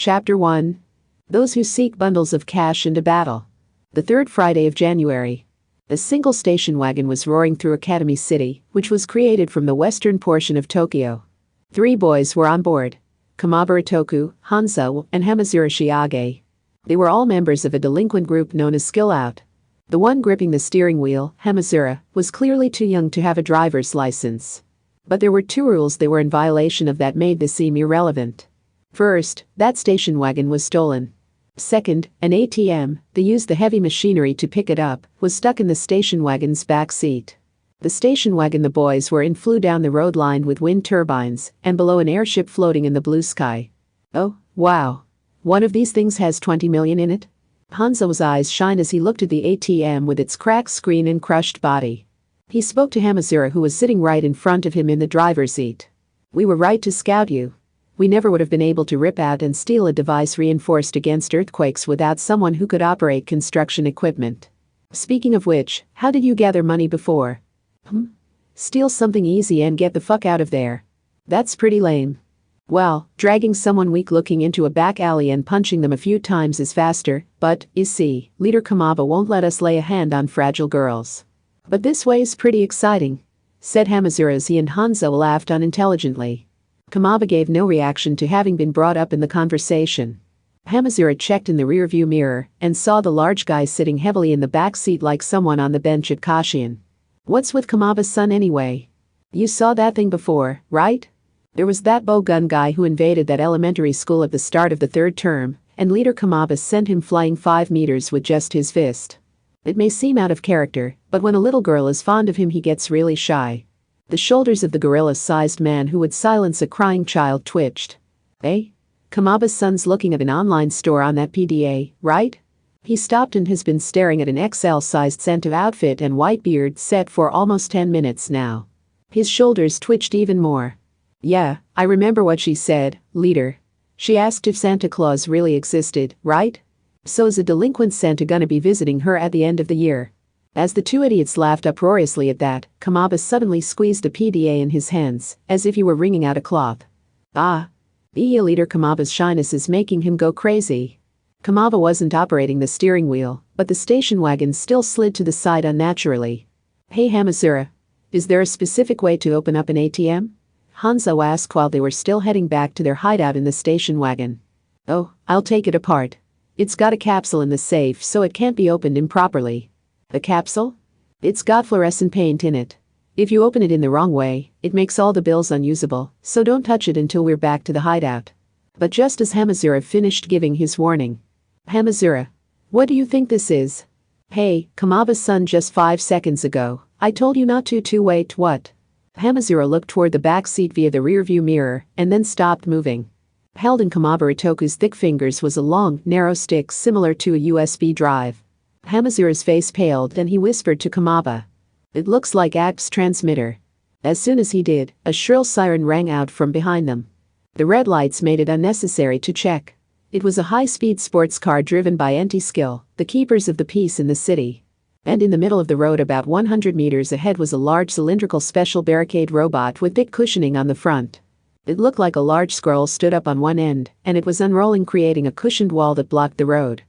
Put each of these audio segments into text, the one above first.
Chapter 1. Those who seek bundles of cash into battle. The third Friday of January. A single station wagon was roaring through Academy City, which was created from the western portion of Tokyo. 3 boys were on board: Kamabara Toku, Hanzo, and Hamazura Shiage. They were all members of a delinquent group known as Skill Out. The one gripping the steering wheel, Hamazura, was clearly too young to have a driver's license. But there were 2 rules they were in violation of that made this seem irrelevant. First, that station wagon was stolen. Second, an ATM, they used the heavy machinery to pick it up, was stuck in the station wagon's back seat. The station wagon the boys were in flew down the road lined with wind turbines and below an airship floating in the blue sky. Oh, wow. One of these things has 20 million in it? Hanzo's eyes shined as he looked at the ATM with its cracked screen and crushed body. He spoke to Hamazura, who was sitting right in front of him in the driver's seat. We were right to scout you. We never would have been able to rip out and steal a device reinforced against earthquakes without someone who could operate construction equipment. Speaking of which, how did you gather money before? Steal something easy and get the fuck out of there. That's pretty lame. Well, dragging someone weak looking into a back alley and punching them a few times is faster, but, you see, Leader Kamaba won't let us lay a hand on fragile girls. But this way is pretty exciting, said Hamazura as he and Hanzo laughed unintelligently. Kamaba gave no reaction to having been brought up in the conversation. Hamazura checked in the rearview mirror and saw the large guy sitting heavily in the back seat like someone on the bench at Kashian. What's with Kamaba's son anyway? You saw that thing before, right? There was that bow gun guy who invaded that elementary school at the start of the 3rd term, and Leader Kamaba sent him flying 5 meters with just his fist. It may seem out of character, but when a little girl is fond of him he gets really shy. The shoulders of the gorilla-sized man who would silence a crying child twitched. Eh? Kamaba's son's looking at an online store on that PDA, right? He stopped and has been staring at an XL-sized Santa outfit and white beard set for almost 10 minutes now. His shoulders twitched even more. Yeah, I remember what she said, Leader. She asked if Santa Claus really existed, right? So is a delinquent Santa gonna be visiting her at the end of the year? As the 2 idiots laughed uproariously at that, Kamaba suddenly squeezed the PDA in his hands, as if he were wringing out a cloth. Leader Kamaba's shyness is making him go crazy. Kamaba wasn't operating the steering wheel, but the station wagon still slid to the side unnaturally. Hey Hamazura, is there a specific way to open up an ATM? Hanzo asked while they were still heading back to their hideout in the station wagon. Oh, I'll take it apart. It's got a capsule in the safe so it can't be opened improperly. The capsule? It's got fluorescent paint in it. If you open it in the wrong way, it makes all the bills unusable, so don't touch it until we're back to the hideout. But just as Hamazura finished giving his warning. Hamazura, what do you think this is? Hey, Kamaba's son, just 5 seconds ago, I told you not to wait, what? Hamazura looked toward the back seat via the rearview mirror and then stopped moving. Held in Kamabara Toku's thick fingers was a long, narrow stick similar to a USB drive. Hamazura's face paled and he whispered to Kamaba. It looks like ACT's transmitter. As soon as he did, a shrill siren rang out from behind them. The red lights made it unnecessary to check. It was a high-speed sports car driven by Anti-Skill, the keepers of the peace in the city. And in the middle of the road about 100 meters ahead was a large cylindrical special barricade robot with thick cushioning on the front. It looked like a large scroll stood up on one end, and it was unrolling, creating a cushioned wall that blocked the road.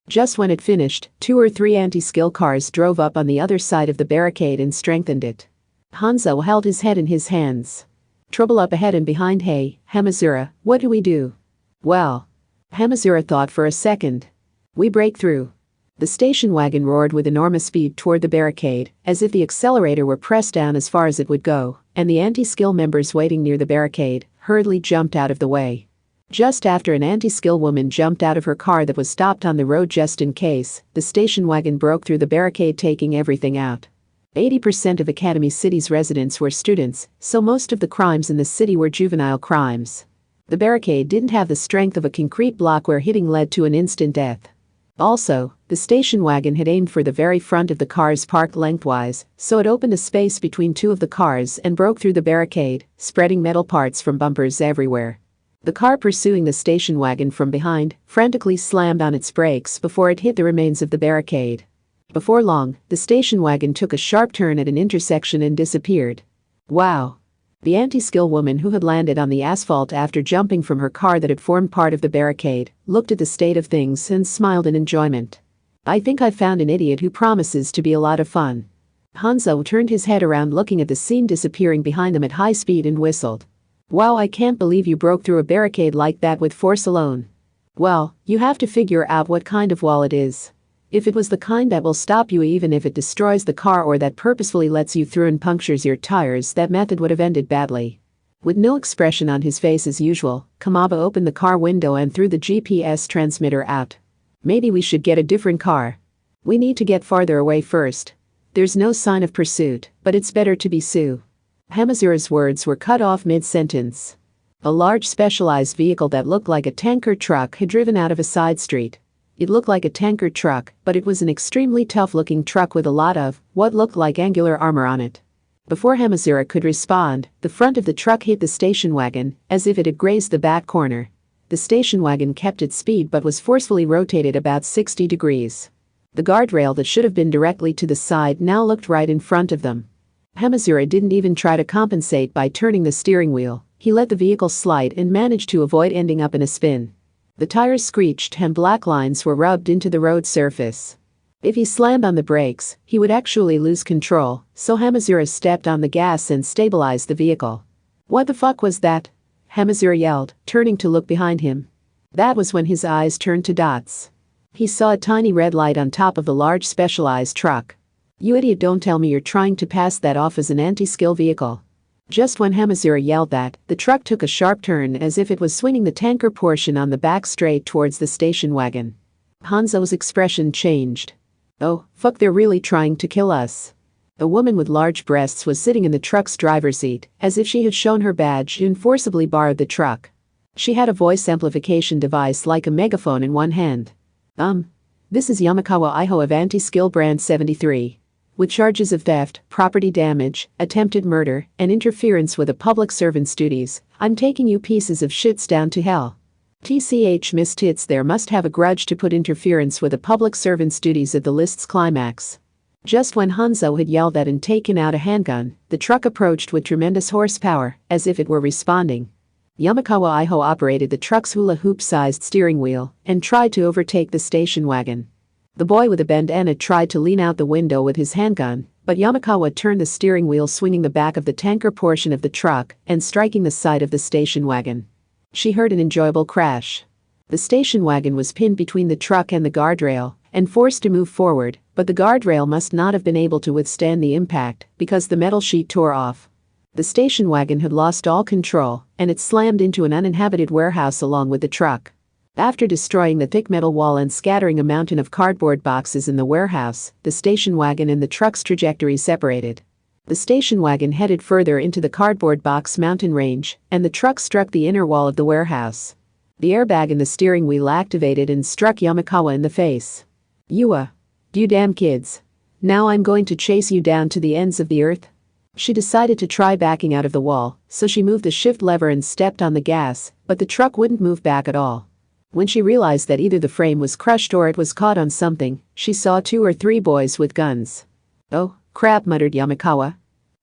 Just when it finished, 2 or 3 anti-skill cars drove up on the other side of the barricade and strengthened it. Hanzo held his head in his hands. Trouble up ahead and behind. Hey, Hamazura, what do we do? Well, Hamazura thought for a second. We break through. The station wagon roared with enormous speed toward the barricade, as if the accelerator were pressed down as far as it would go, and the anti-skill members waiting near the barricade hurriedly jumped out of the way. Just after an anti-skill woman jumped out of her car that was stopped on the road just in case, the station wagon broke through the barricade, taking everything out. 80% of Academy City's residents were students, so most of the crimes in the city were juvenile crimes. The barricade didn't have the strength of a concrete block where hitting led to an instant death. Also, the station wagon had aimed for the very front of the cars parked lengthwise, so it opened a space between 2 of the cars and broke through the barricade, spreading metal parts from bumpers everywhere. The car pursuing the station wagon from behind frantically slammed on its brakes before it hit the remains of the barricade. Before long, the station wagon took a sharp turn at an intersection and disappeared. Wow. The anti-skill woman, who had landed on the asphalt after jumping from her car that had formed part of the barricade, looked at the state of things and smiled in enjoyment. "I think I've found an idiot who promises to be a lot of fun." Hanzo turned his head around, looking at the scene disappearing behind them at high speed, and whistled. "Wow, I can't believe you broke through a barricade like that with force alone." "Well, you have to figure out what kind of wall it is. If it was the kind that will stop you even if it destroys the car, or that purposefully lets you through and punctures your tires, that method would have ended badly." With no expression on his face as usual, Kamaba opened the car window and threw the GPS transmitter out. "Maybe we should get a different car. We need to get farther away first. There's no sign of pursuit, but it's better to be Sue." Hamazura's words were cut off mid-sentence. A large specialized vehicle that looked like a tanker truck had driven out of a side street. It looked like a tanker truck, but it was an extremely tough-looking truck with a lot of what looked like angular armor on it. Before Hamazura could respond, the front of the truck hit the station wagon, as if it had grazed the back corner. The station wagon kept its speed but was forcefully rotated about 60 degrees. The guardrail that should have been directly to the side now looked right in front of them. Hamazura didn't even try to compensate by turning the steering wheel. He let the vehicle slide and managed to avoid ending up in a spin. The tires screeched and black lines were rubbed into the road surface. If he slammed on the brakes, he would actually lose control, so Hamazura stepped on the gas and stabilized the vehicle. "What the fuck was that?" Hamazura yelled, turning to look behind him. That was when his eyes turned to dots. He saw a tiny red light on top of the large specialized truck. "You idiot, don't tell me you're trying to pass that off as an anti-skill vehicle." Just when Hamazura yelled that, the truck took a sharp turn as if it was swinging the tanker portion on the back straight towards the station wagon. Hanzo's expression changed. "Oh, fuck, they're really trying to kill us." A woman with large breasts was sitting in the truck's driver's seat, as if she had shown her badge and forcibly borrowed the truck. She had a voice amplification device like a megaphone in one hand. This is Yamakawa Iho of Anti-Skill Brand 73. With charges of theft, property damage, attempted murder, and interference with a public servant's duties, I'm taking you pieces of shits down to hell. TCH Miss Tits there must have a grudge to put interference with a public servant's duties at the list's climax. Just when Hanzo had yelled that and taken out a handgun, the truck approached with tremendous horsepower, as if it were responding. Yamakawa Iho operated the truck's hula hoop-sized steering wheel and tried to overtake the station wagon. The boy with a bandana tried to lean out the window with his handgun, but Yamakawa turned the steering wheel, swinging the back of the tanker portion of the truck and striking the side of the station wagon. She heard an enjoyable crash. The station wagon was pinned between the truck and the guardrail and forced to move forward, but the guardrail must not have been able to withstand the impact because the metal sheet tore off. The station wagon had lost all control, and it slammed into an uninhabited warehouse along with the truck. After destroying the thick metal wall and scattering a mountain of cardboard boxes in the warehouse, the station wagon and the truck's trajectory separated. The station wagon headed further into the cardboard box mountain range, and the truck struck the inner wall of the warehouse. The airbag in the steering wheel activated and struck Yamakawa in the face. "You damn kids. Now I'm going to chase you down to the ends of the earth." She decided to try backing out of the wall, so she moved the shift lever and stepped on the gas, but the truck wouldn't move back at all. When she realized that either the frame was crushed or it was caught on something, she saw 2 or 3 boys with guns. "Oh, crap," muttered Yamakawa.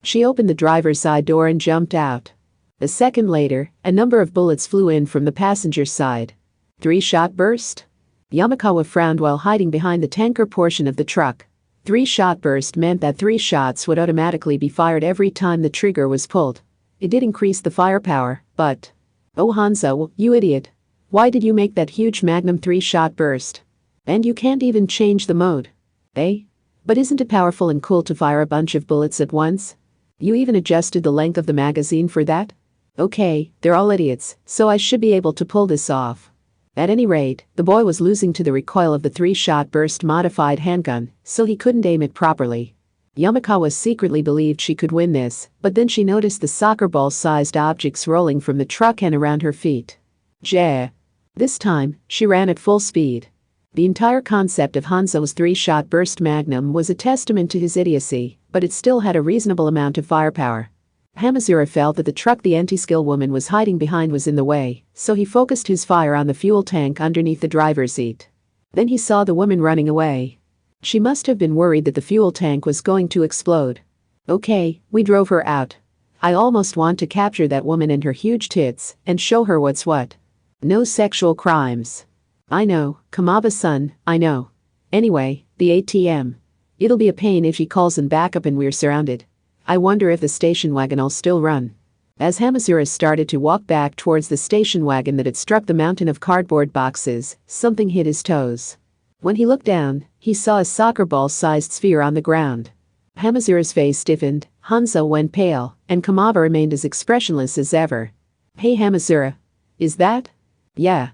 She opened the driver's side door and jumped out. A second later, a number of bullets flew in from the passenger side. 3-shot burst? Yamakawa frowned while hiding behind the tanker portion of the truck. 3-shot burst meant that 3 shots would automatically be fired every time the trigger was pulled. It did increase the firepower, but... "Oh, Hanzo, you idiot. Why did you make that huge magnum 3-shot burst? And you can't even change the mode. Eh? But isn't it powerful and cool to fire a bunch of bullets at once? You even adjusted the length of the magazine for that? Okay, they're all idiots, so I should be able to pull this off." At any rate, the boy was losing to the recoil of the 3-shot burst modified handgun, so he couldn't aim it properly. Yamakawa secretly believed she could win this, but then she noticed the soccer ball-sized objects rolling from the truck and around her feet. "Jeh." This time, she ran at full speed. The entire concept of Hanzo's 3-shot burst magnum was a testament to his idiocy, but it still had a reasonable amount of firepower. Hamazura felt that the truck the anti-skill woman was hiding behind was in the way, so he focused his fire on the fuel tank underneath the driver's seat. Then he saw the woman running away. She must have been worried that the fuel tank was going to explode. "Okay, we drove her out. I almost want to capture that woman and her huge tits and show her what's what. No sexual crimes. I know, Kamaba-san, I know. Anyway, the ATM. It'll be a pain if she calls in backup and we're surrounded. I wonder if the station wagon'll still run. As Hamazura started to walk back towards the station wagon that had struck the mountain of cardboard boxes, something hit his toes. When he looked down, he saw a soccer ball-sized sphere on the ground. Hamazura's face stiffened, Hanzo went pale, and Kamaba remained as expressionless as ever. Hey Hamazura. Is that? Yeah.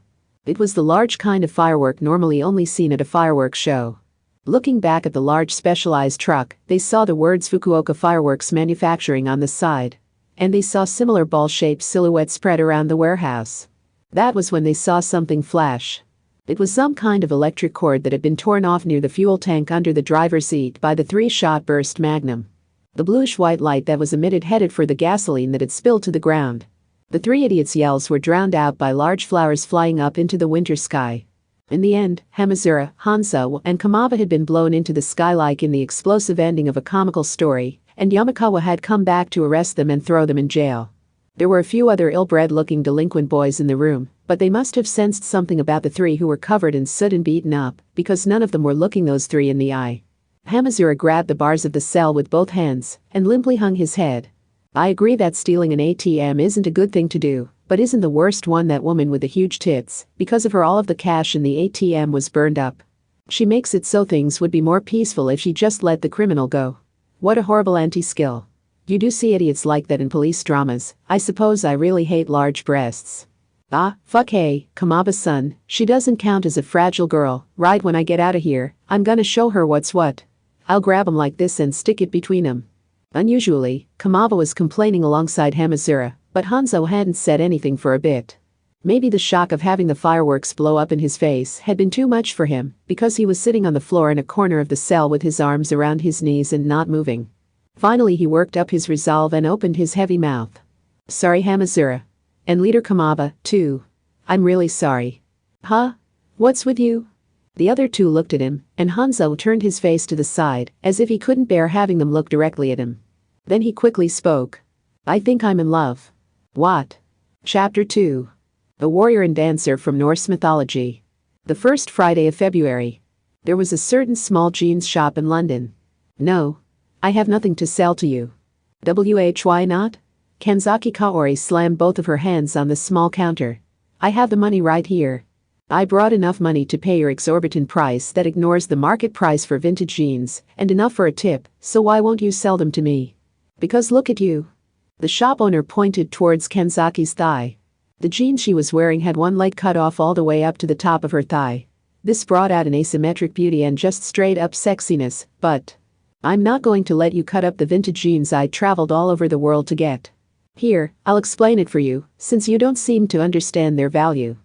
It was the large kind of firework normally only seen at a fireworks show. Looking back at the large specialized truck, they saw the words Fukuoka Fireworks Manufacturing on the side. And they saw similar ball-shaped silhouettes spread around the warehouse. That was when they saw something flash. It was some kind of electric cord that had been torn off near the fuel tank under the driver's seat by the 3-shot burst Magnum. The bluish-white light that was emitted headed for the gasoline that had spilled to the ground. The three idiots' yells were drowned out by large flowers flying up into the winter sky. In the end, Hamazura, Hanzo, and Kamaba had been blown into the sky like in the explosive ending of a comical story, and Yamakawa had come back to arrest them and throw them in jail. There were a few other ill-bred-looking delinquent boys in the room, but they must have sensed something about the three who were covered in soot and beaten up, because none of them were looking those three in the eye. Hamazura grabbed the bars of the cell with both hands and limply hung his head. I agree that stealing an ATM isn't a good thing to do, but isn't the worst one that woman with the huge tits? Because of her all of the cash in the ATM was burned up. She makes it so things would be more peaceful if she just let the criminal go. What a horrible anti-skill. You do see idiots like that in police dramas. I suppose I really hate large breasts. Ah, fuck hey, Kamaba-san, she doesn't count as a fragile girl. Right when I get out of here, I'm gonna show her what's what. I'll grab him like this and stick it between them. Unusually, Kamaba was complaining alongside Hamazura, but Hanzo hadn't said anything for a bit. Maybe the shock of having the fireworks blow up in his face had been too much for him, because he was sitting on the floor in a corner of the cell with his arms around his knees and not moving. Finally he worked up his resolve and opened his heavy mouth. Sorry Hamazura. And Leader Kamaba, too. I'm really sorry. Huh? What's with you? The other two looked at him, and Hanzo turned his face to the side, as if he couldn't bear having them look directly at him. Then he quickly spoke. I think I'm in love. What? Chapter 2. A warrior and dancer from Norse mythology. The first Friday of February. There was a certain small jeans shop in London. No. I have nothing to sell to you. Why not? Kanzaki Kaori slammed both of her hands on the small counter. I have the money right here. I brought enough money to pay your exorbitant price that ignores the market price for vintage jeans, and enough for a tip, so why won't you sell them to me? Because look at you. The shop owner pointed towards Kanzaki's thigh. The jeans she was wearing had one leg cut off all the way up to the top of her thigh. This brought out an asymmetric beauty and just straight up sexiness, but I'm not going to let you cut up the vintage jeans I traveled all over the world to get. Here, I'll explain it for you, since you don't seem to understand their value.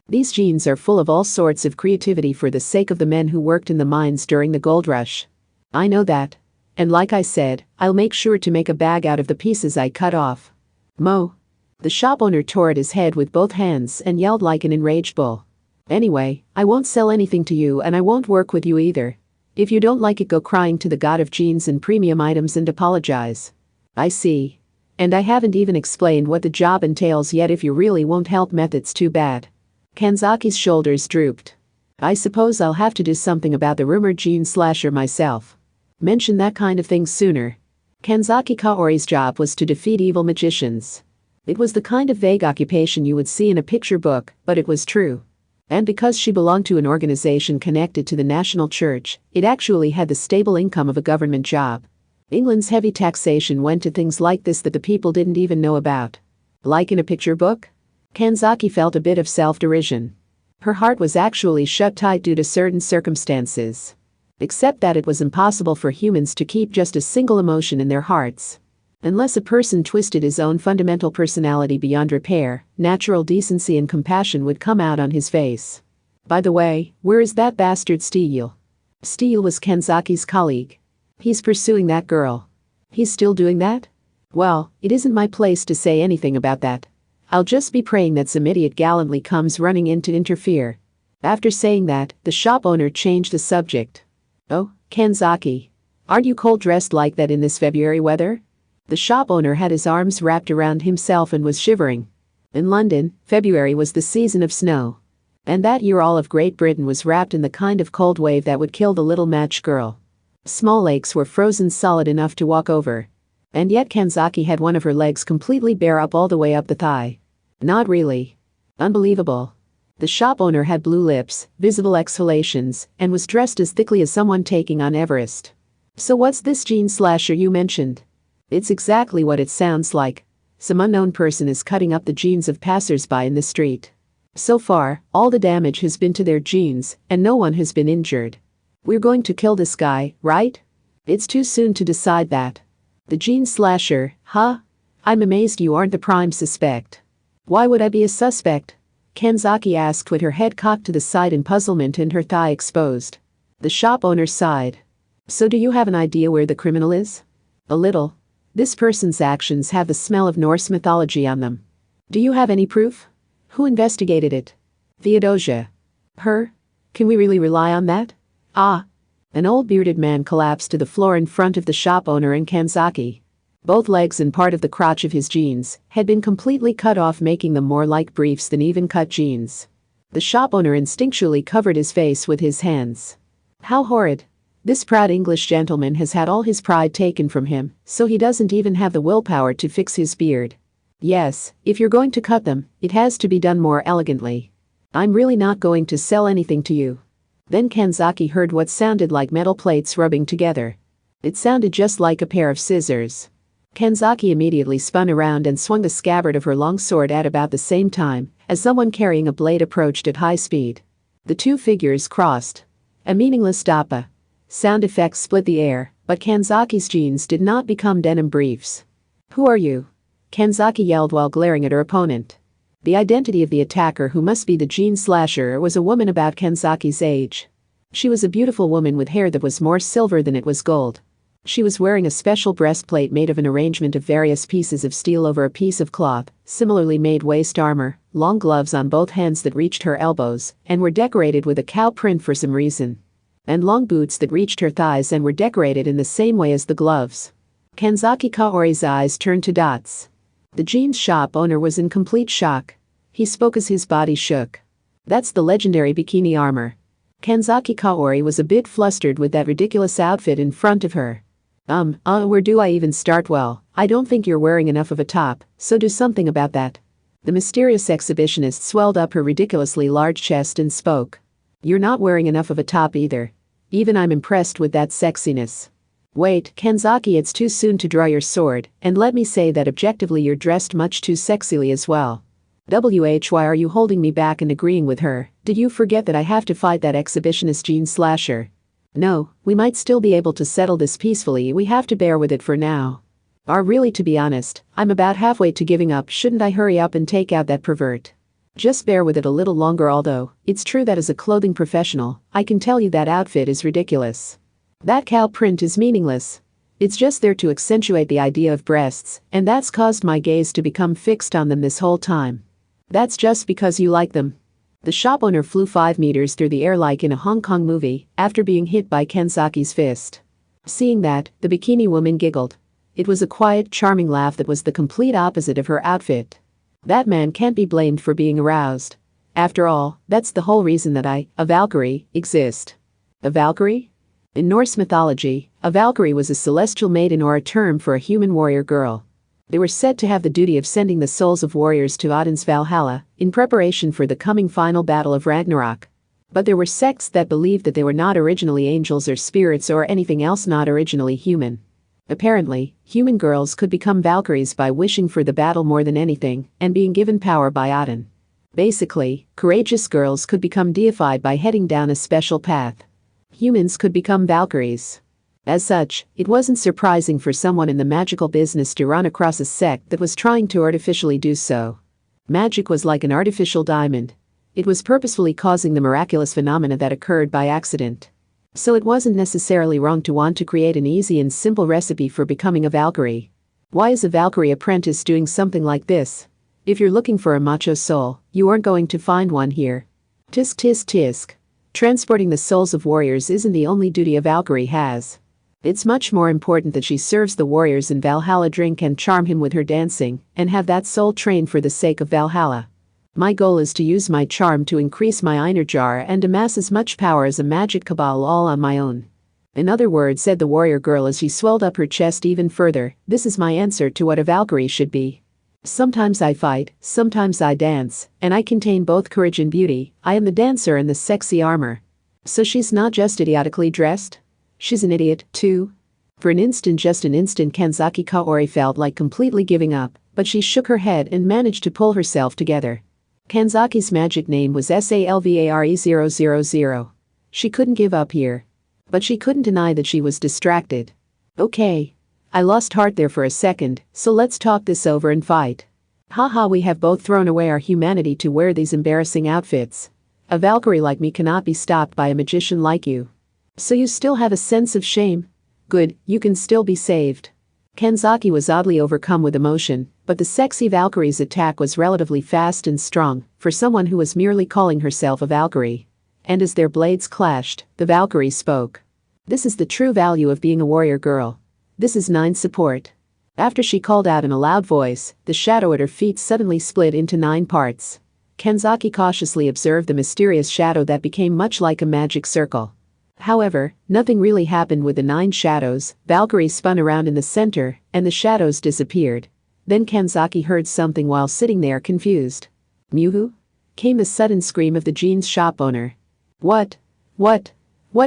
These jeans are full of all sorts of creativity for the sake of the men who worked in the mines during the gold rush. I know that. And like I said, I'll make sure to make a bag out of the pieces I cut off. Mo. The shop owner tore at his head with both hands and yelled like an enraged bull. Anyway, I won't sell anything to you and I won't work with you either. If you don't like it, go crying to the god of jeans and premium items and apologize. I see. And I haven't even explained what the job entails yet. If you really won't help, methods too bad. Kanzaki's shoulders drooped. I suppose I'll have to do something about the rumored jean slasher myself. Mention that kind of thing sooner. Kanzaki Kaori's job was to defeat evil magicians. It was the kind of vague occupation you would see in a picture book, but it was true. And because she belonged to an organization connected to the National Church, it actually had the stable income of a government job. England's heavy taxation went to things like this that the people didn't even know about. Like in a picture book? Kanzaki felt a bit of self-derision. Her heart was actually shut tight due to certain circumstances. Except that it was impossible for humans to keep just a single emotion in their hearts. Unless a person twisted his own fundamental personality beyond repair, natural decency and compassion would come out on his face. By the way, where is that bastard Steel? Steel was Kanzaki's colleague. He's pursuing that girl. He's still doing that? Well, it isn't my place to say anything about that. I'll just be praying that some idiot gallantly comes running in to interfere. After saying that, the shop owner changed the subject. Oh, Kanzaki. Aren't you cold dressed like that in this February weather? The shop owner had his arms wrapped around himself and was shivering. In London, February was the season of snow. And that year all of Great Britain was wrapped in the kind of cold wave that would kill the little match girl. Small lakes were frozen solid enough to walk over. And yet Kanzaki had one of her legs completely bare up all the way up the thigh. Not really. Unbelievable. The shop owner had blue lips, visible exhalations, and was dressed as thickly as someone taking on Everest. So what's this jean slasher you mentioned? It's exactly what it sounds like. Some unknown person is cutting up the jeans of passers-by in the street. So far, all the damage has been to their jeans, and no one has been injured. We're going to kill this guy, right? It's too soon to decide that. The jean slasher, huh? I'm amazed you aren't the prime suspect. Why would I be a suspect? Kanzaki asked with her head cocked to the side in puzzlement and her thigh exposed. The shop owner sighed. So do you have an idea where the criminal is? A little. This person's actions have the smell of Norse mythology on them. Do you have any proof? Who investigated it? Theodosia. Her? Can we really rely on that? Ah. An old bearded man collapsed to the floor in front of the shop owner and Kanzaki. Both legs and part of the crotch of his jeans had been completely cut off, making them more like briefs than even cut jeans. The shop owner instinctually covered his face with his hands. How horrid. This proud English gentleman has had all his pride taken from him, so he doesn't even have the willpower to fix his beard. Yes, if you're going to cut them, it has to be done more elegantly. I'm really not going to sell anything to you. Then Kanzaki heard what sounded like metal plates rubbing together. It sounded just like a pair of scissors. Kanzaki immediately spun around and swung the scabbard of her long sword at about the same time as someone carrying a blade approached at high speed. The two figures crossed. A meaningless dappa. Sound effects split the air, but Kanzaki's jeans did not become denim briefs. Who are you? Kanzaki yelled while glaring at her opponent. The identity of the attacker, who must be the jean slasher, was a woman about Kanzaki's age. She was a beautiful woman with hair that was more silver than it was gold. She was wearing a special breastplate made of an arrangement of various pieces of steel over a piece of cloth, similarly made waist armor, long gloves on both hands that reached her elbows and were decorated with a cow print for some reason, and long boots that reached her thighs and were decorated in the same way as the gloves. Kanzaki Kaori's eyes turned to dots. The jeans shop owner was in complete shock. He spoke as his body shook. That's the legendary bikini armor. Kanzaki Kaori was a bit flustered with that ridiculous outfit in front of her. Where do I even start? Well, I don't think you're wearing enough of a top, so do something about that. The mysterious exhibitionist swelled up her ridiculously large chest and spoke. You're not wearing enough of a top either. Even I'm impressed with that sexiness. Wait, Kanzaki, it's too soon to draw your sword, and let me say that objectively you're dressed much too sexily as well. Why are you holding me back and agreeing with her? Did you forget that I have to fight that exhibitionist jean slasher? No, we might still be able to settle this peacefully. We have to bear with it for now. Really, to be honest, I'm about halfway to giving up. Shouldn't I hurry up and take out that pervert? Just bear with it a little longer, although it's true that as a clothing professional, I can tell you that outfit is ridiculous. That cow print is meaningless. It's just there to accentuate the idea of breasts, and that's caused my gaze to become fixed on them this whole time. That's just because you like them. The shop owner flew 5 meters through the air like in a Hong Kong movie after being hit by Kanzaki's fist. Seeing that, the bikini woman giggled. It was a quiet, charming laugh that was the complete opposite of her outfit. That man can't be blamed for being aroused. After all, that's the whole reason that a Valkyrie, exist. A Valkyrie? In Norse mythology, a Valkyrie was a celestial maiden or a term for a human warrior girl. They were said to have the duty of sending the souls of warriors to Odin's Valhalla in preparation for the coming final battle of Ragnarok. But there were sects that believed that they were not originally angels or spirits or anything else not originally human. Apparently, human girls could become Valkyries by wishing for the battle more than anything and being given power by Odin. Basically, courageous girls could become deified by heading down a special path. Humans could become Valkyries. As such, it wasn't surprising for someone in the magical business to run across a sect that was trying to artificially do so. Magic was like an artificial diamond. It was purposefully causing the miraculous phenomena that occurred by accident. So it wasn't necessarily wrong to want to create an easy and simple recipe for becoming a Valkyrie. Why is a Valkyrie apprentice doing something like this? If you're looking for a macho soul, you aren't going to find one here. Tisk tisk tisk. Transporting the souls of warriors isn't the only duty a Valkyrie has. It's much more important that she serves the warriors in Valhalla, drink and charm him with her dancing, and have that soul trained for the sake of Valhalla. My goal is to use my charm to increase my inner jar and amass as much power as a magic cabal all on my own. In other words, said the warrior girl as she swelled up her chest even further, this is my answer to what a Valkyrie should be. Sometimes I fight, sometimes I dance, and I contain both courage and beauty. I am the dancer and the sexy armor. So she's not just idiotically dressed? She's an idiot, too. For an instant, just an instant, Kanzaki Kaori felt like completely giving up, but she shook her head and managed to pull herself together. Kanzaki's magic name was SALVARE000. She couldn't give up here. But she couldn't deny that she was distracted. Okay. I lost heart there for a second, so let's talk this over and fight. Haha, we have both thrown away our humanity to wear these embarrassing outfits. A Valkyrie like me cannot be stopped by a magician like you. So you still have a sense of shame? Good, you can still be saved. Kanzaki was oddly overcome with emotion, but the sexy Valkyrie's attack was relatively fast and strong for someone who was merely calling herself a Valkyrie. And as their blades clashed, the Valkyrie spoke. This is the true value of being a warrior girl. This is 9 support. After she called out in a loud voice, the shadow at her feet suddenly split into 9 parts. Kanzaki cautiously observed the mysterious shadow that became much like a magic circle. However, nothing really happened with the 9 shadows. Valkyrie spun around in the center, and the shadows disappeared. Then Kanzaki heard something while sitting there confused. Mew? Came the sudden scream of the jeans shop owner. What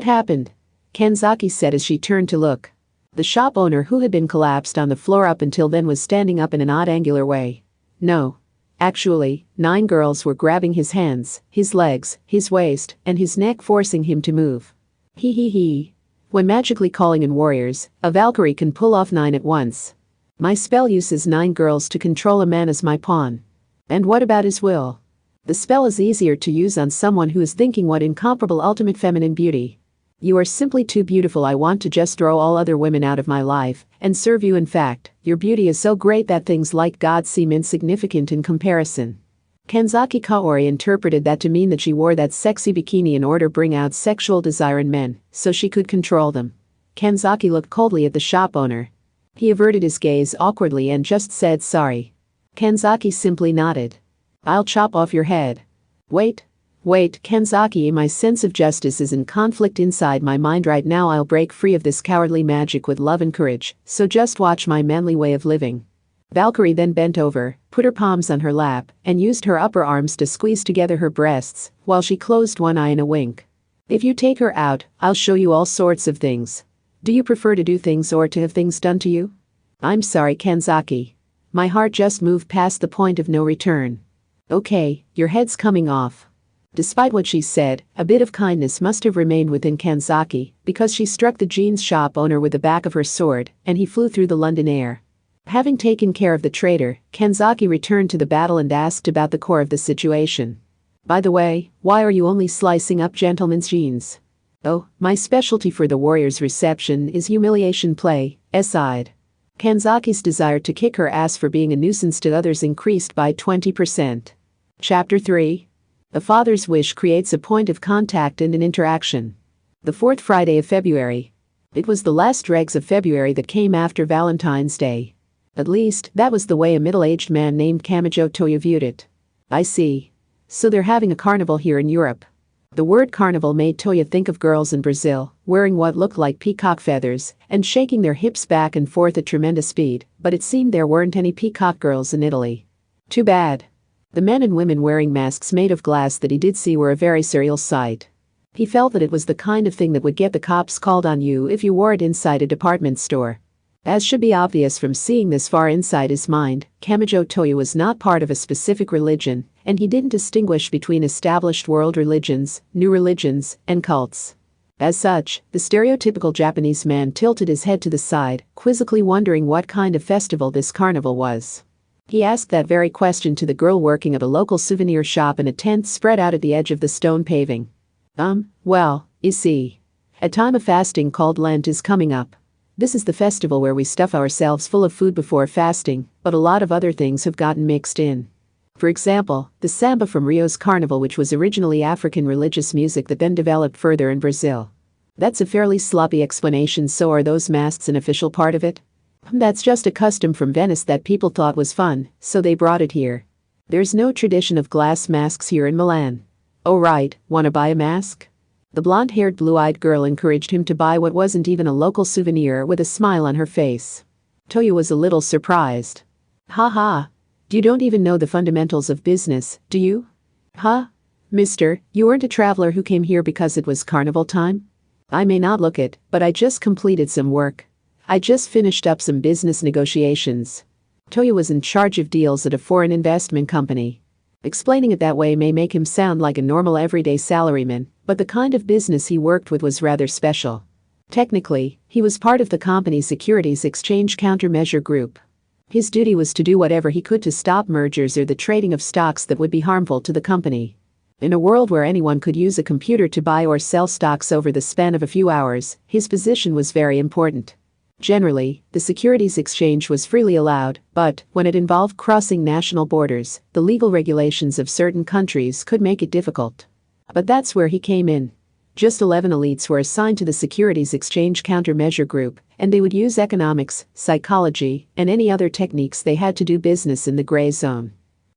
happened? Kanzaki said as she turned to look. The shop owner, who had been collapsed on the floor up until then, was standing up in an odd angular way. No. Actually, 9 girls were grabbing his hands, his legs, his waist, and his neck, forcing him to move. He. When magically calling in warriors, a Valkyrie can pull off 9 at once. My spell uses 9 girls to control a man as my pawn. And what about his will? The spell is easier to use on someone who is thinking, what incomparable ultimate feminine beauty. You are simply too beautiful. I want to just throw all other women out of my life and serve you. In fact, your beauty is so great that things like God seem insignificant in comparison. Kanzaki Kaori interpreted that to mean that she wore that sexy bikini in order to bring out sexual desire in men, so she could control them. Kanzaki looked coldly at the shop owner. He averted his gaze awkwardly and just said sorry. Kanzaki simply nodded. I'll chop off your head. Wait, Kanzaki, my sense of justice is in conflict inside my mind right now. I'll break free of this cowardly magic with love and courage, so just watch my manly way of living. Valkyrie then bent over, put her palms on her lap, and used her upper arms to squeeze together her breasts, while she closed one eye in a wink. If you take her out, I'll show you all sorts of things. Do you prefer to do things or to have things done to you? I'm sorry, Kanzaki. My heart just moved past the point of no return. Okay, your head's coming off. Despite what she said, a bit of kindness must have remained within Kanzaki, because she struck the jeans shop owner with the back of her sword, and he flew through the London air. Having taken care of the traitor, Kanzaki returned to the battle and asked about the core of the situation. By the way, why are you only slicing up gentlemen's jeans? Oh, my specialty for the warrior's reception is humiliation play, aside. Kanzaki's desire to kick her ass for being a nuisance to others increased by 20%. Chapter 3. A father's wish creates a point of contact and an interaction. The 4th Friday of February. It was the last dregs of February that came after Valentine's Day. At least, that was the way a middle-aged man named Kamijo Toya viewed it. I see. So they're having a carnival here in Europe. The word carnival made Toya think of girls in Brazil, wearing what looked like peacock feathers, and shaking their hips back and forth at tremendous speed, but it seemed there weren't any peacock girls in Italy. Too bad. The men and women wearing masks made of glass that he did see were a very surreal sight. He felt that it was the kind of thing that would get the cops called on you if you wore it inside a department store. As should be obvious from seeing this far inside his mind, Kamijo Toya was not part of a specific religion, and he didn't distinguish between established world religions, new religions, and cults. As such, the stereotypical Japanese man tilted his head to the side, quizzically wondering what kind of festival this carnival was. He asked that very question to the girl working at a local souvenir shop in a tent spread out at the edge of the stone paving. Well, you see. A time of fasting called Lent is coming up. This is the festival where we stuff ourselves full of food before fasting, but a lot of other things have gotten mixed in. For example, the samba from Rio's carnival, which was originally African religious music that then developed further in Brazil. That's a fairly sloppy explanation. So are those masks an official part of it? That's just a custom from Venice that people thought was fun, so they brought it here. There's no tradition of glass masks here in Milan. Oh right, wanna buy a mask? The blonde-haired blue-eyed girl encouraged him to buy what wasn't even a local souvenir with a smile on her face. Toya was a little surprised. Ha. You don't even know the fundamentals of business, do you? Huh? Mister, you weren't a traveler who came here because it was carnival time? I may not look it, but I just completed some work. I just finished up some business negotiations. Toya was in charge of deals at a foreign investment company. Explaining it that way may make him sound like a normal everyday salaryman, but the kind of business he worked with was rather special. Technically, he was part of the company's Securities Exchange Countermeasure Group. His duty was to do whatever he could to stop mergers or the trading of stocks that would be harmful to the company. In a world where anyone could use a computer to buy or sell stocks over the span of a few hours, his position was very important. Generally, the securities exchange was freely allowed, but when it involved crossing national borders, the legal regulations of certain countries could make it difficult. But that's where he came in. Just 11 elites were assigned to the Securities Exchange Countermeasure Group, and they would use economics, psychology, and any other techniques they had to do business in the gray zone.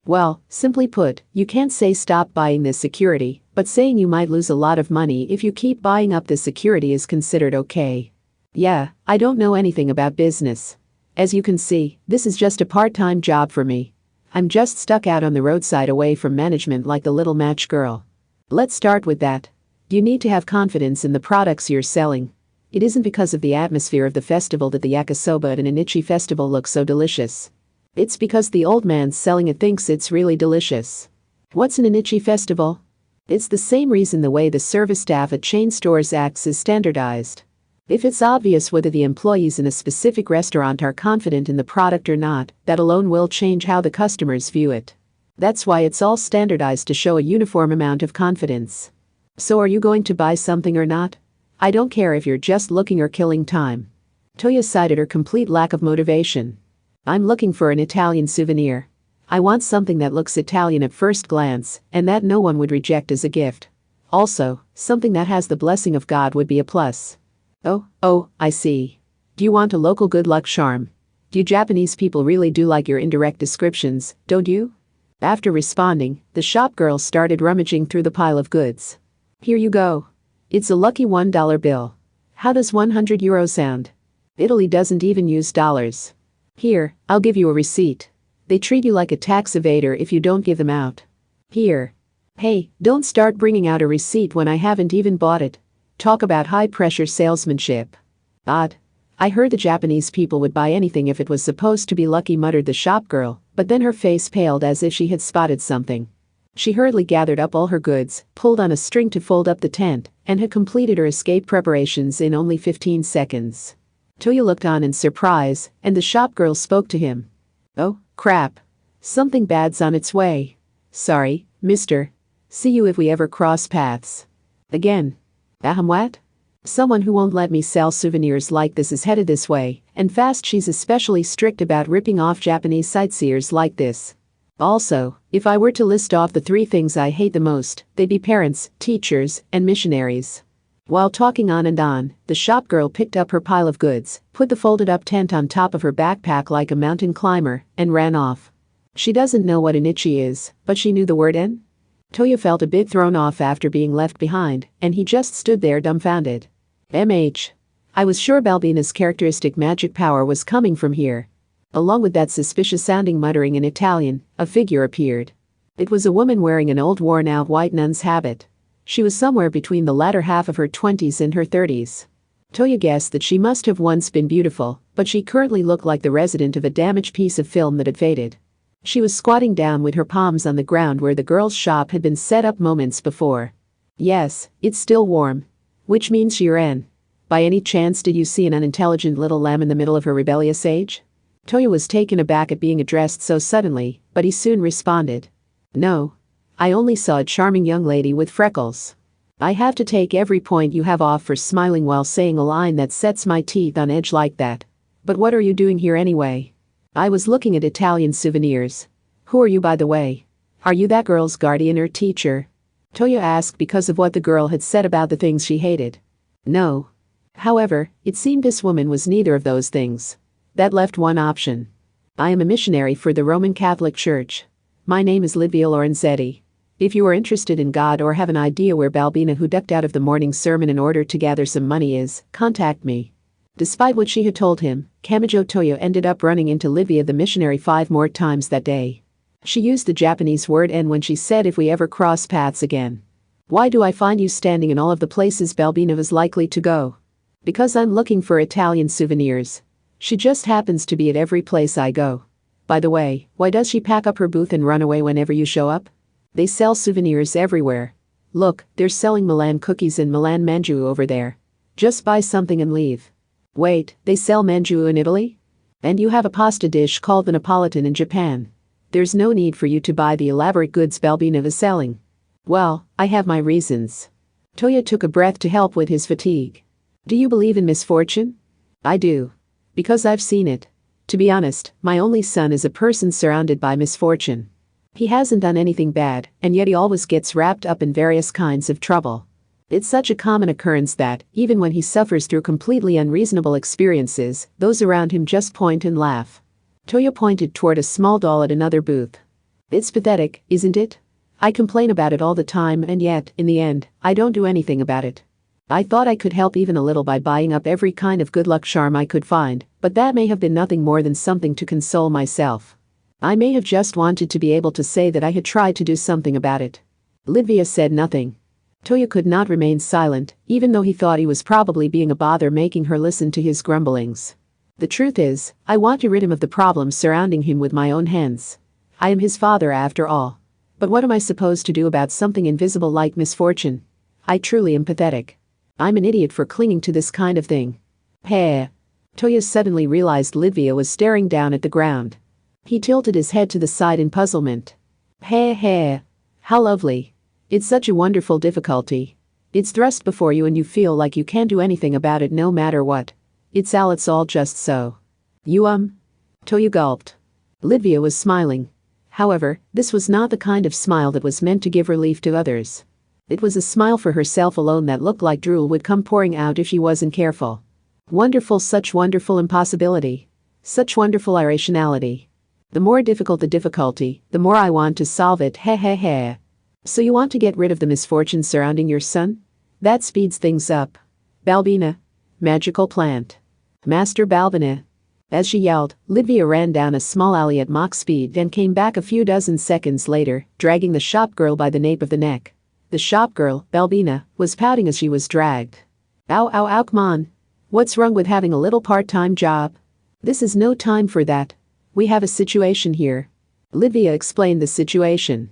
Well, simply put, you can't say stop buying this security, but saying you might lose a lot of money if you keep buying up this security is considered okay. Yeah, I don't know anything about business. As you can see, this is just a part-time job for me. I'm just stuck out on the roadside away from management like the little match girl. Let's start with that. You need to have confidence in the products you're selling. It isn't because of the atmosphere of the festival that the yakisoba at an Inichi festival looks so delicious. It's because the old man selling it thinks it's really delicious. What's an Inichi festival? It's the same reason the way the service staff at chain stores acts is standardized. If it's obvious whether the employees in a specific restaurant are confident in the product or not, that alone will change how the customers view it. That's why it's all standardized to show a uniform amount of confidence. So are you going to buy something or not? I don't care if you're just looking or killing time. Toya cited her complete lack of motivation. I'm looking for an Italian souvenir. I want something that looks Italian at first glance and that no one would reject as a gift. Also, something that has the blessing of God would be a plus. Oh, I see. Do you want a local good luck charm? You Japanese people really do like your indirect descriptions, don't you? After responding, the shop girl started rummaging through the pile of goods. Here you go. It's a lucky $1 bill. How does €100 sound? Italy doesn't even use dollars. Here, I'll give you a receipt. They treat you like a tax evader if you don't give them out. Here. Hey, don't start bringing out a receipt when I haven't even bought it. Talk about high-pressure salesmanship. Odd. I heard the Japanese people would buy anything if it was supposed to be lucky, muttered the shop girl, but then her face paled as if she had spotted something. She hurriedly gathered up all her goods, pulled on a string to fold up the tent, and had completed her escape preparations in only 15 seconds. Toya looked on in surprise, and the shop girl spoke to him. Oh, crap. Something bad's on its way. Sorry, mister. See you if we ever cross paths. Again. What? Someone who won't let me sell souvenirs like this is headed this way, and fast. She's especially strict about ripping off Japanese sightseers like this. Also, if I were to list off the 3 things I hate the most, they'd be parents, teachers, and missionaries. While talking on and on, the shop girl picked up her pile of goods, put the folded up tent on top of her backpack like a mountain climber, and ran off. She doesn't know what an ichi is, but she knew the word en. Toya felt a bit thrown off after being left behind, and he just stood there dumbfounded. I was sure Balbina's characteristic magic power was coming from here. Along with that suspicious-sounding muttering in Italian, a figure appeared. It was a woman wearing an old worn-out white nun's habit. She was somewhere between the latter half of her 20s and her 30s. Toya guessed that she must have once been beautiful, but she currently looked like the resident of a damaged piece of film that had faded. She was squatting down with her palms on the ground where the girl's shop had been set up moments before. Yes, it's still warm. Which means you're in. By any chance did you see an unintelligent little lamb in the middle of her rebellious age? Toya was taken aback at being addressed so suddenly, but he soon responded. No. I only saw a charming young lady with freckles. I have to take every point you have off for smiling while saying a line that sets my teeth on edge like that. But what are you doing here anyway? I was looking at Italian souvenirs. Who are you, by the way? Are you that girl's guardian or teacher? Toya asked because of what the girl had said about the things she hated. No. However, it seemed this woman was neither of those things. That left one option. I am a missionary for the Roman Catholic Church. My name is Livia Lorenzetti. If you are interested in God or have an idea where Balbina, who ducked out of the morning sermon in order to gather some money, is, contact me. Despite what she had told him, Kamijo Toyo ended up running into Livia the missionary 5 more times that day. She used the Japanese word "en" when she said, "if we ever cross paths again. Why do I find you standing in all of the places Balbina was likely to go? Because I'm looking for Italian souvenirs. She just happens to be at every place I go. By the way, why does she pack up her booth and run away whenever you show up? They sell souvenirs everywhere. Look, they're selling Milan cookies and Milan manju over there. Just buy something and leave. Wait, they sell manju in Italy? And you have a pasta dish called the Napolitan in Japan. There's no need for you to buy the elaborate goods Balbina is selling." "Well, I have my reasons." Toya took a breath to help with his fatigue. "Do you believe in misfortune?" "I do. Because I've seen it. To be honest, my only son is a person surrounded by misfortune. He hasn't done anything bad, and yet he always gets wrapped up in various kinds of trouble. It's such a common occurrence that, even when he suffers through completely unreasonable experiences, those around him just point and laugh." Toya pointed toward a small doll at another booth. "It's pathetic, isn't it? I complain about it all the time, and yet, in the end, I don't do anything about it. I thought I could help even a little by buying up every kind of good luck charm I could find, but that may have been nothing more than something to console myself. I may have just wanted to be able to say that I had tried to do something about it." Livia said nothing. Toya could not remain silent, even though he thought he was probably being a bother making her listen to his grumblings. "The truth is, I want to rid him of the problems surrounding him with my own hands. I am his father after all. But what am I supposed to do about something invisible like misfortune? I truly am pathetic. I'm an idiot for clinging to this kind of thing." "Hey." Toya suddenly realized Livia was staring down at the ground. He tilted his head to the side in puzzlement. "Hey. How lovely. It's such a wonderful difficulty. It's thrust before you and you feel like you can't do anything about it no matter what. It's all just so. You Toya gulped. Livia was smiling. However, this was not the kind of smile that was meant to give relief to others. It was a smile for herself alone that looked like drool would come pouring out if she wasn't careful. Wonderful, such wonderful impossibility. Such wonderful irrationality. The more difficult the difficulty, the more I want to solve it. Hey. So you want to get rid of the misfortune surrounding your son? That speeds things up. Balbina. Magical plant. Master Balbina." As she yelled, Livia ran down a small alley at Mach speed and came back a few dozen seconds later, dragging the shopgirl by the nape of the neck. The shopgirl, Balbina, was pouting as she was dragged. Ow, come on. What's wrong with having a little part-time job? This is no time for that. We have a situation here. Livia explained the situation.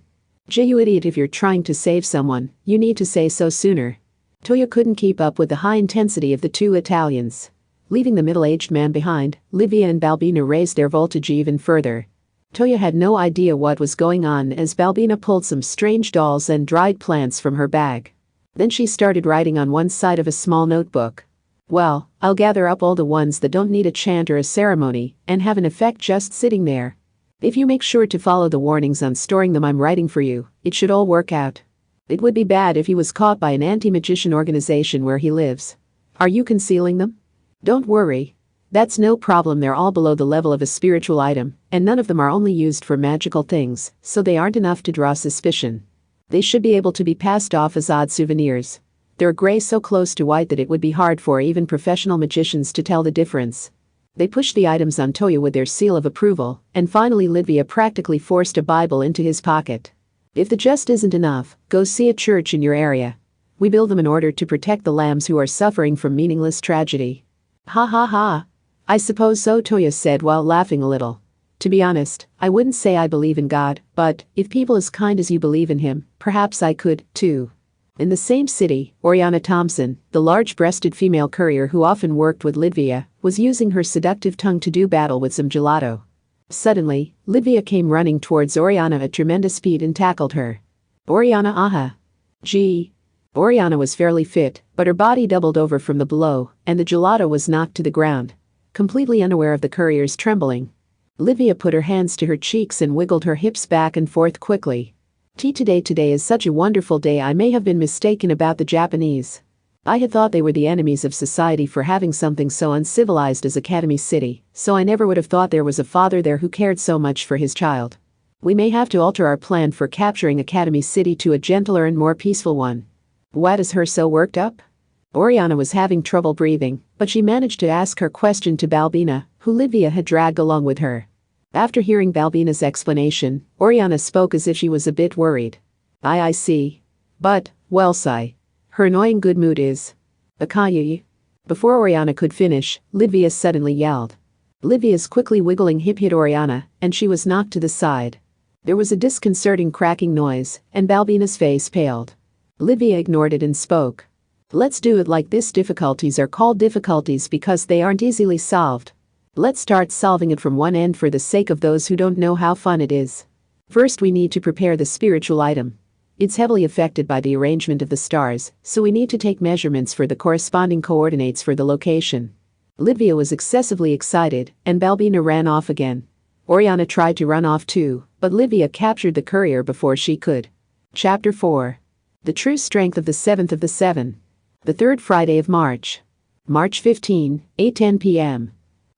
You idiot, if you're trying to save someone, you need to say so sooner." Toya couldn't keep up with the high intensity of the two Italians. Leaving the middle-aged man behind, Livia and Balbina raised their voltage even further. Toya had no idea what was going on as Balbina pulled some strange dolls and dried plants from her bag. Then she started writing on one side of a small notebook. "Well, I'll gather up all the ones that don't need a chant or a ceremony and have an effect just sitting there. If you make sure to follow the warnings on storing them I'm writing for you, it should all work out. It would be bad if he was caught by an anti-magician organization where he lives. Are you concealing them?" "Don't worry. That's no problem, they're all below the level of a spiritual item, and none of them are only used for magical things, so they aren't enough to draw suspicion. They should be able to be passed off as odd souvenirs. They're gray so close to white that it would be hard for even professional magicians to tell the difference." They pushed the items on Toya with their seal of approval, and finally Livia practically forced a Bible into his pocket. "If the just isn't enough, go see a church in your area. We build them in order to protect the lambs who are suffering from meaningless tragedy." Ha. "I suppose so," Toya said while laughing a little. "To be honest, I wouldn't say I believe in God, but if people as kind as you believe in him, perhaps I could, too." In the same city, Oriana Thompson, the large-breasted female courier who often worked with Livia, was using her seductive tongue to do battle with some gelato. Suddenly, Livia came running towards Oriana at tremendous speed and tackled her. "Oriana, aha." Gee. Oriana was fairly fit, but her body doubled over from the blow, and the gelato was knocked to the ground. Completely unaware of the courier's trembling, Livia put her hands to her cheeks and wiggled her hips back and forth quickly. Today is such a wonderful day, I may have been mistaken about the Japanese." I had thought they were the enemies of society for having something so uncivilized as Academy City, so I never would have thought there was a father there who cared so much for his child. We may have to alter our plan for capturing Academy City to a gentler and more peaceful one. What is her so worked up? Oriana was having trouble breathing, but she managed to ask her question to Balbina, who Livia had dragged along with her. After hearing Balbina's explanation, Oriana spoke as if she was a bit worried. I see. But, well, sigh. Her annoying good mood is. Akayi. Before Oriana could finish, Livia suddenly yelled. Livia's quickly wiggling hip hit Oriana, and she was knocked to the side. There was a disconcerting cracking noise, and Balbina's face paled. Livia ignored it and spoke. Let's do it like this. Difficulties are called difficulties because they aren't easily solved. Let's start solving it from one end for the sake of those who don't know how fun it is. First, we need to prepare the spiritual item. It's heavily affected by the arrangement of the stars, so we need to take measurements for the corresponding coordinates for the location. Livia was excessively excited, and Balbina ran off again. Oriana tried to run off too, but Livia captured the courier before she could. Chapter 4. The True Strength of the 7th of the 7. The third Friday of March. March 15, 8:10 p.m.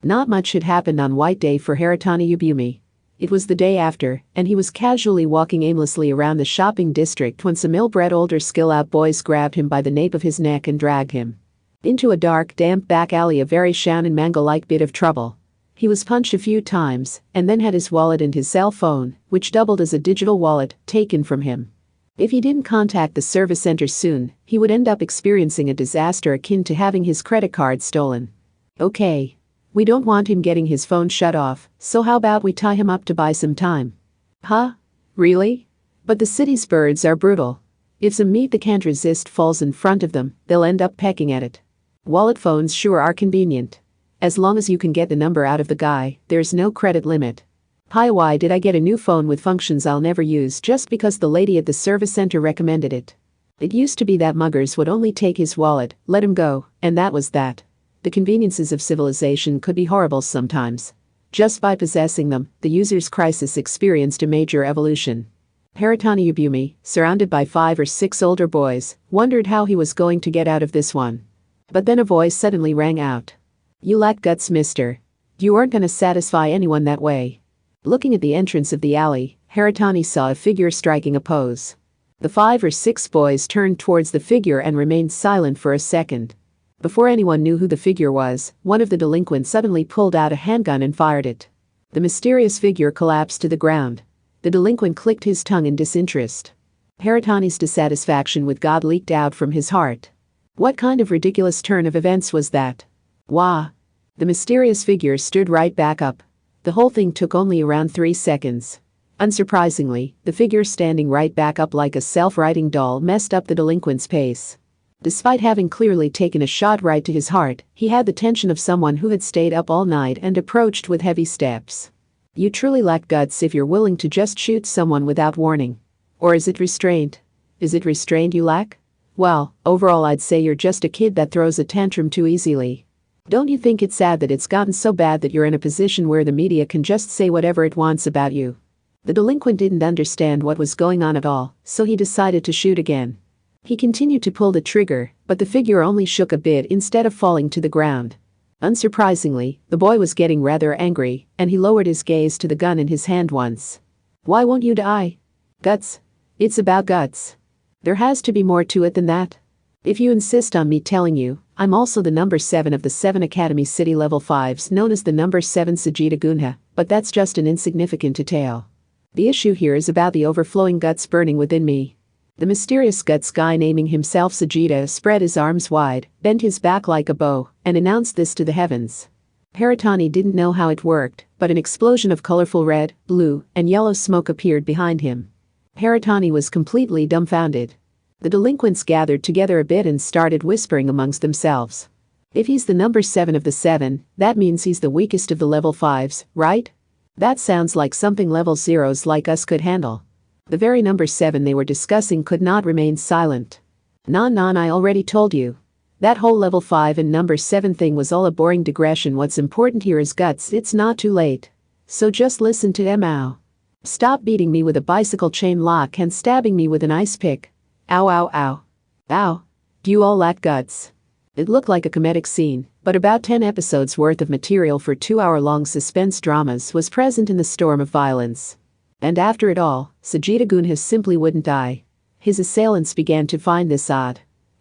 Not much had happened on White Day for Haratani Yubumi. It was the day after, and he was casually walking aimlessly around the shopping district when some ill-bred older skill-out boys grabbed him by the nape of his neck and dragged him into a dark, damp back alley, a very Shannon Mango-like bit of trouble. He was punched a few times, and then had his wallet and his cell phone, which doubled as a digital wallet, taken from him. If he didn't contact the service center soon, he would end up experiencing a disaster akin to having his credit card stolen. Okay. We don't want him getting his phone shut off, so how about we tie him up to buy some time? Huh? Really? But the city's birds are brutal. If some meat they can't resist falls in front of them, they'll end up pecking at it. Wallet phones sure are convenient. As long as you can get the number out of the guy, there's no credit limit. Hi, why did I get a new phone with functions I'll never use just because the lady at the service center recommended it? It used to be that muggers would only take his wallet, let him go, and that was that. The conveniences of civilization could be horrible sometimes. Just by possessing them, the user's crisis experienced a major evolution. Haratani Yubumi, surrounded by 5 or 6 older boys, wondered how he was going to get out of this one. But then a voice suddenly rang out. You lack guts, mister. You aren't gonna satisfy anyone that way. Looking at the entrance of the alley, Haratani saw a figure striking a pose. The 5 or 6 boys turned towards the figure and remained silent for a second. Before anyone knew who the figure was, one of the delinquents suddenly pulled out a handgun and fired it. The mysterious figure collapsed to the ground. The delinquent clicked his tongue in disinterest. Haratani's dissatisfaction with God leaked out from his heart. What kind of ridiculous turn of events was that? Wah! The mysterious figure stood right back up. The whole thing took only around 3 seconds. Unsurprisingly, the figure standing right back up like a self-righting doll messed up the delinquent's pace. Despite having clearly taken a shot right to his heart, he had the tension of someone who had stayed up all night and approached with heavy steps. You truly lack guts if you're willing to just shoot someone without warning. Or is it restraint? Is it restraint you lack? Well, overall I'd say you're just a kid that throws a tantrum too easily. Don't you think it's sad that it's gotten so bad that you're in a position where the media can just say whatever it wants about you? The delinquent didn't understand what was going on at all, so he decided to shoot again. He continued to pull the trigger, but the figure only shook a bit instead of falling to the ground. Unsurprisingly, the boy was getting rather angry, and he lowered his gaze to the gun in his hand once. Why won't you die? Guts. It's about guts. There has to be more to it than that. If you insist on me telling you, I'm also the number 7 of the 7 Academy City Level 5s known as the number 7 Sajita Gunha, but that's just an insignificant detail. The issue here is about the overflowing guts burning within me. The mysterious guts guy naming himself Sajita spread his arms wide, bent his back like a bow, and announced this to the heavens. Haratani didn't know how it worked, but an explosion of colorful red, blue, and yellow smoke appeared behind him. Haratani was completely dumbfounded. The delinquents gathered together a bit and started whispering amongst themselves. If he's the number 7 of the 7, that means he's the weakest of the level 5s, right? That sounds like something level 0s like us could handle. The very number 7 they were discussing could not remain silent. Non, I already told you. That whole level 5 and number 7 thing was all a boring digression. What's important here is guts. It's not too late. So just listen to them now. Stop beating me with a bicycle chain lock and stabbing me with an ice pick. Ow, ow, ow. Ow. Do you all lack guts? It looked like a comedic scene, but about 10 episodes worth of material for 2-hour-long suspense dramas was present in the storm of violence. And after it all, Sajita-gun simply wouldn't die. His assailants began to find this odd.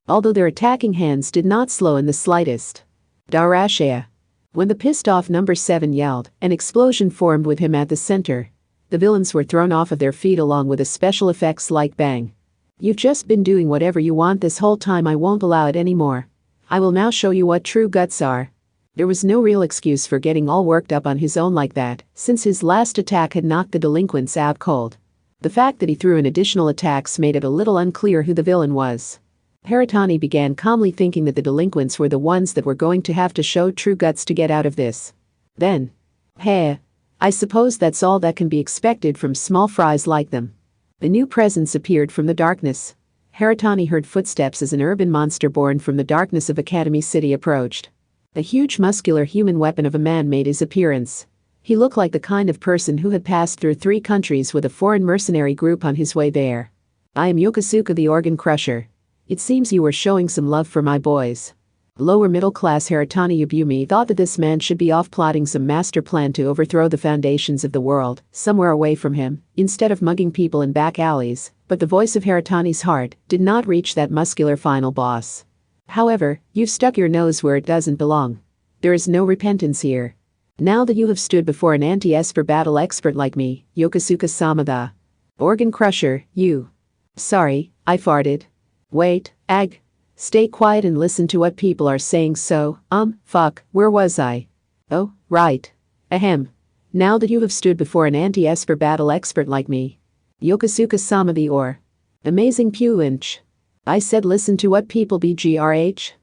Although their attacking hands did not slow in the slightest. Darashaya. When the pissed-off number 7 yelled, an explosion formed with him at the center. The villains were thrown off of their feet along with a special effects like bang. You've just been doing whatever you want this whole time. I won't allow it anymore. I will now show you what true guts are. There was no real excuse for getting all worked up on his own like that, since his last attack had knocked the delinquents out cold. The fact that he threw in additional attacks made it a little unclear who the villain was. Haratani began calmly thinking that the delinquents were the ones that were going to have to show true guts to get out of this. Then, hey, I suppose that's all that can be expected from small fries like them. A new presence appeared from the darkness. Haratani heard footsteps as an urban monster born from the darkness of Academy City approached. A huge muscular human weapon of a man made his appearance. He looked like the kind of person who had passed through 3 countries with a foreign mercenary group on his way there. I am Yokosuka the Organ Crusher. It seems you were showing some love for my boys. Lower middle class Haratani Yubumi thought that this man should be off plotting some master plan to overthrow the foundations of the world, somewhere away from him, instead of mugging people in back alleys, but the voice of Haratani's heart did not reach that muscular final boss. However, you've stuck your nose where it doesn't belong. There is no repentance here. Now that you have stood before an anti-Esper battle expert like me, Yokosuka-sama the Organ Crusher, you. Sorry, I farted. Wait, ag. Stay quiet and listen to what people are saying. Fuck, where was I? Oh, right. Ahem. Now that you have stood before an anti-Esper battle expert like me, Yokosuka-sama the Amazing Pewinch. I said listen to what people BGRH?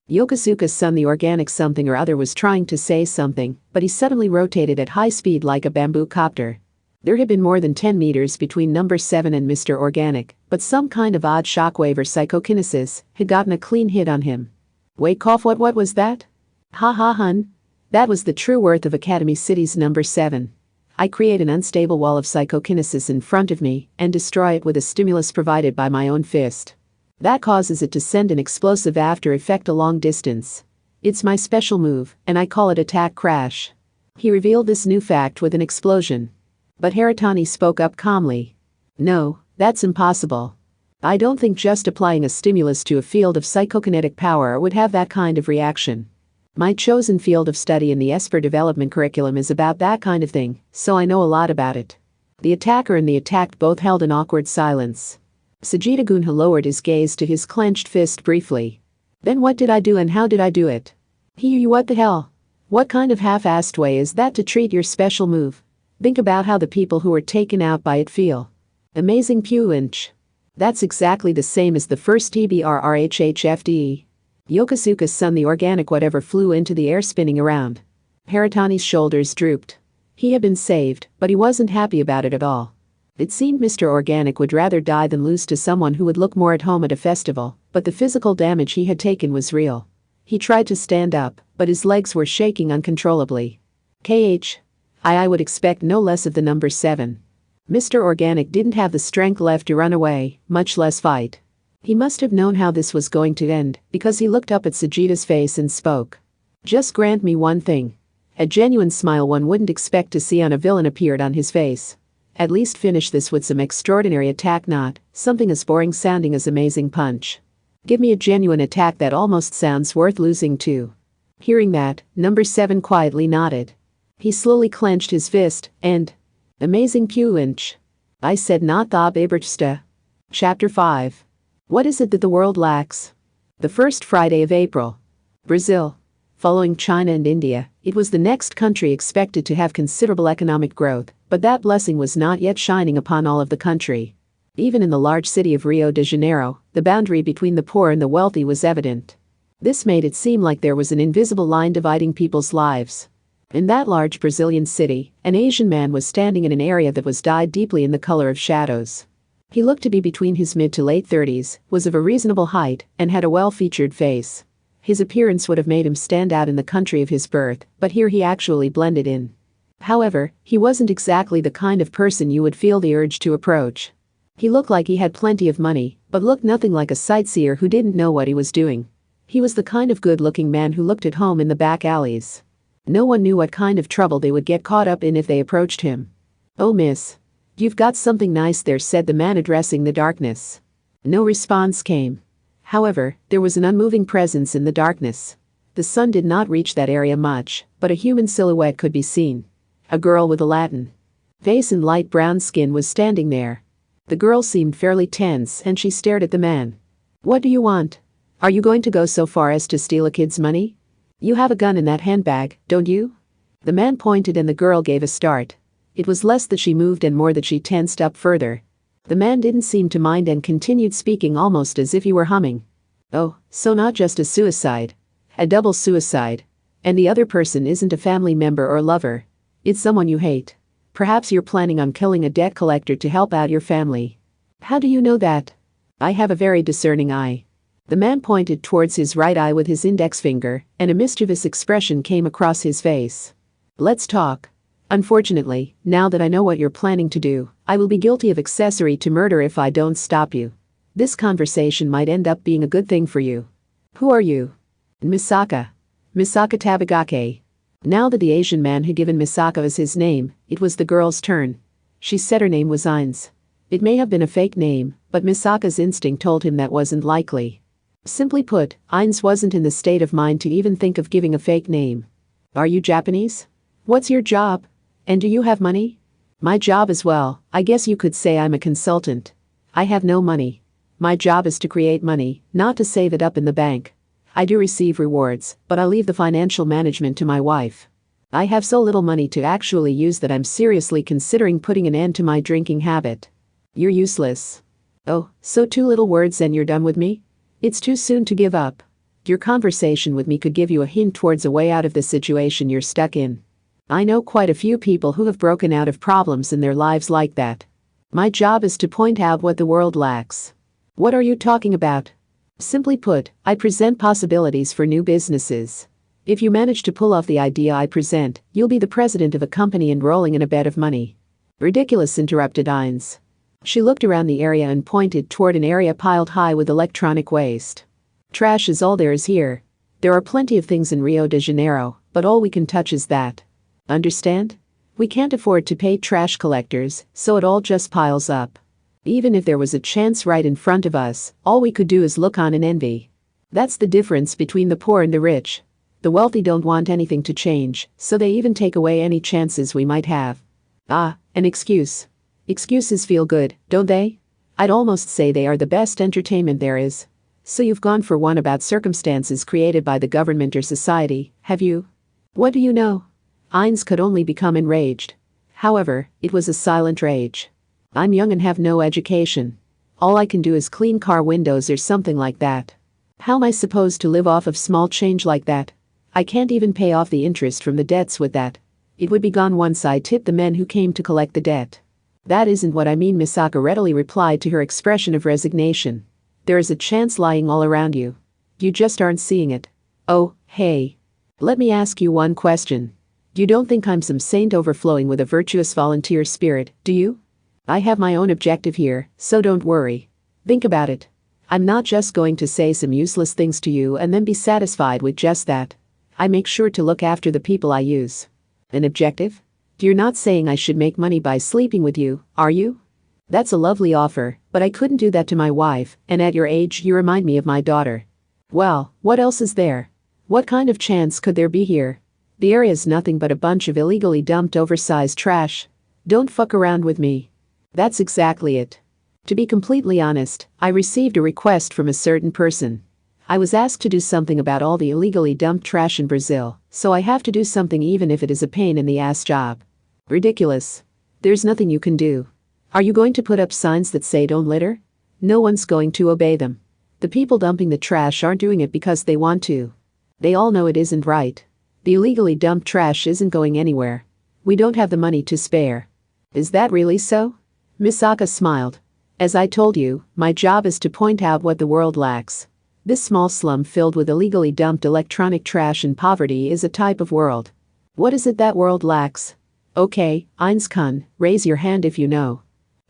Yokosuka's son the organic something or other was trying to say something, but he suddenly rotated at high speed like a bamboo copter. There had been more than 10 meters between number 7 and Mr. Organic, but some kind of odd shockwave or psychokinesis had gotten a clean hit on him. Wait, cough, what was that? Ha ha hun. That was the true worth of Academy City's number 7. I create an unstable wall of psychokinesis in front of me and destroy it with a stimulus provided by my own fist. That causes it to send an explosive after effect a long distance. It's my special move, and I call it attack crash. He revealed this new fact with an explosion. But Haratani spoke up calmly. No, that's impossible. I don't think just applying a stimulus to a field of psychokinetic power would have that kind of reaction. My chosen field of study in the Esper development curriculum is about that kind of thing, so I know a lot about it. The attacker and the attacked both held an awkward silence. Sajita-gun lowered his gaze to his clenched fist briefly. Then what did I do and how did I do it? You what the hell? What kind of half-assed way is that to treat your special move? Think about how the people who were taken out by it feel. Amazing Pewinch. That's exactly the same as the first TBRRHHFDE. Yokosuka's son the organic whatever flew into the air spinning around. Haratani's shoulders drooped. He had been saved, but he wasn't happy about it at all. It seemed Mr. Organic would rather die than lose to someone who would look more at home at a festival, but the physical damage he had taken was real. He tried to stand up, but his legs were shaking uncontrollably. I would expect no less of the number 7. Mr. Organic didn't have the strength left to run away, much less fight. He must have known how this was going to end, because he looked up at Sajita's face and spoke. Just grant me one thing. A genuine smile one wouldn't expect to see on a villain appeared on his face. At least finish this with some extraordinary attack, not something as boring sounding as amazing punch. Give me a genuine attack that almost sounds worth losing to. Hearing that, number 7 quietly nodded. He slowly clenched his fist, and amazing Pewinch. I said not the Oberste. Chapter 5. What is it that the world lacks? The first Friday of April. Brazil. Following China and India, it was the next country expected to have considerable economic growth, but that blessing was not yet shining upon all of the country. Even in the large city of Rio de Janeiro, the boundary between the poor and the wealthy was evident. This made it seem like there was an invisible line dividing people's lives. In that large Brazilian city, an Asian man was standing in an area that was dyed deeply in the color of shadows. He looked to be between his mid to late 30s, was of a reasonable height, and had a well-featured face. His appearance would have made him stand out in the country of his birth, but here he actually blended in. However, he wasn't exactly the kind of person you would feel the urge to approach. He looked like he had plenty of money, but looked nothing like a sightseer who didn't know what he was doing. He was the kind of good-looking man who looked at home in the back alleys. No one knew what kind of trouble they would get caught up in if they approached him. "Oh, miss. You've got something nice there," said the man, addressing the darkness. No response came. However, there was an unmoving presence in the darkness. The sun did not reach that area much, but a human silhouette could be seen. A girl with a Latin face and light brown skin was standing there. The girl seemed fairly tense and she stared at the man. "What do you want? Are you going to go so far as to steal a kid's money? You have a gun in that handbag, don't you?" The man pointed and the girl gave a start. It was less that she moved and more that she tensed up further. The man didn't seem to mind and continued speaking almost as if he were humming. "Oh, so not just a suicide. A double suicide. And the other person isn't a family member or lover. It's someone you hate. Perhaps you're planning on killing a debt collector to help out your family." "How do you know that?" "I have a very discerning eye." The man pointed towards his right eye with his index finger, and a mischievous expression came across his face. "Let's talk. Unfortunately, now that I know what you're planning to do, I will be guilty of accessory to murder if I don't stop you. This conversation might end up being a good thing for you. Who are you?" "Misaka. Misaka Tabagake." Now that the Asian man had given Misaka as his name, it was the girl's turn. She said her name was Ines. It may have been a fake name, but Misaka's instinct told him that wasn't likely. Simply put, Ines wasn't in the state of mind to even think of giving a fake name. "Are you Japanese? What's your job? And do you have money?" "My job as well, I guess you could say I'm a consultant. I have no money. My job is to create money, not to save it up in the bank. I do receive rewards, but I leave the financial management to my wife. I have so little money to actually use that I'm seriously considering putting an end to my drinking habit." "You're useless." "Oh, so 2 little words and you're done with me? It's too soon to give up. Your conversation with me could give you a hint towards a way out of the situation you're stuck in. I know quite a few people who have broken out of problems in their lives like that. My job is to point out what the world lacks." "What are you talking about?" "Simply put, I present possibilities for new businesses. If you manage to pull off the idea I present, you'll be the president of a company and rolling in a bed of money." "Ridiculous," interrupted Ines. She looked around the area and pointed toward an area piled high with electronic waste. "Trash is all there is here. There are plenty of things in Rio de Janeiro, but all we can touch is that. Understand? We can't afford to pay trash collectors, so it all just piles up. Even if there was a chance right in front of us, all we could do is look on and envy. That's the difference between the poor and the rich. The wealthy don't want anything to change, so they even take away any chances we might have." "Ah, an excuse. Excuses feel good, don't they? I'd almost say they are the best entertainment there is. So you've gone for one about circumstances created by the government or society, have you?" "What do you know?" Ines could only become enraged. However, it was a silent rage. "I'm young and have no education. All I can do is clean car windows or something like that. How am I supposed to live off of small change like that? I can't even pay off the interest from the debts with that. It would be gone once I tip the men who came to collect the debt." "That isn't what I mean," Misaka readily replied to her expression of resignation. "There is a chance lying all around you. You just aren't seeing it. Oh, hey. Let me ask you one question. You don't think I'm some saint overflowing with a virtuous volunteer spirit, do you? I have my own objective here, so don't worry. Think about it. I'm not just going to say some useless things to you and then be satisfied with just that. I make sure to look after the people I use." "An objective? You're not saying I should make money by sleeping with you, are you?" "That's a lovely offer, but I couldn't do that to my wife, and at your age you remind me of my daughter." "Well, what else is there? What kind of chance could there be here? The area's nothing but a bunch of illegally dumped oversized trash. Don't fuck around with me." "That's exactly it. To be completely honest, I received a request from a certain person. I was asked to do something about all the illegally dumped trash in Brazil, so I have to do something even if it is a pain in the ass job." "Ridiculous. There's nothing you can do. Are you going to put up signs that say don't litter? No one's going to obey them. The people dumping the trash aren't doing it because they want to. They all know it isn't right. The illegally dumped trash isn't going anywhere. We don't have the money to spare." "Is that really so?" Misaka smiled. "As I told you, my job is to point out what the world lacks. This small slum filled with illegally dumped electronic trash and poverty is a type of world. What is it that world lacks? Okay, Ines-kun, raise your hand if you know."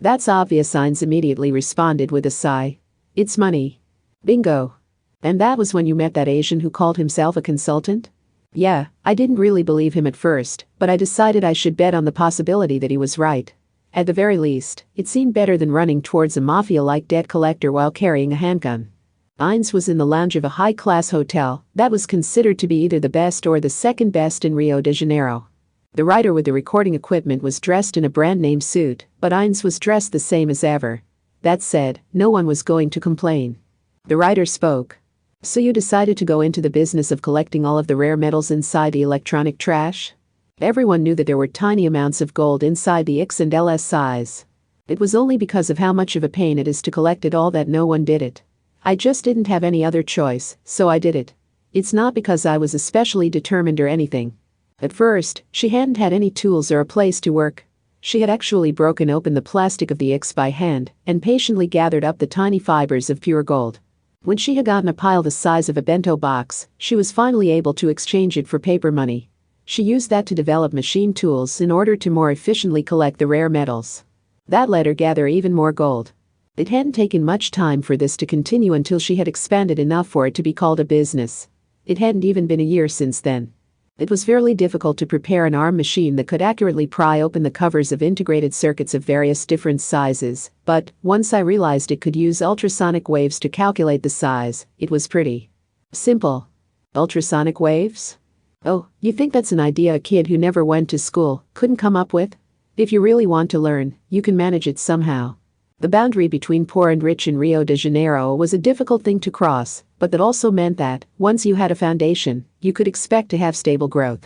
That's obvious, Ainz immediately responded with a sigh. It's money. Bingo. And that was when you met that Asian who called himself a consultant? Yeah, I didn't really believe him at first, but I decided I should bet on the possibility that he was right. At the very least, it seemed better than running towards a mafia-like debt collector while carrying a handgun. Ainz was in the lounge of a high-class hotel that was considered to be either the best or the second best in Rio de Janeiro. The writer with the recording equipment was dressed in a brand-name suit, but Ainz was dressed the same as ever. That said, no one was going to complain. The writer spoke. So you decided to go into the business of collecting all of the rare metals inside the electronic trash? Everyone knew that there were tiny amounts of gold inside the X and LS size. It was only because of how much of a pain it is to collect it all that no one did it. I just didn't have any other choice, so I did it. It's not because I was especially determined or anything. At first, she hadn't had any tools or a place to work. She had actually broken open the plastic of the X by hand and patiently gathered up the tiny fibers of pure gold. When she had gotten a pile the size of a bento box, she was finally able to exchange it for paper money. She used that to develop machine tools in order to more efficiently collect the rare metals. That let her gather even more gold. It hadn't taken much time for this to continue until she had expanded enough for it to be called a business. It hadn't even been a year since then. It was fairly difficult to prepare an arm machine that could accurately pry open the covers of integrated circuits of various different sizes, but once I realized it could use ultrasonic waves to calculate the size, it was pretty simple. Ultrasonic waves? Oh, you think that's an idea a kid who never went to school couldn't come up with? If you really want to learn, you can manage it somehow. The boundary between poor and rich in Rio de Janeiro was a difficult thing to cross, but that also meant that, once you had a foundation, you could expect to have stable growth.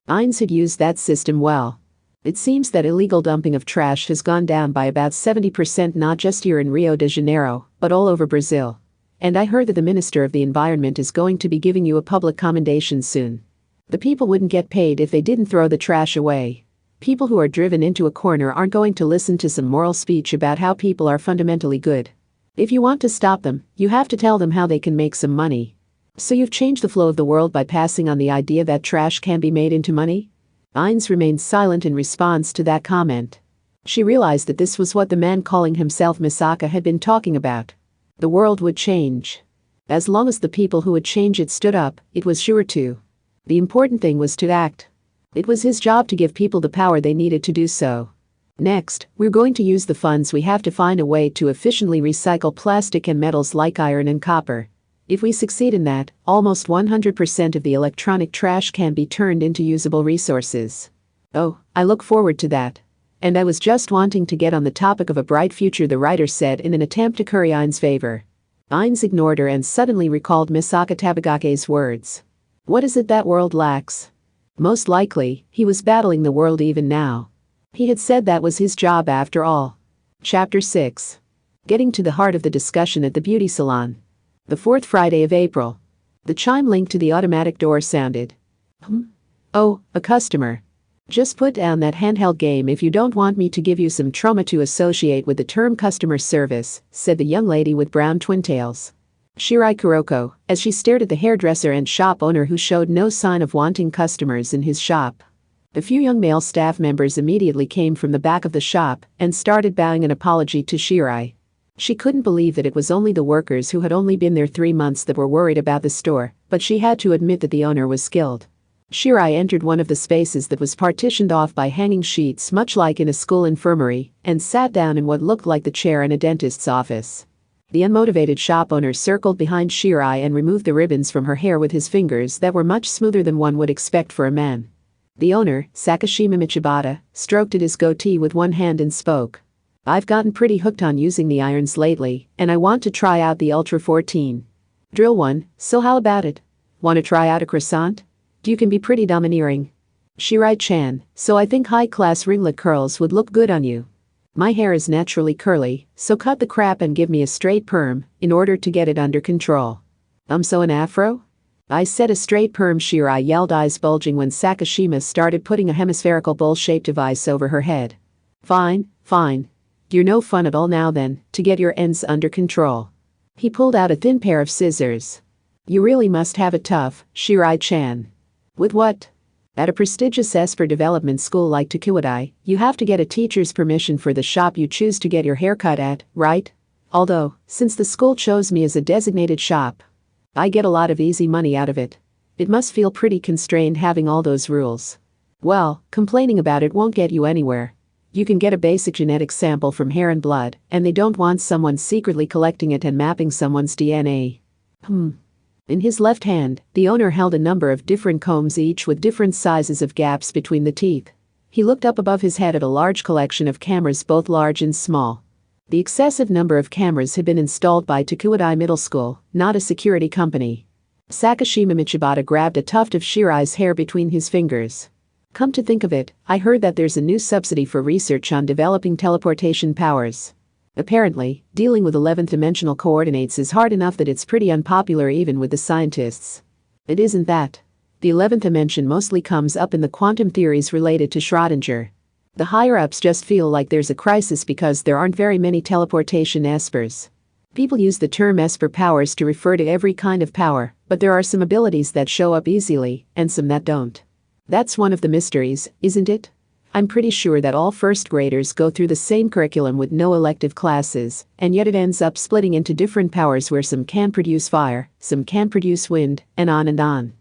Ainz had used that system well. It seems that illegal dumping of trash has gone down by about 70% not just here in Rio de Janeiro, but all over Brazil. And I heard that the Minister of the Environment is going to be giving you a public commendation soon. The people wouldn't get paid if they didn't throw the trash away. People who are driven into a corner aren't going to listen to some moral speech about how people are fundamentally good. If you want to stop them, you have to tell them how they can make some money. So you've changed the flow of the world by passing on the idea that trash can be made into money? Ainz remained silent in response to that comment. She realized that this was what the man calling himself Misaka had been talking about. The world would change. As long as the people who would change it stood up, it was sure to. The important thing was to act. It was his job to give people the power they needed to do so. Next, we're going to use the funds we have to find a way to efficiently recycle plastic and metals like iron and copper. If we succeed in that, almost 100% of the electronic trash can be turned into usable resources. Oh, I look forward to that. And I was just wanting to get on the topic of a bright future, the writer said in an attempt to curry Ainz's favor. Ainz ignored her and suddenly recalled Misaka Tabagake's words. What is it that world lacks? Most likely, he was battling the world even now. He had said that was his job after all. Chapter 6. Getting to the heart of the discussion at the beauty salon. The fourth Friday of April. The chime linked to the automatic door sounded. Oh, a customer. Just put down that handheld game if you don't want me to give you some trauma to associate with the term customer service, said the young lady with brown twin tails. Shirai Kuroko, as she stared at the hairdresser and shop owner who showed no sign of wanting customers in his shop. A few young male staff members immediately came from the back of the shop and started bowing an apology to Shirai. She couldn't believe that it was only the workers who had only been there 3 months that were worried about the store, but she had to admit that the owner was skilled. Shirai entered one of the spaces that was partitioned off by hanging sheets much like in a school infirmary and sat down in what looked like the chair in a dentist's office. The unmotivated shop owner circled behind Shirai and removed the ribbons from her hair with his fingers that were much smoother than one would expect for a man. The owner, Sakashima Michibata, stroked at his goatee with one hand and spoke. I've gotten pretty hooked on using the irons lately, and I want to try out the Ultra 14. Drill one, so how about it? Want to try out a croissant? You can be pretty domineering. Shirai-chan, so I think high-class ringlet curls would look good on you. My hair is naturally curly, so cut the crap and give me a straight perm, in order to get it under control. So an afro? I said a straight perm, Shirai yelled, eyes bulging when Sakashima started putting a hemispherical bowl-shaped device over her head. Fine, fine. You're no fun at all now then, to get your ends under control. He pulled out a thin pair of scissors. You really must have it tough, Shirai-chan. With what? At a prestigious esper development school like Tokuwadai, you have to get a teacher's permission for the shop you choose to get your haircut at, right? Although, since the school chose me as a designated shop, I get a lot of easy money out of it. It must feel pretty constrained having all those rules. Well, complaining about it won't get you anywhere. You can get a basic genetic sample from hair and blood, and they don't want someone secretly collecting it and mapping someone's DNA. In his left hand, the owner held a number of different combs, each with different sizes of gaps between the teeth. He looked up above his head at a large collection of cameras, both large and small. The excessive number of cameras had been installed by Tokuwadai Middle School, not a security company. Sakashima Michibata grabbed a tuft of Shirai's hair between his fingers. Come to think of it, I heard that there's a new subsidy for research on developing teleportation powers. Apparently, dealing with 11th dimensional coordinates is hard enough that it's pretty unpopular even with the scientists. It isn't that. The 11th dimension mostly comes up in the quantum theories related to Schrödinger. The higher-ups just feel like there's a crisis because there aren't very many teleportation espers. People use the term esper powers to refer to every kind of power, but there are some abilities that show up easily, and some that don't. That's one of the mysteries, isn't it? I'm pretty sure that all first graders go through the same curriculum with no elective classes, and yet it ends up splitting into different powers where some can produce fire, some can produce wind, and on and on.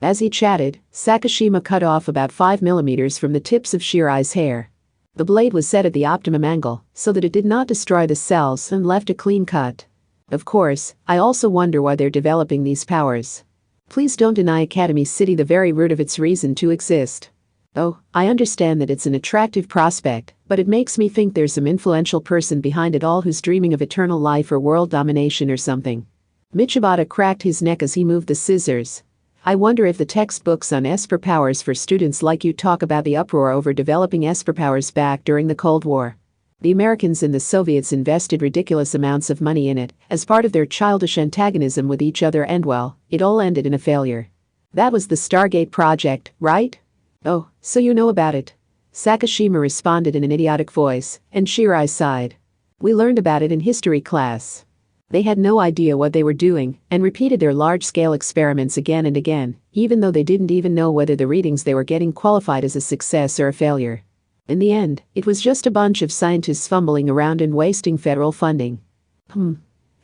As he chatted, Sakashima cut off about 5 millimeters from the tips of Shirai's hair. The blade was set at the optimum angle, so that it did not destroy the cells and left a clean cut. Of course, I also wonder why they're developing these powers. Please don't deny Academy City the very root of its reason to exist. Oh, I understand that it's an attractive prospect, but it makes me think there's some influential person behind it all who's dreaming of eternal life or world domination or something. Michibata cracked his neck as he moved the scissors. I wonder if the textbooks on esper powers for students like you talk about the uproar over developing esper powers back during the Cold War. The Americans and the Soviets invested ridiculous amounts of money in it as part of their childish antagonism with each other, and well, it all ended in a failure. That was the Stargate project, right? Oh, so you know about it. Sakashima responded in an idiotic voice, and Shirai sighed. We learned about it in history class. They had no idea what they were doing and repeated their large-scale experiments again and again, even though they didn't even know whether the readings they were getting qualified as a success or a failure. In the end, it was just a bunch of scientists fumbling around and wasting federal funding.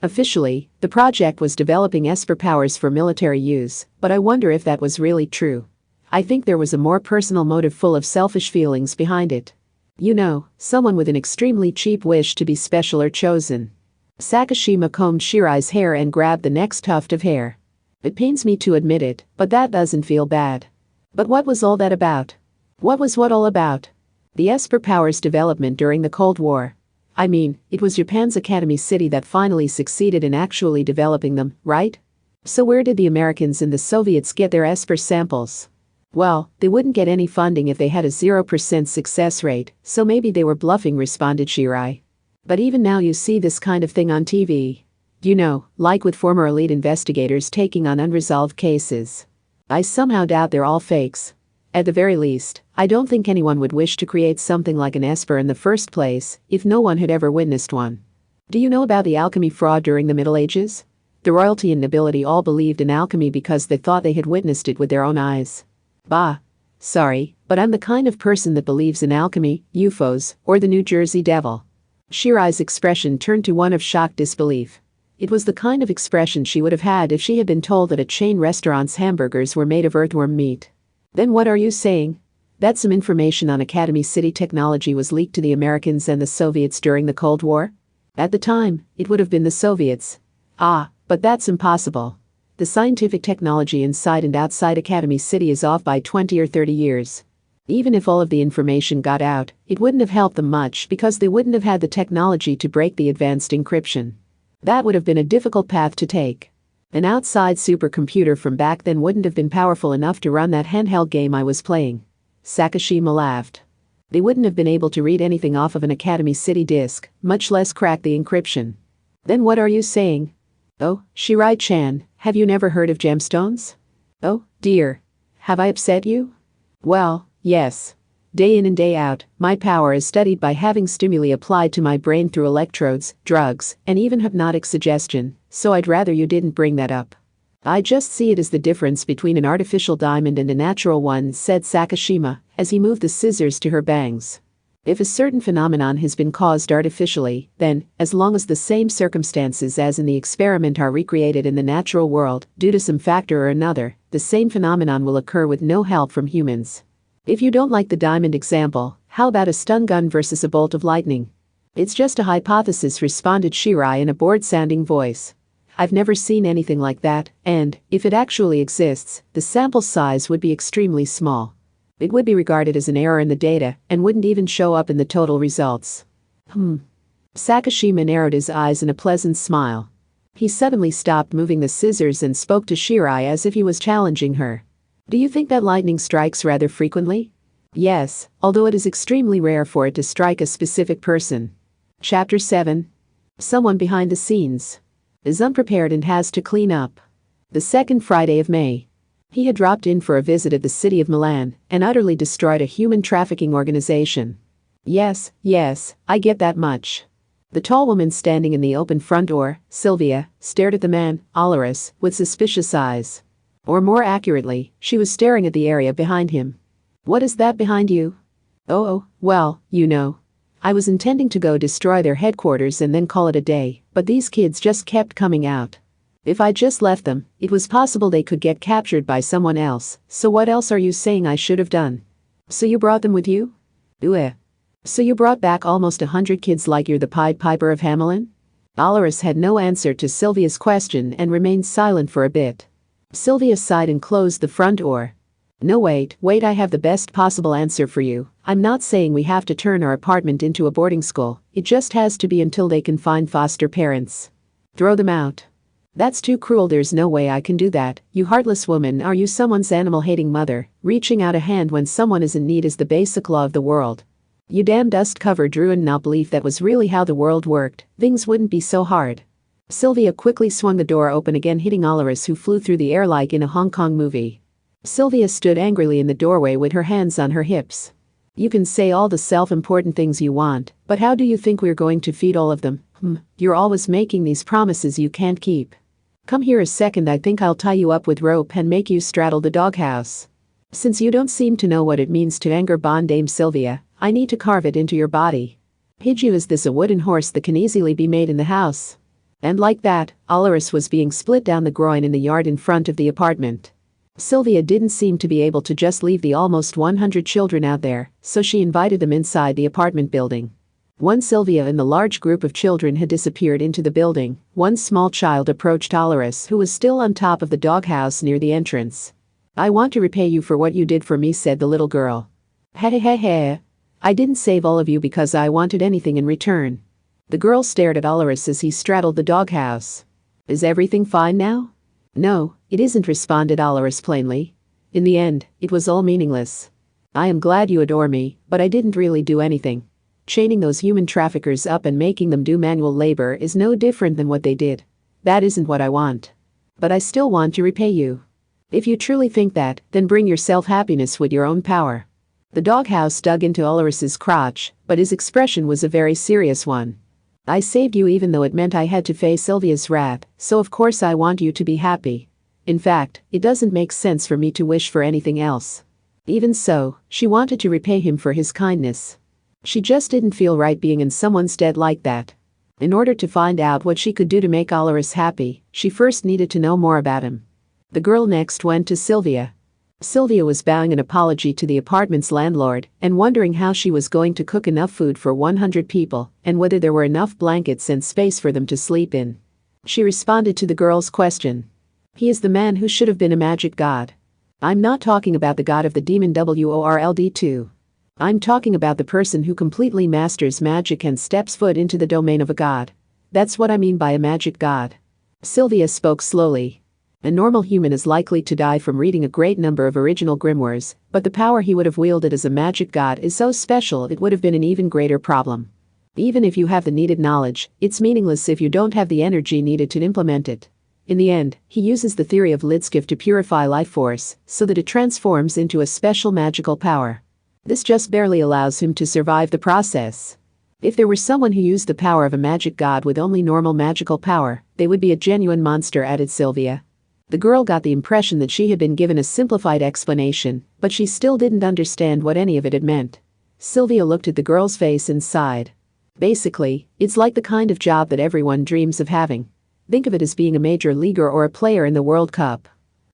Officially, the project was developing esper powers for military use, but I wonder if that was really true. I think there was a more personal motive full of selfish feelings behind it. You know, someone with an extremely cheap wish to be special or chosen. Sakashima combed Shirai's hair and grabbed the next tuft of hair. It pains me to admit it, but that doesn't feel bad. But what was all that about? What was what all about? The esper powers development during the Cold War. I mean, it was Japan's Academy City that finally succeeded in actually developing them, right? So where did the Americans and the Soviets get their esper samples? Well, they wouldn't get any funding if they had a 0% success rate, so maybe they were bluffing, responded Shirai. But even now you see this kind of thing on TV. You know, like with former elite investigators taking on unresolved cases. I somehow doubt they're all fakes. At the very least, I don't think anyone would wish to create something like an esper in the first place if no one had ever witnessed one. Do you know about the alchemy fraud during the Middle Ages? The royalty and nobility all believed in alchemy because they thought they had witnessed it with their own eyes. Bah. Sorry, but I'm the kind of person that believes in alchemy, UFOs, or the New Jersey Devil. Shirai's expression turned to one of shocked disbelief. It was the kind of expression she would have had if she had been told that a chain restaurant's hamburgers were made of earthworm meat. Then what are you saying? That some information on Academy City technology was leaked to the Americans and the Soviets during the Cold War? At the time, it would have been the Soviets. Ah, but that's impossible. The scientific technology inside and outside Academy City is off by 20 or 30 years. Even if all of the information got out, it wouldn't have helped them much because they wouldn't have had the technology to break the advanced encryption. That would have been a difficult path to take. An outside supercomputer from back then wouldn't have been powerful enough to run that handheld game I was playing. Sakashima laughed. They wouldn't have been able to read anything off of an Academy City disk, much less crack the encryption. Then what are you saying? Oh, Shirai-chan, have you never heard of gemstones? Oh, dear. Have I upset you? Well, yes. Day in and day out, my power is studied by having stimuli applied to my brain through electrodes, drugs, and even hypnotic suggestion, so I'd rather you didn't bring that up. I just see it as the difference between an artificial diamond and a natural one, said Sakashima, as he moved the scissors to her bangs. If a certain phenomenon has been caused artificially, then, as long as the same circumstances as in the experiment are recreated in the natural world, due to some factor or another, the same phenomenon will occur with no help from humans. If you don't like the diamond example, how about a stun gun versus a bolt of lightning? It's just a hypothesis, responded Shirai in a bored-sounding voice. I've never seen anything like that, and, if it actually exists, the sample size would be extremely small. It would be regarded as an error in the data and wouldn't even show up in the total results. Sakashima narrowed his eyes in a pleasant smile. He suddenly stopped moving the scissors and spoke to Shirai as if he was challenging her. Do you think that lightning strikes rather frequently? Yes, although it is extremely rare for it to strike a specific person. Chapter 7. Someone behind the scenes is unprepared and has to clean up. The second Friday of May. He had dropped in for a visit at the city of Milan and utterly destroyed a human trafficking organization. Yes, I get that much. The tall woman standing in the open front door, Sylvia, stared at the man, Olaris, with suspicious eyes. Or more accurately, she was staring at the area behind him. What is that behind you? Oh, well, you know. I was intending to go destroy their headquarters and then call it a day, but these kids just kept coming out. If I just left them, it was possible they could get captured by someone else, so what else are you saying I should have done? So you brought them with you? So you brought back almost 100 kids like you're the Pied Piper of Hamelin? Olaris had no answer to Sylvia's question and remained silent for a bit. Sylvia sighed and closed the front door. No, wait, I have the best possible answer for you. I'm not saying we have to turn our apartment into a boarding school, it just has to be until they can find foster parents. Throw them out. That's too cruel, there's no way I can do that, you heartless woman. Are you someone's animal-hating mother? Reaching out a hand when someone is in need is the basic law of the world. You damn dust-covered ruin, now believe that was really how the world worked, things wouldn't be so hard. Sylvia quickly swung the door open again, hitting Olaris, who flew through the air like in a Hong Kong movie. Sylvia stood angrily in the doorway with her hands on her hips. You can say all the self-important things you want, but how do you think we're going to feed all of them? You're always making these promises you can't keep. Come here a second, I think I'll tie you up with rope and make you straddle the doghouse. Since you don't seem to know what it means to anger Dame Sylvia, I need to carve it into your body. Hiju, is this a wooden horse that can easily be made in the house? And like that, Olaris was being split down the groin in the yard in front of the apartment. Sylvia didn't seem to be able to just leave the almost 100 children out there, so she invited them inside the apartment building. Once Sylvia and the large group of children had disappeared into the building, one small child approached Olaris, who was still on top of the doghouse near the entrance. I want to repay you for what you did for me, said the little girl. Hey. I didn't save all of you because I wanted anything in return. The girl stared at Olaris as he straddled the doghouse. Is everything fine now? No, it isn't, responded Olaris plainly. In the end, it was all meaningless. I am glad you adore me, but I didn't really do anything. Chaining those human traffickers up and making them do manual labor is no different than what they did. That isn't what I want. But I still want to repay you. If you truly think that, then bring your self-happiness with your own power. The doghouse dug into Olaris's crotch, but his expression was a very serious one. I saved you even though it meant I had to face Sylvia's wrath, so of course I want you to be happy. In fact, it doesn't make sense for me to wish for anything else. Even so, she wanted to repay him for his kindness. She just didn't feel right being in someone's debt like that. In order to find out what she could do to make Olaris happy, she first needed to know more about him. The girl next went to Sylvia. Sylvia was bowing an apology to the apartment's landlord and wondering how she was going to cook enough food for 100 people and whether there were enough blankets and space for them to sleep in. She responded to the girl's question. He is the man who should have been a magic god. I'm not talking about the god of the demon world too. I'm talking about the person who completely masters magic and steps foot into the domain of a god. That's what I mean by a magic god. Sylvia spoke slowly. A normal human is likely to die from reading a great number of original grimoires, but the power he would have wielded as a magic god is so special it would have been an even greater problem. Even if you have the needed knowledge, it's meaningless if you don't have the energy needed to implement it. In the end, he uses the theory of Lidskiff to purify life force, so that it transforms into a special magical power. This just barely allows him to survive the process. If there were someone who used the power of a magic god with only normal magical power, they would be a genuine monster, added Sylvia. The girl got the impression that she had been given a simplified explanation, but she still didn't understand what any of it had meant. Sylvia looked at the girl's face and sighed. Basically, it's like the kind of job that everyone dreams of having. Think of it as being a major leaguer or a player in the World Cup.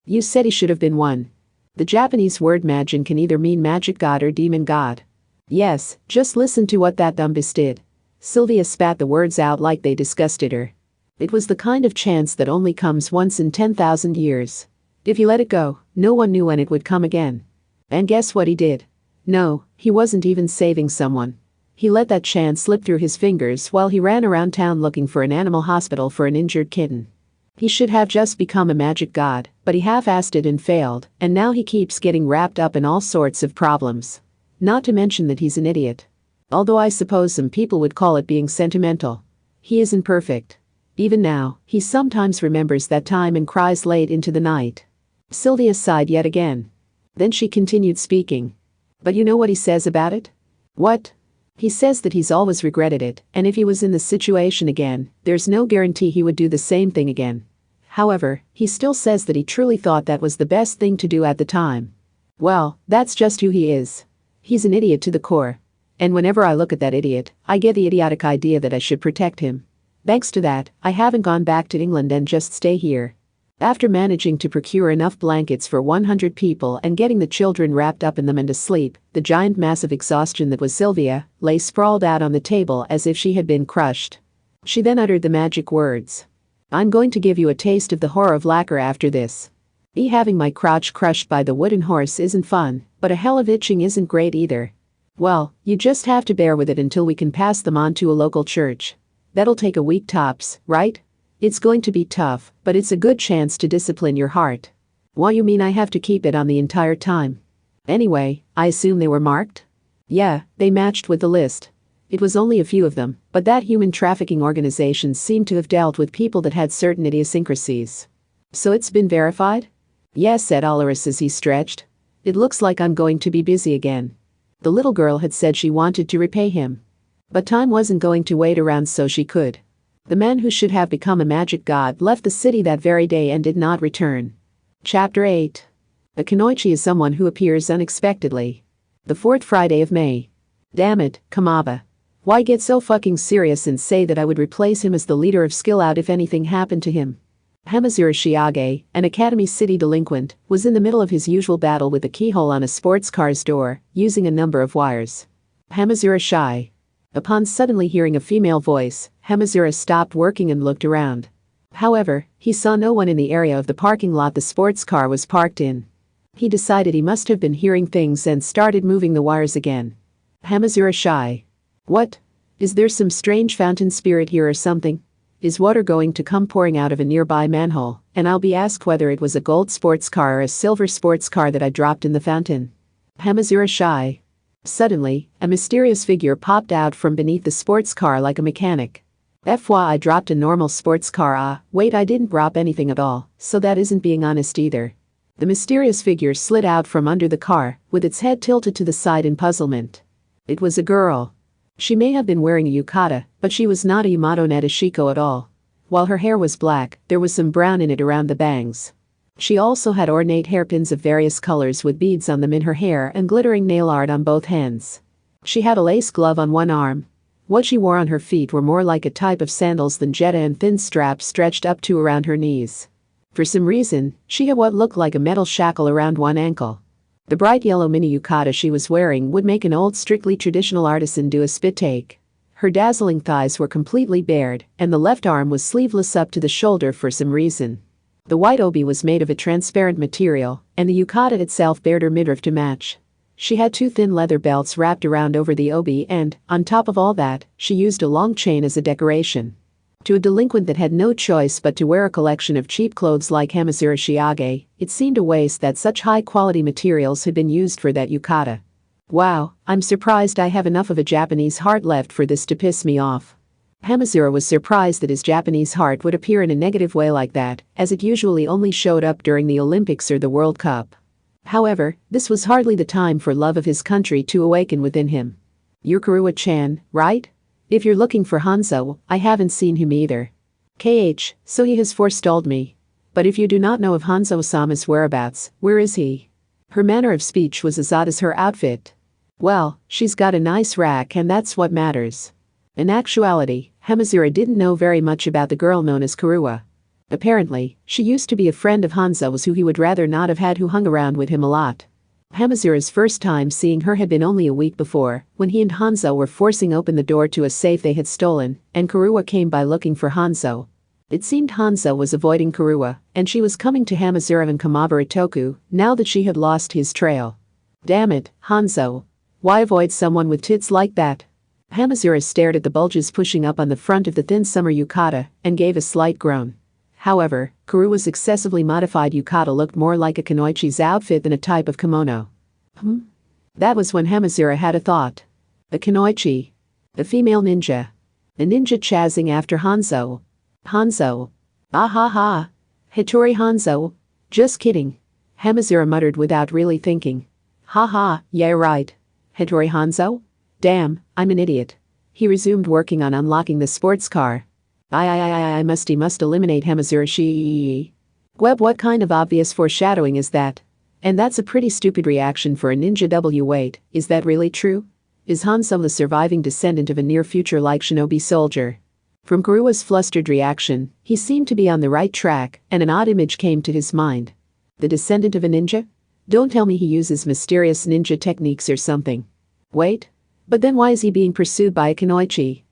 You said he should have been one. The Japanese word majin can either mean magic god or demon god. Yes, just listen to what that dumbus did. Sylvia spat the words out like they disgusted her. It was the kind of chance that only comes once in 10,000 years. If he let it go, no one knew when it would come again. And guess what he did? No, he wasn't even saving someone. He let that chance slip through his fingers while he ran around town looking for an animal hospital for an injured kitten. He should have just become a magic god, but he half-assed it and failed, and now he keeps getting wrapped up in all sorts of problems. Not to mention that he's an idiot. Although I suppose some people would call it being sentimental. He isn't perfect. Even now, he sometimes remembers that time and cries late into the night. Sylvia sighed yet again. Then she continued speaking. But you know what he says about it? What? He says that he's always regretted it, and if he was in the situation again, there's no guarantee he would do the same thing again. However, he still says that he truly thought that was the best thing to do at the time. Well, that's just who he is. He's an idiot to the core. And whenever I look at that idiot, I get the idiotic idea that I should protect him. Thanks to that, I haven't gone back to England and just stay here. After managing to procure enough blankets for 100 people and getting the children wrapped up in them and asleep, the giant mass of exhaustion that was Sylvia lay sprawled out on the table as if she had been crushed. She then uttered the magic words. I'm going to give you a taste of the horror of lacquer after this. Having my crotch crushed by the wooden horse isn't fun, but a hell of itching isn't great either. Well, you just have to bear with it until we can pass them on to a local church. That'll take a week tops, right? It's going to be tough, but it's a good chance to discipline your heart. What you mean I have to keep it on the entire time? Anyway, I assume they were marked? Yeah, they matched with the list. It was only a few of them, but that human trafficking organization seemed to have dealt with people that had certain idiosyncrasies. So it's been verified? Yes, said Olaris as he stretched. It looks like I'm going to be busy again. The little girl had said she wanted to repay him. But time wasn't going to wait around so she could. The man who should have become a magic god left the city that very day and did not return. Chapter 8. A Kunoichi is someone who appears unexpectedly. The fourth Friday of May. Damn it, Kamaba. Why get so fucking serious and say that I would replace him as the leader of Skill Out if anything happened to him? Hamazura Shiage, an Academy City delinquent, was in the middle of his usual battle with a keyhole on a sports car's door, using a number of wires. Hamazura Shai. Upon suddenly hearing a female voice, Hamazura stopped working and looked around. However, he saw no one in the area of the parking lot the sports car was parked in. He decided he must have been hearing things and started moving the wires again. Hamazura Shai. What? Is there some strange fountain spirit here or something? Is water going to come pouring out of a nearby manhole, and I'll be asked whether it was a gold sports car or a silver sports car that I dropped in the fountain? Hamazura Shai. Suddenly, a mysterious figure popped out from beneath the sports car like a mechanic. I dropped a normal sports car. Wait, I didn't drop anything at all, so that isn't being honest either. The mysterious figure slid out from under the car, with its head tilted to the side in puzzlement. It was a girl. She may have been wearing a yukata, but she was not a Yamato Nadeshiko at all. While her hair was black, there was some brown in it around the bangs. She also had ornate hairpins of various colors with beads on them in her hair and glittering nail art on both hands. She had a lace glove on one arm. What she wore on her feet were more like a type of sandals than jetta and thin straps stretched up to around her knees. For some reason, she had what looked like a metal shackle around one ankle. The bright yellow mini yukata she was wearing would make an old strictly traditional artisan do a spit take. Her dazzling thighs were completely bared, and the left arm was sleeveless up to the shoulder for some reason. The white obi was made of a transparent material, and the yukata itself bared her midriff to match. She had two thin leather belts wrapped around over the obi and, on top of all that, she used a long chain as a decoration. To a delinquent that had no choice but to wear a collection of cheap clothes like Hamazura Shiage, it seemed a waste that such high-quality materials had been used for that yukata. Wow, I'm surprised I have enough of a Japanese heart left for this to piss me off. Hamazura was surprised that his Japanese heart would appear in a negative way like that, as it usually only showed up during the Olympics or the World Cup. However, this was hardly the time for love of his country to awaken within him. You're Kurua-chan, right? If you're looking for Hanzo, I haven't seen him either. So he has forestalled me. But if you do not know of Hanzo-sama's whereabouts, where is he? Her manner of speech was as odd as her outfit. Well, she's got a nice rack and that's what matters. In actuality, Hamazura didn't know very much about the girl known as Kurua. Apparently, she used to be a friend of Hanzo's who he would rather not have had, who hung around with him a lot. Hamazura's first time seeing her had been only a week before, when he and Hanzo were forcing open the door to a safe they had stolen, and Kurua came by looking for Hanzo. It seemed Hanzo was avoiding Kurua, and she was coming to Hamazura and Kamabara Toku, now that she had lost his trail. Damn it, Hanzo. Why avoid someone with tits like that? Hamazura stared at the bulges pushing up on the front of the thin summer yukata, and gave a slight groan. However, Kurua's excessively modified yukata looked more like a kunoichi's outfit than a type of kimono. That was when Hamazura had a thought. A kunoichi. A female ninja. A ninja chasing after Hanzo. Hanzo. Ah ha ha. Hitori Hanzo. Just kidding. Hamazura muttered without really thinking. Ha ha, yeah right. Hitori Hanzo? Damn, I'm an idiot. He resumed working on unlocking the sports car. I must eliminate Hamazura. Web, what kind of obvious foreshadowing is that? And that's a pretty stupid reaction for a ninja. Wait, is that really true? Is Hanzo the surviving descendant of a near-future-like shinobi soldier? From Kurua's flustered reaction, he seemed to be on the right track, and an odd image came to his mind. The descendant of a ninja? Don't tell me he uses mysterious ninja techniques or something. Wait. But then why is he being pursued by a kunoichi?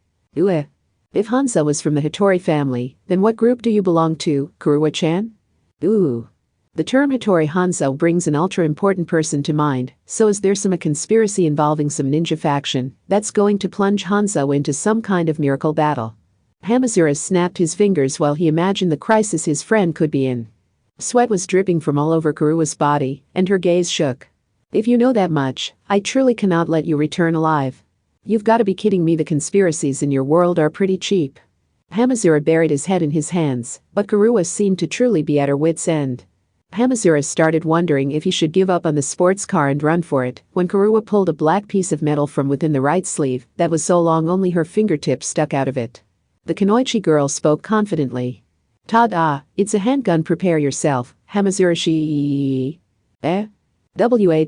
If Hanzo was from the Hitori family, then what group do you belong to, Kurua-chan? The term Hitori Hanzo brings an ultra-important person to mind, so is there a conspiracy involving some ninja faction that's going to plunge Hanzo into some kind of miracle battle? Hamazura snapped his fingers while he imagined the crisis his friend could be in. Sweat was dripping from all over Kurua's body, and her gaze shook. If you know that much, I truly cannot let you return alive. You've got to be kidding me. The conspiracies in your world are pretty cheap. Hamazura buried his head in his hands, but Kurua seemed to truly be at her wits' end. Hamazura started wondering if he should give up on the sports car and run for it, when Kurua pulled a black piece of metal from within the right sleeve that was so long only her fingertips stuck out of it. The kunoichi girl spoke confidently. Ta-da, it's a handgun, prepare yourself, Hamazura.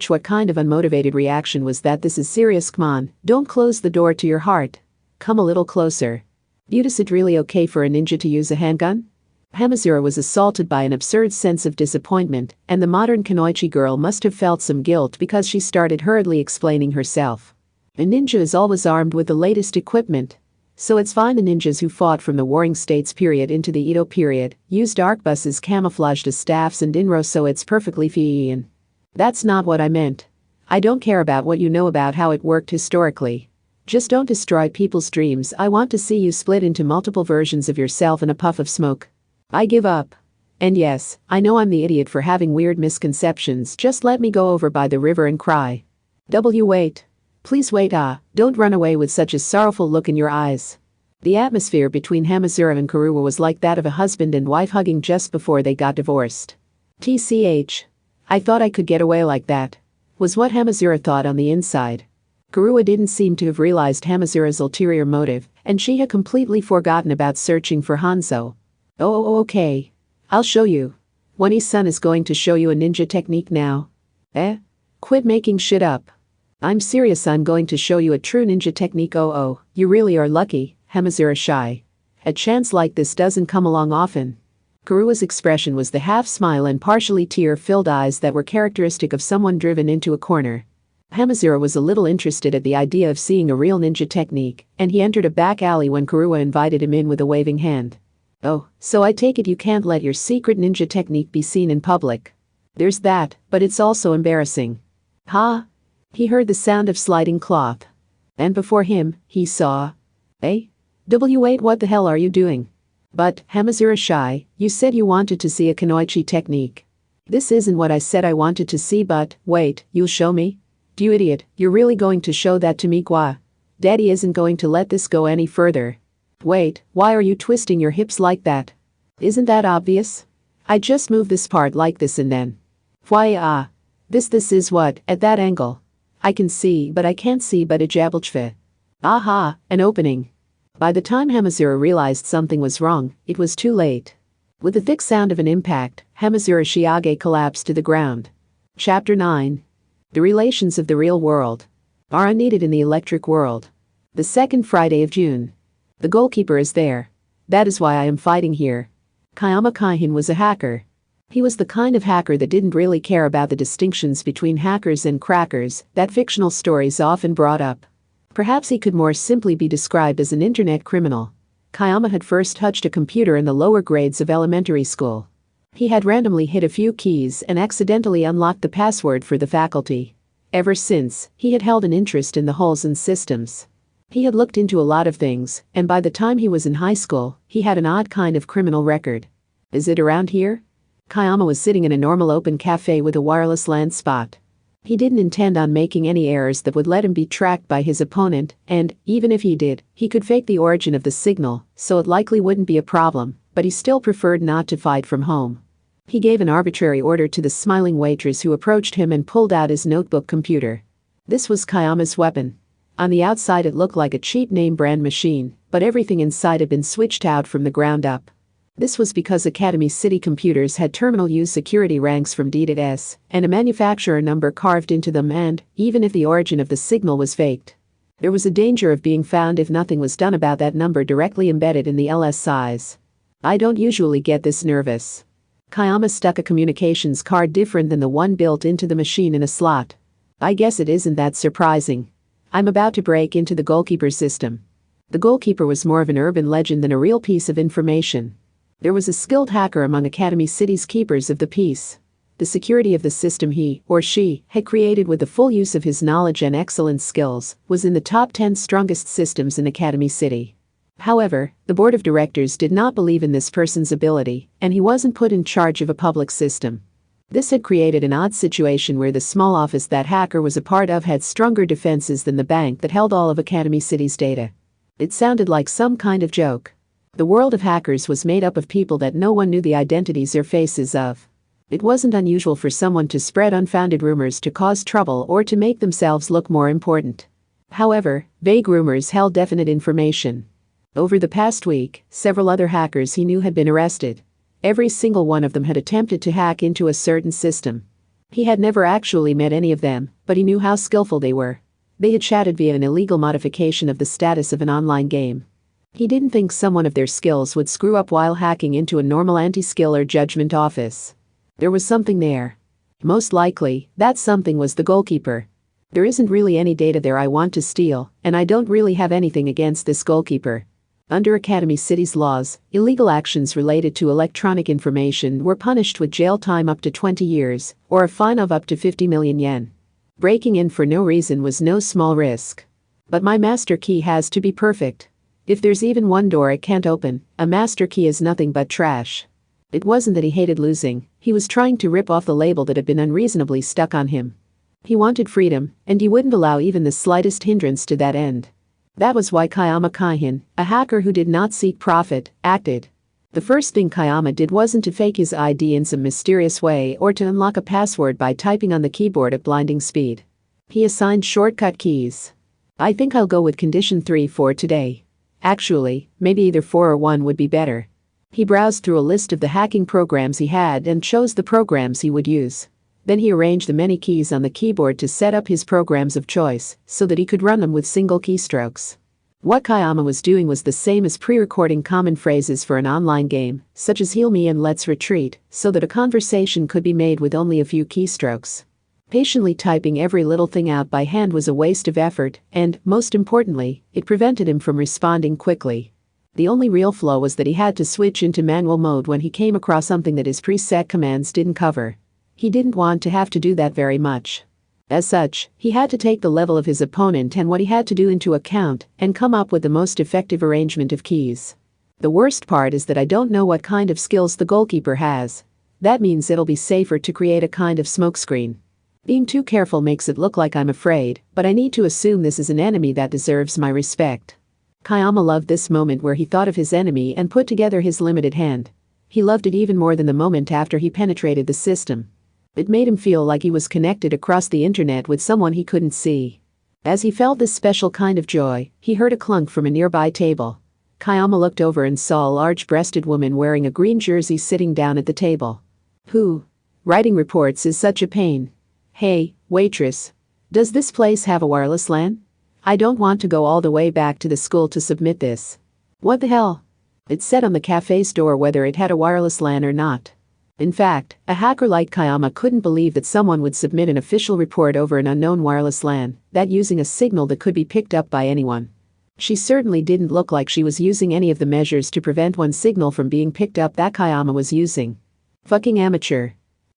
What kind of unmotivated reaction was that? This is serious, come on, don't close the door to your heart. Come a little closer. Is it really okay for a ninja to use a handgun? Hamazura was assaulted by an absurd sense of disappointment, and the modern kunoichi girl must have felt some guilt because she started hurriedly explaining herself. A ninja is always armed with the latest equipment. So it's fine. The ninjas who fought from the Warring States period into the Edo period used arquebuses camouflaged as staffs and inro, so it's perfectly fine. That's not what I meant. I don't care about what you know about how it worked historically. Just don't destroy people's dreams. I want to see you split into multiple versions of yourself in a puff of smoke. I give up. And yes, I know I'm the idiot for having weird misconceptions. Just let me go over by the river and cry. Wait. Please wait. Don't run away with such a sorrowful look in your eyes. The atmosphere between Hamazura and Kurua was like that of a husband and wife hugging just before they got divorced. TCH. I thought I could get away like that, was what Hamazura thought on the inside. Kurua didn't seem to have realized Hamazura's ulterior motive, and she had completely forgotten about searching for Hanzo. Okay. I'll show you. Wani-san is going to show you a ninja technique now. Quit making shit up. I'm serious, I'm going to show you a true ninja technique. You really are lucky, Hamazura shy. A chance like this doesn't come along often. Kurua's expression was the half-smile and partially tear-filled eyes that were characteristic of someone driven into a corner. Hamazura was a little interested at the idea of seeing a real ninja technique, and he entered a back alley when Kurua invited him in with a waving hand. Oh, so I take it you can't let your secret ninja technique be seen in public. There's that, but it's also embarrassing. He heard the sound of sliding cloth. And before him, he saw. Wait, what the hell are you doing? But, Hamazura shy, you said you wanted to see a kunoichi technique. This isn't what I said I wanted to see, but, wait, you'll show me? You idiot, you're really going to show that to me, Gwa? Daddy isn't going to let this go any further. Wait, why are you twisting your hips like that? Isn't that obvious? I just move this part like this and then. Why, this is what, at that angle. I can see, but I can't see but a jabbelchve. Aha, an opening. By the time Hamazura realized something was wrong, it was too late. With the thick sound of an impact, Hamazura Shiage collapsed to the ground. Chapter 9. The relations of the real world are unneeded in the electric world. The second Friday of June. The goalkeeper is there. That is why I am fighting here. Kayama Kaihin was a hacker. He was the kind of hacker that didn't really care about the distinctions between hackers and crackers that fictional stories often brought up. Perhaps he could more simply be described as an internet criminal. Kayama had first touched a computer in the lower grades of elementary school. He had randomly hit a few keys and accidentally unlocked the password for the faculty. Ever since, he had held an interest in the holes in systems. He had looked into a lot of things, and by the time he was in high school, he had an odd kind of criminal record. Is it around here? Kayama was sitting in a normal open cafe with a wireless LAN spot. He didn't intend on making any errors that would let him be tracked by his opponent, and, even if he did, he could fake the origin of the signal, so it likely wouldn't be a problem, but he still preferred not to fight from home. He gave an arbitrary order to the smiling waitress who approached him and pulled out his notebook computer. This was Kayama's weapon. On the outside it looked like a cheap name-brand machine, but everything inside had been switched out from the ground up. This was because Academy City computers had terminal use security ranks from D to S, and a manufacturer number carved into them, and, even if the origin of the signal was faked, there was a danger of being found if nothing was done about that number directly embedded in the LS size. I don't usually get this nervous. Kayama stuck a communications card different than the one built into the machine in a slot. I guess it isn't that surprising. I'm about to break into the goalkeeper's system. The goalkeeper was more of an urban legend than a real piece of information. There was a skilled hacker among Academy City's keepers of the peace. The security of the system he, or she, had created with the full use of his knowledge and excellent skills was in the top 10 strongest systems in Academy City. However, the board of directors did not believe in this person's ability, and he wasn't put in charge of a public system. This had created an odd situation where the small office that hacker was a part of had stronger defenses than the bank that held all of Academy City's data. It sounded like some kind of joke. The world of hackers was made up of people that no one knew the identities or faces of. It wasn't unusual for someone to spread unfounded rumors to cause trouble or to make themselves look more important. However, vague rumors held definite information. Over the past week, several other hackers he knew had been arrested. Every single one of them had attempted to hack into a certain system. He had never actually met any of them, but he knew how skillful they were. They had chatted via an illegal modification of the status of an online game. He didn't think someone of their skills would screw up while hacking into a normal anti-skill or judgment office. There was something there. Most likely, that something was the goalkeeper. There isn't really any data there I want to steal, and I don't really have anything against this goalkeeper. Under Academy City's laws, illegal actions related to electronic information were punished with jail time up to 20 years, or a fine of up to 50 million yen. Breaking in for no reason was no small risk. But my master key has to be perfect. If there's even one door it can't open, a master key is nothing but trash. It wasn't that he hated losing, he was trying to rip off the label that had been unreasonably stuck on him. He wanted freedom, and he wouldn't allow even the slightest hindrance to that end. That was why Kayama Kaihin, a hacker who did not seek profit, acted. The first thing Kayama did wasn't to fake his ID in some mysterious way or to unlock a password by typing on the keyboard at blinding speed. He assigned shortcut keys. I think I'll go with condition 3 for today. Actually, maybe either 4 or 1 would be better. He browsed through a list of the hacking programs he had and chose the programs he would use. Then he arranged the many keys on the keyboard to set up his programs of choice so that he could run them with single keystrokes. What Kayama was doing was the same as pre-recording common phrases for an online game, such as heal me and let's retreat, so that a conversation could be made with only a few keystrokes. Patiently typing every little thing out by hand was a waste of effort, and, most importantly, it prevented him from responding quickly. The only real flaw was that he had to switch into manual mode when he came across something that his preset commands didn't cover. He didn't want to have to do that very much. As such, he had to take the level of his opponent and what he had to do into account and come up with the most effective arrangement of keys. The worst part is that I don't know what kind of skills the goalkeeper has. That means it'll be safer to create a kind of smokescreen. Being too careful makes it look like I'm afraid, but I need to assume this is an enemy that deserves my respect. Kayama loved this moment where he thought of his enemy and put together his limited hand. He loved it even more than the moment after he penetrated the system. It made him feel like he was connected across the internet with someone he couldn't see. As he felt this special kind of joy, he heard a clunk from a nearby table. Kayama looked over and saw a large-breasted woman wearing a green jersey sitting down at the table. Writing reports is such a pain. Hey, waitress. Does this place have a wireless LAN? I don't want to go all the way back to the school to submit this. What the hell? It said on the cafe's door whether it had a wireless LAN or not. In fact, a hacker like Kayama couldn't believe that someone would submit an official report over an unknown wireless LAN, that using a signal that could be picked up by anyone. She certainly didn't look like she was using any of the measures to prevent one signal from being picked up that Kayama was using. Fucking amateur.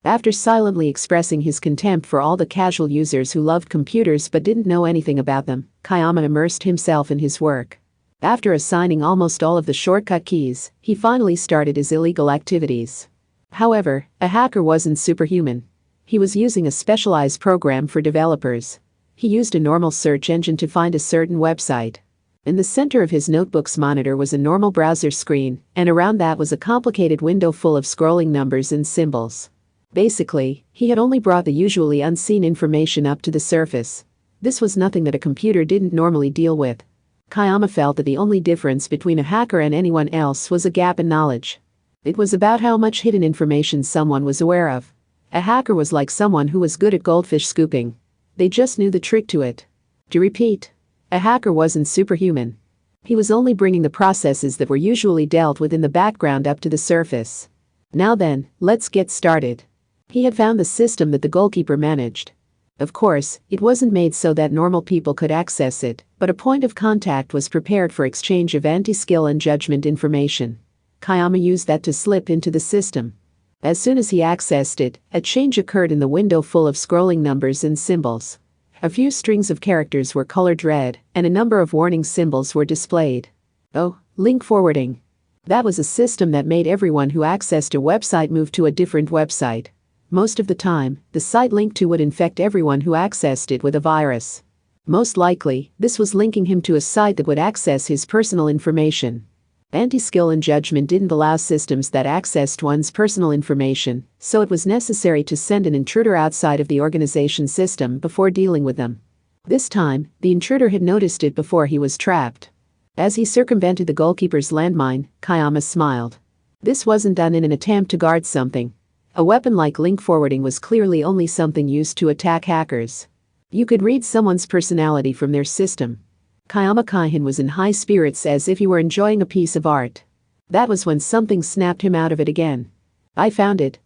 After silently expressing his contempt for all the casual users who loved computers but didn't know anything about them, Kayama immersed himself in his work. After assigning almost all of the shortcut keys, he finally started his illegal activities. However, a hacker wasn't superhuman. He was using a specialized program for developers. He used a normal search engine to find a certain website. In the center of his notebook's monitor was a normal browser screen, and around that was a complicated window full of scrolling numbers and symbols. Basically, he had only brought the usually unseen information up to the surface. This was nothing that a computer didn't normally deal with. Kayama felt that the only difference between a hacker and anyone else was a gap in knowledge. It was about how much hidden information someone was aware of. A hacker was like someone who was good at goldfish scooping. They just knew the trick to it. To repeat, a hacker wasn't superhuman. He was only bringing the processes that were usually dealt with in the background up to the surface. Now then, let's get started. He had found the system that the goalkeeper managed. Of course, it wasn't made so that normal people could access it, but a point of contact was prepared for exchange of anti-skill and judgment information. Kayama used that to slip into the system. As soon as he accessed it, a change occurred in the window full of scrolling numbers and symbols. A few strings of characters were colored red, and a number of warning symbols were displayed. Oh, link forwarding. That was a system that made everyone who accessed a website move to a different website. Most of the time, the site linked to would infect everyone who accessed it with a virus. Most likely, this was linking him to a site that would access his personal information. Anti-skill and judgment didn't allow systems that accessed one's personal information, so it was necessary to send an intruder outside of the organization system before dealing with them. This time, the intruder had noticed it before he was trapped. As he circumvented the goalkeeper's landmine, Kayama smiled. This wasn't done in an attempt to guard something. A weapon like link forwarding was clearly only something used to attack hackers. You could read someone's personality from their system. Kayama Kaihin was in high spirits as if he were enjoying a piece of art. That was when something snapped him out of it again. I found it.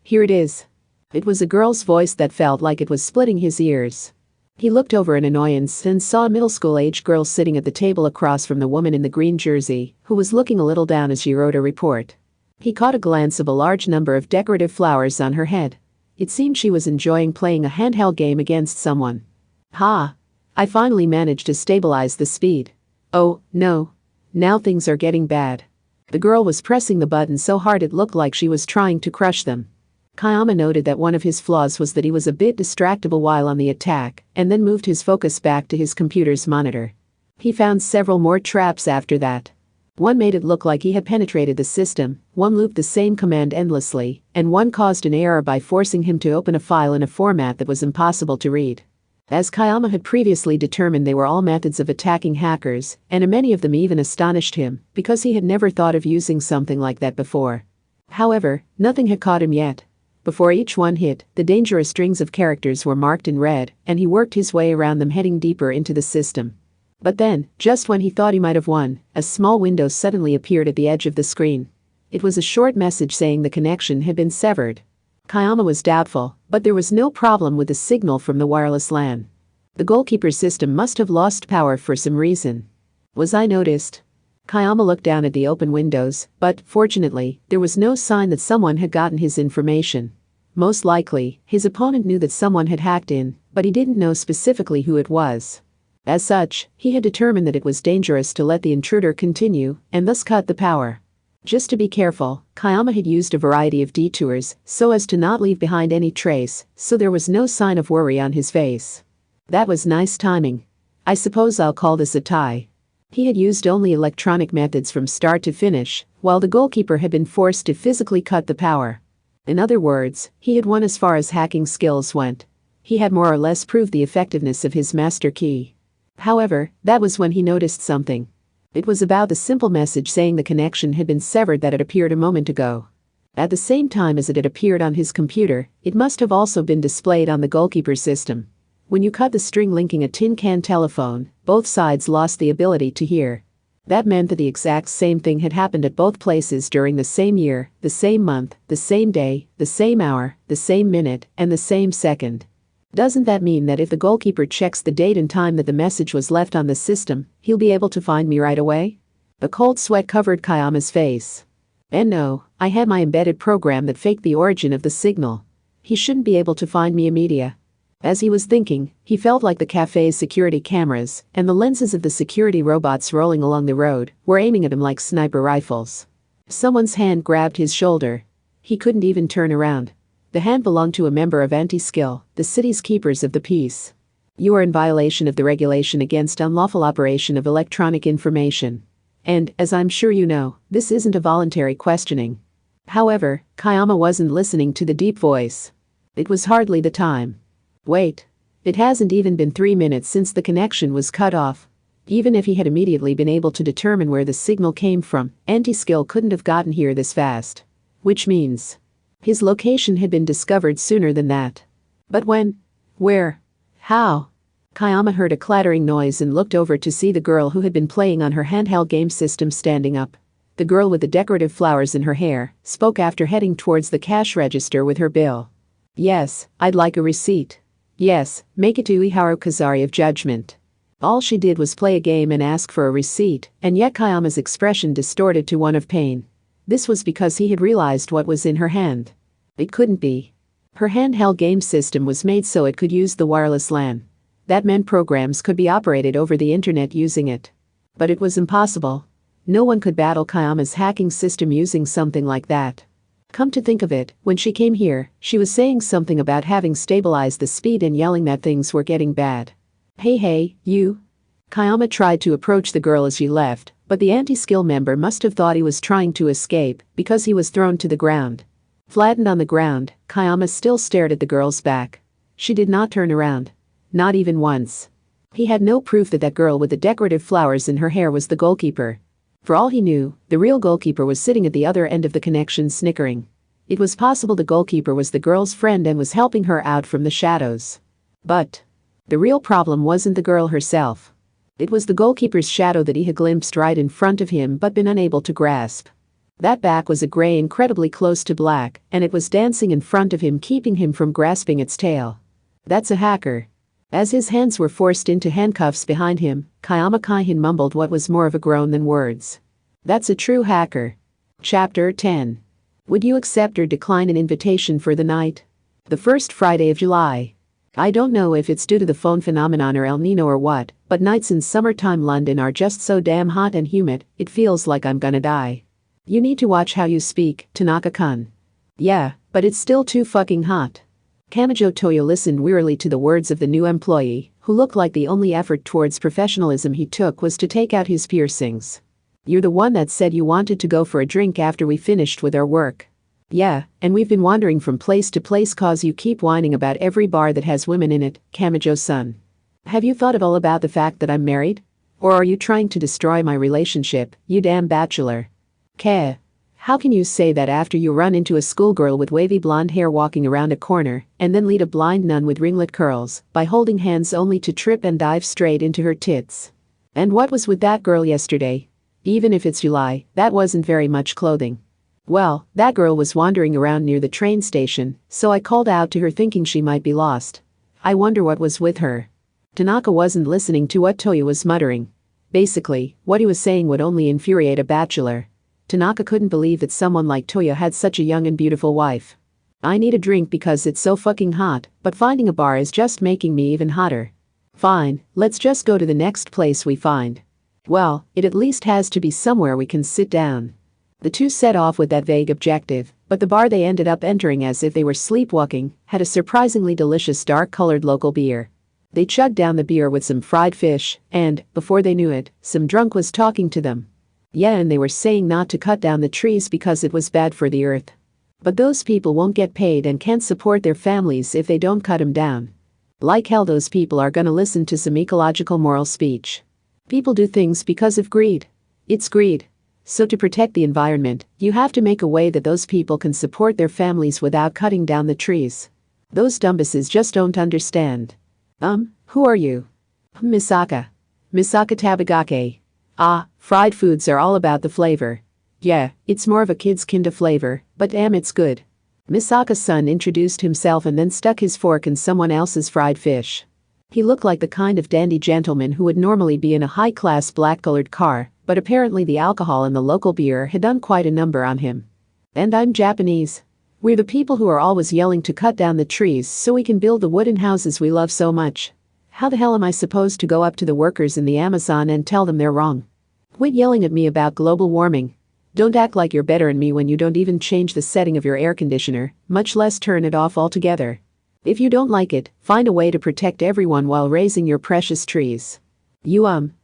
Here it is. It was a girl's voice that felt like it was splitting his ears. He looked over in annoyance and saw a middle school-age girl sitting at the table across from the woman in the green jersey, who was looking a little down as she wrote a report. He caught a glance of a large number of decorative flowers on her head. It seemed she was enjoying playing a handheld game against someone. Ha! I finally managed to stabilize the speed. Oh, no. Now things are getting bad. The girl was pressing the button so hard it looked like she was trying to crush them. Kayama noted that one of his flaws was that he was a bit distractible while on the attack, and then moved his focus back to his computer's monitor. He found several more traps after that. One made it look like he had penetrated the system, one looped the same command endlessly, and one caused an error by forcing him to open a file in a format that was impossible to read. As Kayama had previously determined, they were all methods of attacking hackers, and many of them even astonished him, because he had never thought of using something like that before. However, nothing had caught him yet. Before each one hit, the dangerous strings of characters were marked in red, and he worked his way around them, heading deeper into the system. But then, just when he thought he might have won, a small window suddenly appeared at the edge of the screen. It was a short message saying the connection had been severed. Kayama was doubtful, but there was no problem with the signal from the wireless LAN. The goalkeeper system must have lost power for some reason. Was I noticed? Kayama looked down at the open windows, but, fortunately, there was no sign that someone had gotten his information. Most likely, his opponent knew that someone had hacked in, but he didn't know specifically who it was. As such, he had determined that it was dangerous to let the intruder continue, and thus cut the power. Just to be careful, Kayama had used a variety of detours so as to not leave behind any trace, so there was no sign of worry on his face. That was nice timing. I suppose I'll call this a tie. He had used only electronic methods from start to finish, while the goalkeeper had been forced to physically cut the power. In other words, he had won as far as hacking skills went. He had more or less proved the effectiveness of his master key. However, that was when he noticed something. It was about the simple message saying the connection had been severed that had appeared a moment ago. At the same time as it had appeared on his computer, it must have also been displayed on the goalkeeper's system. When you cut the string linking a tin can telephone, both sides lost the ability to hear. That meant that the exact same thing had happened at both places during the same year, the same month, the same day, the same hour, the same minute, and the same second. Doesn't that mean that if the goalkeeper checks the date and time that the message was left on the system, he'll be able to find me right away? A cold sweat covered Kayama's face. And no, I had my embedded program that faked the origin of the signal. He shouldn't be able to find me immediately. As he was thinking, he felt like the cafe's security cameras and the lenses of the security robots rolling along the road were aiming at him like sniper rifles. Someone's hand grabbed his shoulder. He couldn't even turn around. The hand belonged to a member of Anti-Skill, the city's keepers of the peace. You are in violation of the regulation against unlawful operation of electronic information. And, as I'm sure you know, this isn't a voluntary questioning. However, Kayama wasn't listening to the deep voice. It was hardly the time. Wait. It hasn't even been 3 minutes since the connection was cut off. Even if he had immediately been able to determine where the signal came from, Anti-Skill couldn't have gotten here this fast. Which means his location had been discovered sooner than that. But when? Where? How? Kayama heard a clattering noise and looked over to see the girl who had been playing on her handheld game system standing up. The girl with the decorative flowers in her hair spoke after heading towards the cash register with her bill. Yes, I'd like a receipt. Yes, make it to Iharu Kazari of Judgment. All she did was play a game and ask for a receipt, and yet Kayama's expression distorted to one of pain. This was because he had realized what was in her hand. It couldn't be. Her handheld game system was made so it could use the wireless LAN. That meant programs could be operated over the internet using it. But it was impossible. No one could battle Kayama's hacking system using something like that. Come to think of it, when she came here, she was saying something about having stabilized the speed and yelling that things were getting bad. Hey, you. Kayama tried to approach the girl as she left, but the anti-skill member must have thought he was trying to escape because he was thrown to the ground. Flattened on the ground, Kayama still stared at the girl's back. She did not turn around. Not even once. He had no proof that that girl with the decorative flowers in her hair was the goalkeeper. For all he knew, the real goalkeeper was sitting at the other end of the connection snickering. It was possible the goalkeeper was the girl's friend and was helping her out from the shadows. But the real problem wasn't the girl herself. It was the goalkeeper's shadow that he had glimpsed right in front of him but been unable to grasp. That back was a gray incredibly close to black, and it was dancing in front of him, keeping him from grasping its tail. That's a hacker. As his hands were forced into handcuffs behind him, Kayama Kaihin mumbled what was more of a groan than words. That's a true hacker. Chapter 10. Would you accept or decline an invitation for the night? The first Friday of July. I don't know if it's due to the phone phenomenon or El Nino or what, but nights in summertime London are just so damn hot and humid, it feels like I'm gonna die. You need to watch how you speak, Tanaka-kun. Yeah, but it's still too fucking hot. Kamijo Toyo listened wearily to the words of the new employee, who looked like the only effort towards professionalism he took was to take out his piercings. You're the one that said you wanted to go for a drink after we finished with our work. Yeah, and we've been wandering from place to place cause you keep whining about every bar that has women in it, Kamijo-san. Have you thought at all about the fact that I'm married? Or are you trying to destroy my relationship, you damn bachelor? How can you say that after you run into a schoolgirl with wavy blonde hair walking around a corner, and then lead a blind nun with ringlet curls, by holding hands only to trip and dive straight into her tits? And what was with that girl yesterday? Even if it's July, that wasn't very much clothing. Well, that girl was wandering around near the train station, so I called out to her thinking she might be lost. I wonder what was with her. Tanaka wasn't listening to what Toyo was muttering. Basically, what he was saying would only infuriate a bachelor. Tanaka couldn't believe that someone like Toyo had such a young and beautiful wife. I need a drink because it's so fucking hot, but finding a bar is just making me even hotter. Fine, let's just go to the next place we find. Well, it at least has to be somewhere we can sit down. The two set off with that vague objective, but the bar they ended up entering as if they were sleepwalking had a surprisingly delicious dark-colored local beer. They chugged down the beer with some fried fish, and, before they knew it, some drunk was talking to them. Yeah, and they were saying not to cut down the trees because it was bad for the earth. But those people won't get paid and can't support their families if they don't cut them down. Like hell those people are gonna listen to some ecological moral speech. People do things because of greed. It's greed. So to protect the environment, you have to make a way that those people can support their families without cutting down the trees. Those dumbasses just don't understand. Who are you? Misaka. Misaka Tabagake. Ah, fried foods are all about the flavor. Yeah, it's more of a kid's kind of flavor, but damn it's good. Misaka's son introduced himself and then stuck his fork in someone else's fried fish. He looked like the kind of dandy gentleman who would normally be in a high-class black-colored car, but apparently the alcohol in the local beer had done quite a number on him. And I'm Japanese. We're the people who are always yelling to cut down the trees so we can build the wooden houses we love so much. How the hell am I supposed to go up to the workers in the Amazon and tell them they're wrong? Quit yelling at me about global warming. Don't act like you're better than me when you don't even change the setting of your air conditioner, much less turn it off altogether. If you don't like it, find a way to protect everyone while raising your precious trees. You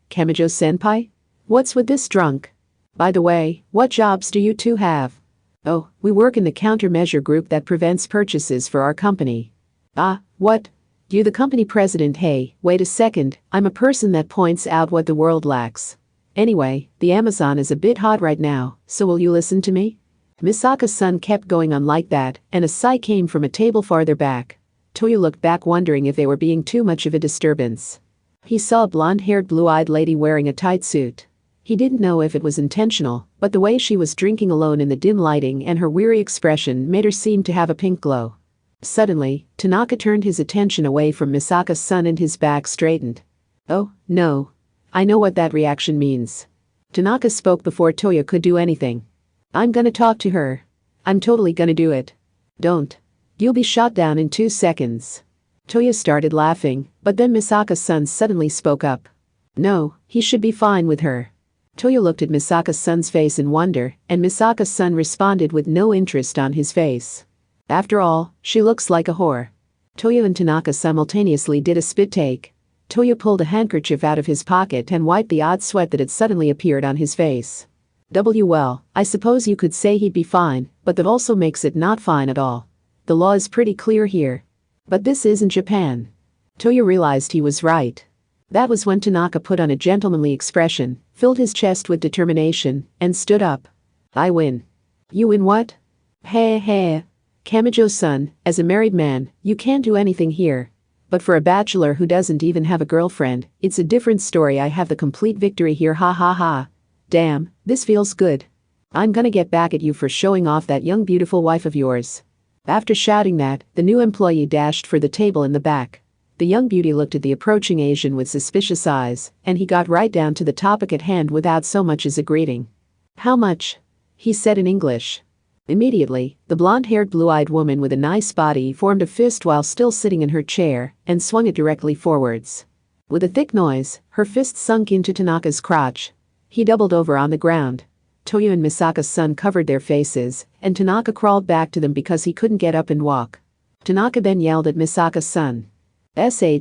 Kamijo-senpai? What's with this drunk? By the way, what jobs do you two have? Oh, we work in the countermeasure group that prevents purchases for our company. Ah, what? You the company president? Hey, wait a second, I'm a person that points out what the world lacks. Anyway, the Amazon is a bit hot right now, so will you listen to me? Misaka's son kept going on like that, and a sigh came from a table farther back. Toya looked back wondering if they were being too much of a disturbance. He saw a blonde-haired blue-eyed lady wearing a tight suit. He didn't know if it was intentional, but the way she was drinking alone in the dim lighting and her weary expression made her seem to have a pink glow. Suddenly, Tanaka turned his attention away from Misaka's son and his back straightened. Oh, no. I know what that reaction means. Tanaka spoke before Toya could do anything. I'm gonna talk to her. I'm totally gonna do it. Don't. You'll be shot down in 2 seconds. Toya started laughing, but then Misaka's son suddenly spoke up. No, he should be fine with her. Toya looked at Misaka's son's face in wonder, and Misaka's son responded with no interest on his face. After all, she looks like a whore. Toya and Tanaka simultaneously did a spit take. Toya pulled a handkerchief out of his pocket and wiped the odd sweat that had suddenly appeared on his face. Well, I suppose you could say he'd be fine, but that also makes it not fine at all. The law is pretty clear here. But this isn't Japan. Toya realized he was right. That was when Tanaka put on a gentlemanly expression, filled his chest with determination, and stood up. I win. You win what? Hey. Kamijo-san, as a married man, you can't do anything here. But for a bachelor who doesn't even have a girlfriend, it's a different story. I have the complete victory here, ha ha ha. Damn, this feels good. I'm gonna get back at you for showing off that young beautiful wife of yours. After shouting that, the new employee dashed for the table in the back. The young beauty looked at the approaching Asian with suspicious eyes, and he got right down to the topic at hand without so much as a greeting. How much? He said in English. Immediately, the blonde-haired blue-eyed woman with a nice body formed a fist while still sitting in her chair and swung it directly forwards. With a thick noise, her fist sunk into Tanaka's crotch. He doubled over on the ground. Toya and Misaka's son covered their faces, and Tanaka crawled back to them because he couldn't get up and walk. Tanaka then yelled at Misaka's son.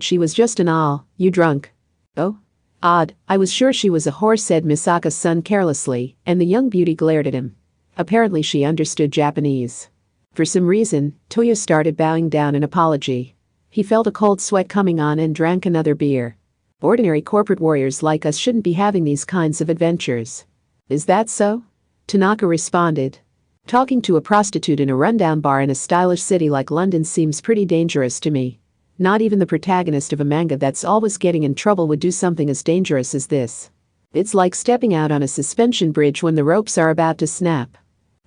She was just an owl, you drunk. Oh? Odd, I was sure she was a whore, said Misaka's son carelessly, and the young beauty glared at him. Apparently she understood Japanese. For some reason, Toya started bowing down in apology. He felt a cold sweat coming on and drank another beer. Ordinary corporate warriors like us shouldn't be having these kinds of adventures. Is that so? Tanaka responded. Talking to a prostitute in a rundown bar in a stylish city like London seems pretty dangerous to me. Not even the protagonist of a manga that's always getting in trouble would do something as dangerous as this. It's like stepping out on a suspension bridge when the ropes are about to snap.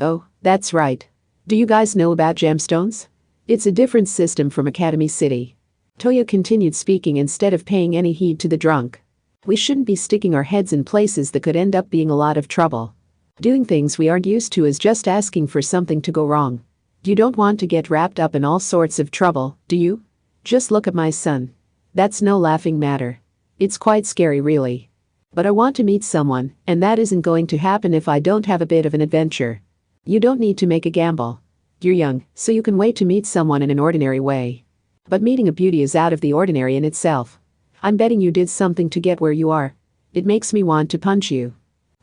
Oh, that's right. Do you guys know about gemstones? It's a different system from Academy City. Toya continued speaking instead of paying any heed to the drunk. We shouldn't be sticking our heads in places that could end up being a lot of trouble. Doing things we aren't used to is just asking for something to go wrong. You don't want to get wrapped up in all sorts of trouble, do you? Just look at my son. That's no laughing matter. It's quite scary, really. But I want to meet someone, and that isn't going to happen if I don't have a bit of an adventure. You don't need to make a gamble. You're young, so you can wait to meet someone in an ordinary way. But meeting a beauty is out of the ordinary in itself. I'm betting you did something to get where you are. It makes me want to punch you.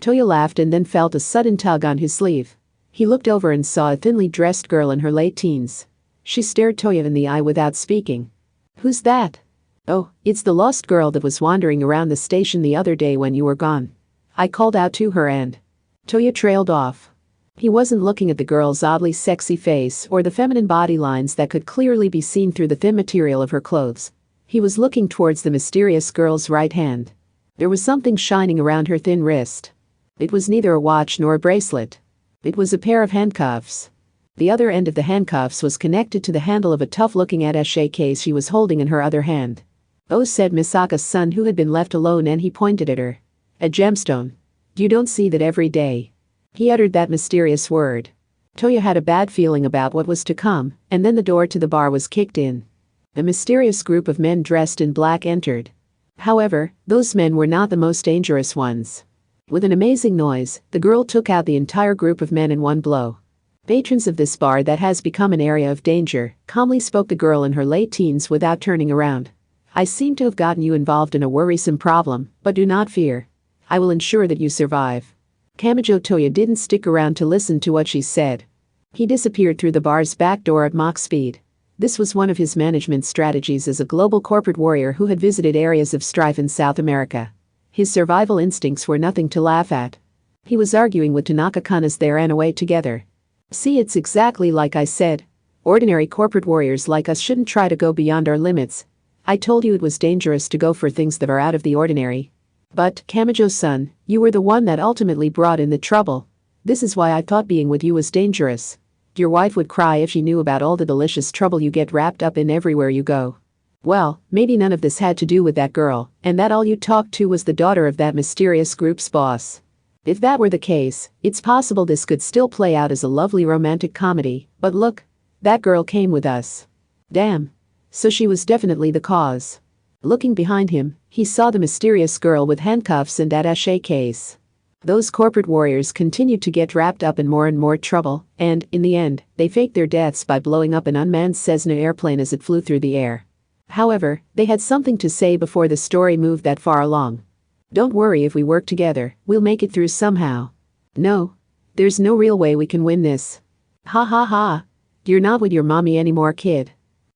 Toya laughed and then felt a sudden tug on his sleeve. He looked over and saw a thinly dressed girl in her late teens. She stared Toya in the eye without speaking. Who's that? Oh, it's the lost girl that was wandering around the station the other day when you were gone. I called out to her and Toya trailed off. He wasn't looking at the girl's oddly sexy face or the feminine body lines that could clearly be seen through the thin material of her clothes. He was looking towards the mysterious girl's right hand. There was something shining around her thin wrist. It was neither a watch nor a bracelet. It was a pair of handcuffs. The other end of the handcuffs was connected to the handle of a tough-looking attaché case she was holding in her other hand. "Oh," said Misaka's son, who had been left alone, and he pointed at her. "A gemstone. You don't see that every day." He uttered that mysterious word. Toya had a bad feeling about what was to come, and then the door to the bar was kicked in. A mysterious group of men dressed in black entered. However, those men were not the most dangerous ones. With an amazing noise, the girl took out the entire group of men in one blow. "Patrons of this bar that has become an area of danger," calmly spoke the girl in her late teens without turning around. "I seem to have gotten you involved in a worrisome problem, but do not fear. I will ensure that you survive." Kamijo Toya didn't stick around to listen to what she said. He disappeared through the bar's back door at Mach speed. This was one of his management strategies as a global corporate warrior who had visited areas of strife in South America. His survival instincts were nothing to laugh at. He was arguing with Tanaka-kun as they ran away together. "See, it's exactly like I said. Ordinary corporate warriors like us shouldn't try to go beyond our limits. I told you it was dangerous to go for things that are out of the ordinary. But, Kamijo-san, you were the one that ultimately brought in the trouble. This is why I thought being with you was dangerous. Your wife would cry if she knew about all the delicious trouble you get wrapped up in everywhere you go." Well, maybe none of this had to do with that girl, and that all you talked to was the daughter of that mysterious group's boss. If that were the case, it's possible this could still play out as a lovely romantic comedy, but look, that girl came with us. Damn. So she was definitely the cause. Looking behind him, he saw the mysterious girl with handcuffs and attaché case. Those corporate warriors continued to get wrapped up in more and more trouble, and, in the end, they faked their deaths by blowing up an unmanned Cessna airplane as it flew through the air. However, they had something to say before the story moved that far along. "Don't worry, if we work together, we'll make it through somehow." "No. There's no real way we can win this." "Ha ha ha. You're not with your mommy anymore, kid."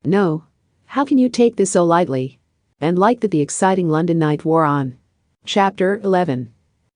"No. How can you take this so lightly?" And like that, the exciting London night wore on. Chapter 11.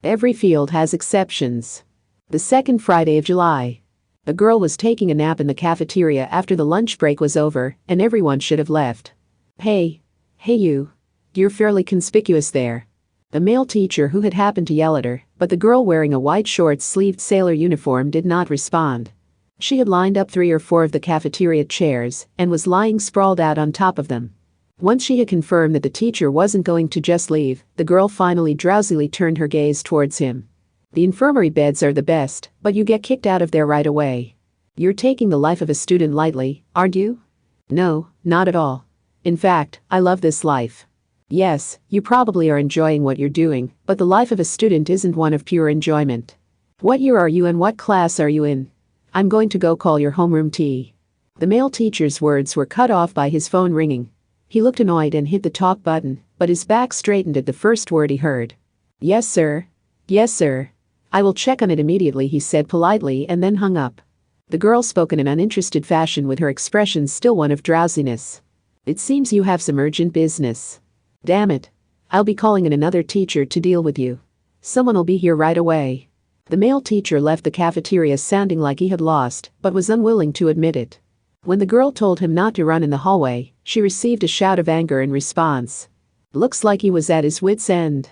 Every field has exceptions. The second Friday of July. A girl was taking a nap in the cafeteria after the lunch break was over, and everyone should have left. Hey you. You're fairly conspicuous there." A male teacher who had happened to yell at her, but the girl wearing a white short-sleeved sailor uniform did not respond. She had lined up 3 or 4 of the cafeteria chairs and was lying sprawled out on top of them. Once she had confirmed that the teacher wasn't going to just leave, the girl finally drowsily turned her gaze towards him. "The infirmary beds are the best, but you get kicked out of there right away. You're taking the life of a student lightly, aren't you?" "No, not at all. In fact, I love this life." "Yes, you probably are enjoying what you're doing, but the life of a student isn't one of pure enjoyment. What year are you and what class are you in? I'm going to go call your homeroom tea." The male teacher's words were cut off by his phone ringing. He looked annoyed and hit the talk button, but his back straightened at the first word he heard. "Yes, sir. Yes, sir. I will check on it immediately," he said politely and then hung up. The girl spoke in an uninterested fashion, with her expression still one of drowsiness. "It seems you have some urgent business. Damn it. I'll be calling in another teacher to deal with you. Someone'll be here right away." The male teacher left the cafeteria sounding like he had lost, but was unwilling to admit it. When the girl told him not to run in the hallway, she received a shout of anger in response. Looks like he was at his wit's end.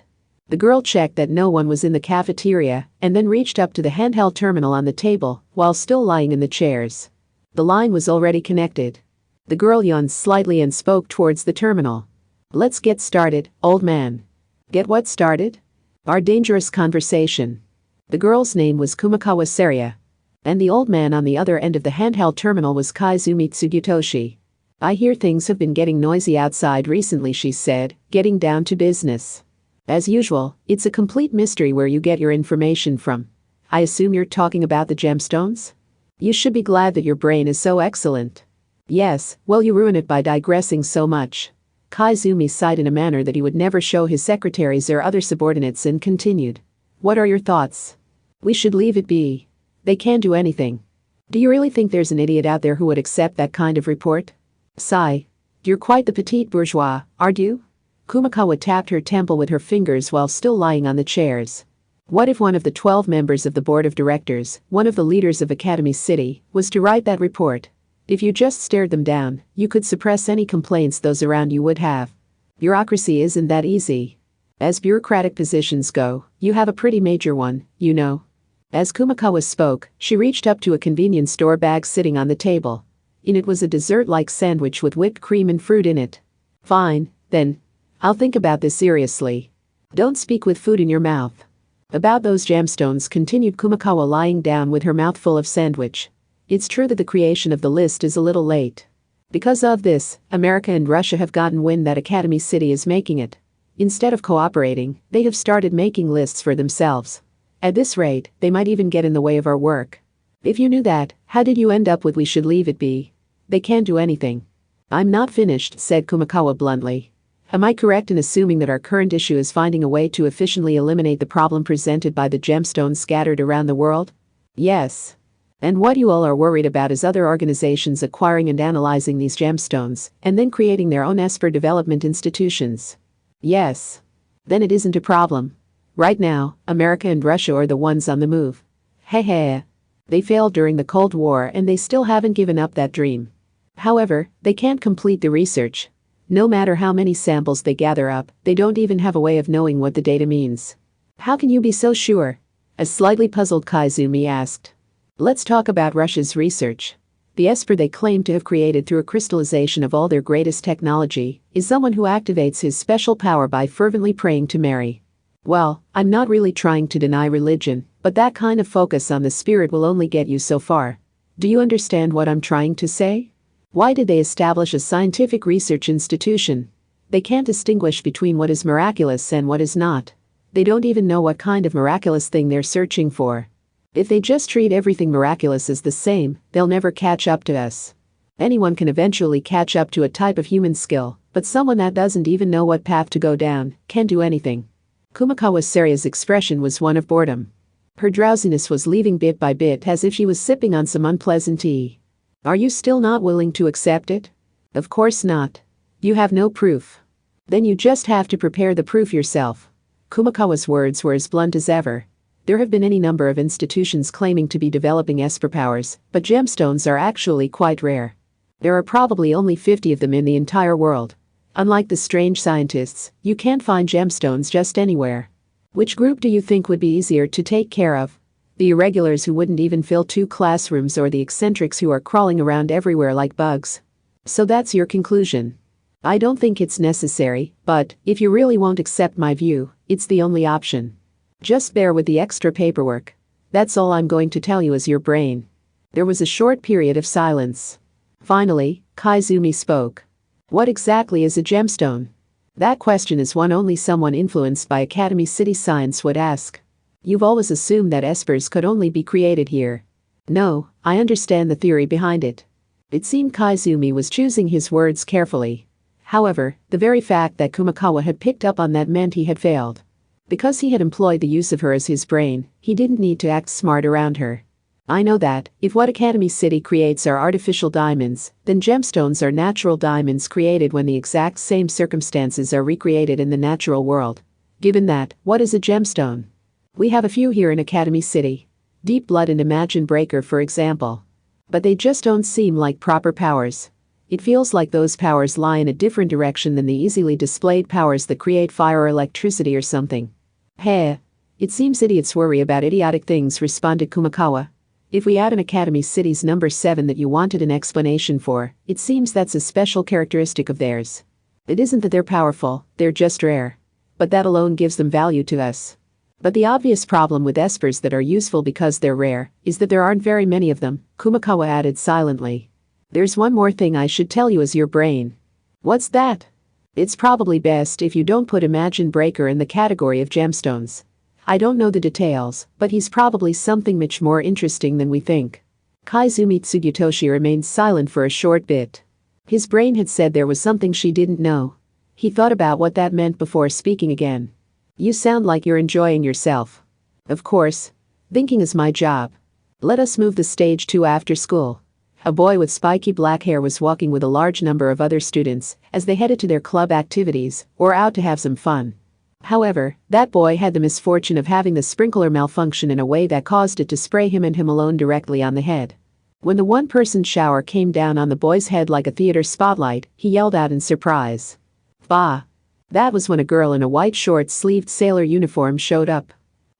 The girl checked that no one was in the cafeteria and then reached up to the handheld terminal on the table while still lying in the chairs. The line was already connected. The girl yawned slightly and spoke towards the terminal. "Let's get started, old man." "Get what started?" "Our dangerous conversation." The girl's name was Kumakawa Seria. And the old man on the other end of the handheld terminal was Kaizumi Tsugutoshi. "I hear things have been getting noisy outside recently," she said, getting down to business. "As usual, it's a complete mystery where you get your information from. I assume you're talking about the gemstones? You should be glad that your brain is so excellent." "Yes, well, you ruin it by digressing so much." Kaizumi sighed in a manner that he would never show his secretaries or other subordinates and continued. "What are your thoughts?" "We should leave it be. They can't do anything. Do you really think there's an idiot out there who would accept that kind of report?" Sigh. "You're quite the petite bourgeois, aren't you?" Kumakawa tapped her temple with her fingers while still lying on the chairs. What if one of the 12 members of the board of directors, one of the leaders of Academy City, was to write that report? If you just stared them down, you could suppress any complaints those around you would have. Bureaucracy isn't that easy. As bureaucratic positions go, you have a pretty major one, you know. As Kumakawa spoke, she reached up to a convenience store bag sitting on the table. In it was a dessert-like sandwich with whipped cream and fruit in it. Fine, then. I'll think about this seriously. Don't speak with food in your mouth. About those gemstones, continued Kumakawa, lying down with her mouth full of sandwich. It's true that the creation of the list is a little late. Because of this, America and Russia have gotten wind that Academy City is making it. Instead of cooperating, they have started making lists for themselves. At this rate, they might even get in the way of our work. If you knew that, how did you end up with "we should leave it be"? They can't do anything. I'm not finished, said Kumakawa bluntly. Am I correct in assuming that our current issue is finding a way to efficiently eliminate the problem presented by the gemstones scattered around the world? Yes. And what you all are worried about is other organizations acquiring and analyzing these gemstones, and then creating their own Esper development institutions. Yes. Then it isn't a problem. Right now, America and Russia are the ones on the move. Heh. They failed during the Cold War and they still haven't given up that dream. However, they can't complete the research. No matter how many samples they gather up, they don't even have a way of knowing what the data means. How can you be so sure? A slightly puzzled Kaizumi asked. Let's talk about Russia's research. The Esper they claim to have created through a crystallization of all their greatest technology is someone who activates his special power by fervently praying to Mary. Well, I'm not really trying to deny religion, but that kind of focus on the spirit will only get you so far. Do you understand what I'm trying to say? Why did they establish a scientific research institution? They can't distinguish between what is miraculous and what is not. They don't even know what kind of miraculous thing they're searching for. If they just treat everything miraculous as the same, they'll never catch up to us. Anyone can eventually catch up to a type of human skill, but someone that doesn't even know what path to go down can't do anything. Kumakawa Seria's expression was one of boredom. Her drowsiness was leaving bit by bit as if she was sipping on some unpleasant tea. Are you still not willing to accept it? Of course not. You have no proof. Then you just have to prepare the proof yourself. Kumakawa's words were as blunt as ever. There have been any number of institutions claiming to be developing Esper powers, but gemstones are actually quite rare. There are probably only 50 of them in the entire world. Unlike the strange scientists, you can't find gemstones just anywhere. Which group do you think would be easier to take care of? The irregulars who wouldn't even fill 2 classrooms, or the eccentrics who are crawling around everywhere like bugs? So that's your conclusion. I don't think it's necessary, but if you really won't accept my view, it's the only option. Just bear with the extra paperwork. That's all I'm going to tell you as your brain. There was a short period of silence. Finally, Kaizumi spoke. What exactly is a gemstone? That question is one only someone influenced by Academy City science would ask. You've always assumed that Espers could only be created here. No, I understand the theory behind it. It seemed Kaizumi was choosing his words carefully. However, the very fact that Kumakawa had picked up on that meant he had failed. Because he had employed the use of her as his brain, he didn't need to act smart around her. I know that, if what Academy City creates are artificial diamonds, then gemstones are natural diamonds created when the exact same circumstances are recreated in the natural world. Given that, what is a gemstone? We have a few here in Academy City. Deep Blood and Imagine Breaker, for example. But they just don't seem like proper powers. It feels like those powers lie in a different direction than the easily displayed powers that create fire or electricity or something. Hey. It seems idiots worry about idiotic things, responded Kumakawa. If we add an Academy City's number 7 that you wanted an explanation for, it seems that's a special characteristic of theirs. It isn't that they're powerful, they're just rare. But that alone gives them value to us. But the obvious problem with espers that are useful because they're rare is that there aren't very many of them, Kumakawa added silently. There's one more thing I should tell you as your brain. What's that? It's probably best if you don't put Imagine Breaker in the category of gemstones. I don't know the details, but he's probably something much more interesting than we think. Kaizumi Tsugyutoshi remained silent for a short bit. His brain had said there was something she didn't know. He thought about what that meant before speaking again. You sound like you're enjoying yourself. Of course. Thinking is my job. Let us move the stage to after school. A boy with spiky black hair was walking with a large number of other students as they headed to their club activities or out to have some fun. However, that boy had the misfortune of having the sprinkler malfunction in a way that caused it to spray him and him alone directly on the head. When the one-person shower came down on the boy's head like a theater spotlight, he yelled out in surprise. Bah! That was when a girl in a white short-sleeved sailor uniform showed up.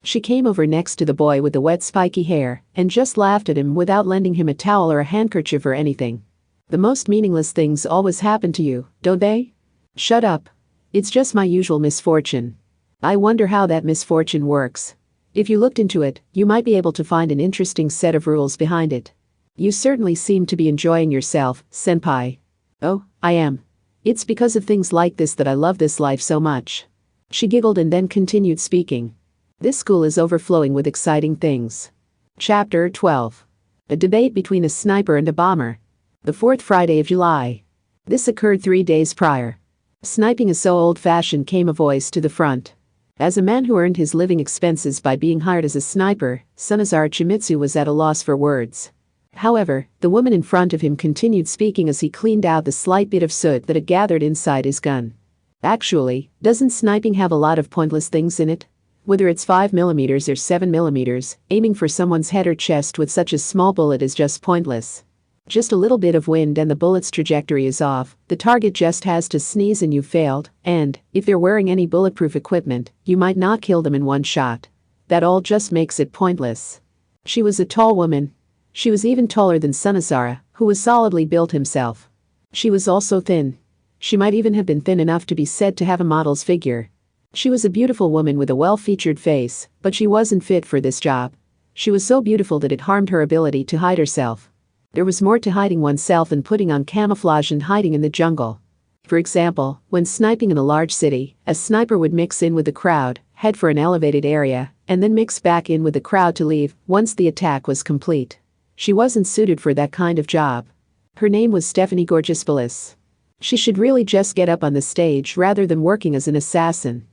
She came over next to the boy with the wet spiky hair and just laughed at him without lending him a towel or a handkerchief or anything. The most meaningless things always happen to you, don't they? Shut up. It's just my usual misfortune. I wonder how that misfortune works. If you looked into it, you might be able to find an interesting set of rules behind it. You certainly seem to be enjoying yourself, senpai. Oh, I am. It's because of things like this that I love this life so much. She giggled and then continued speaking. This school is overflowing with exciting things. Chapter 12. A debate between a sniper and a bomber. The fourth Friday of July. This occurred 3 days prior. Sniping is so old-fashioned, came a voice to the front. As a man who earned his living expenses by being hired as a sniper, Sunazara Chimitsu was at a loss for words. However, the woman in front of him continued speaking as he cleaned out the slight bit of soot that had gathered inside his gun. Actually, doesn't sniping have a lot of pointless things in it? Whether it's 5mm or 7mm, aiming for someone's head or chest with such a small bullet is just pointless. Just a little bit of wind and the bullet's trajectory is off, the target just has to sneeze and you've failed, and, if they're wearing any bulletproof equipment, you might not kill them in one shot. That all just makes it pointless. She was a tall woman. She was even taller than Sunazara, who was solidly built himself. She was also thin. She might even have been thin enough to be said to have a model's figure. She was a beautiful woman with a well-featured face, but she wasn't fit for this job. She was so beautiful that it harmed her ability to hide herself. There was more to hiding oneself than putting on camouflage and hiding in the jungle. For example, when sniping in a large city, a sniper would mix in with the crowd, head for an elevated area, and then mix back in with the crowd to leave once the attack was complete. She wasn't suited for that kind of job. Her name was Stephanie Gorgispolis. She should really just get up on the stage rather than working as an assassin.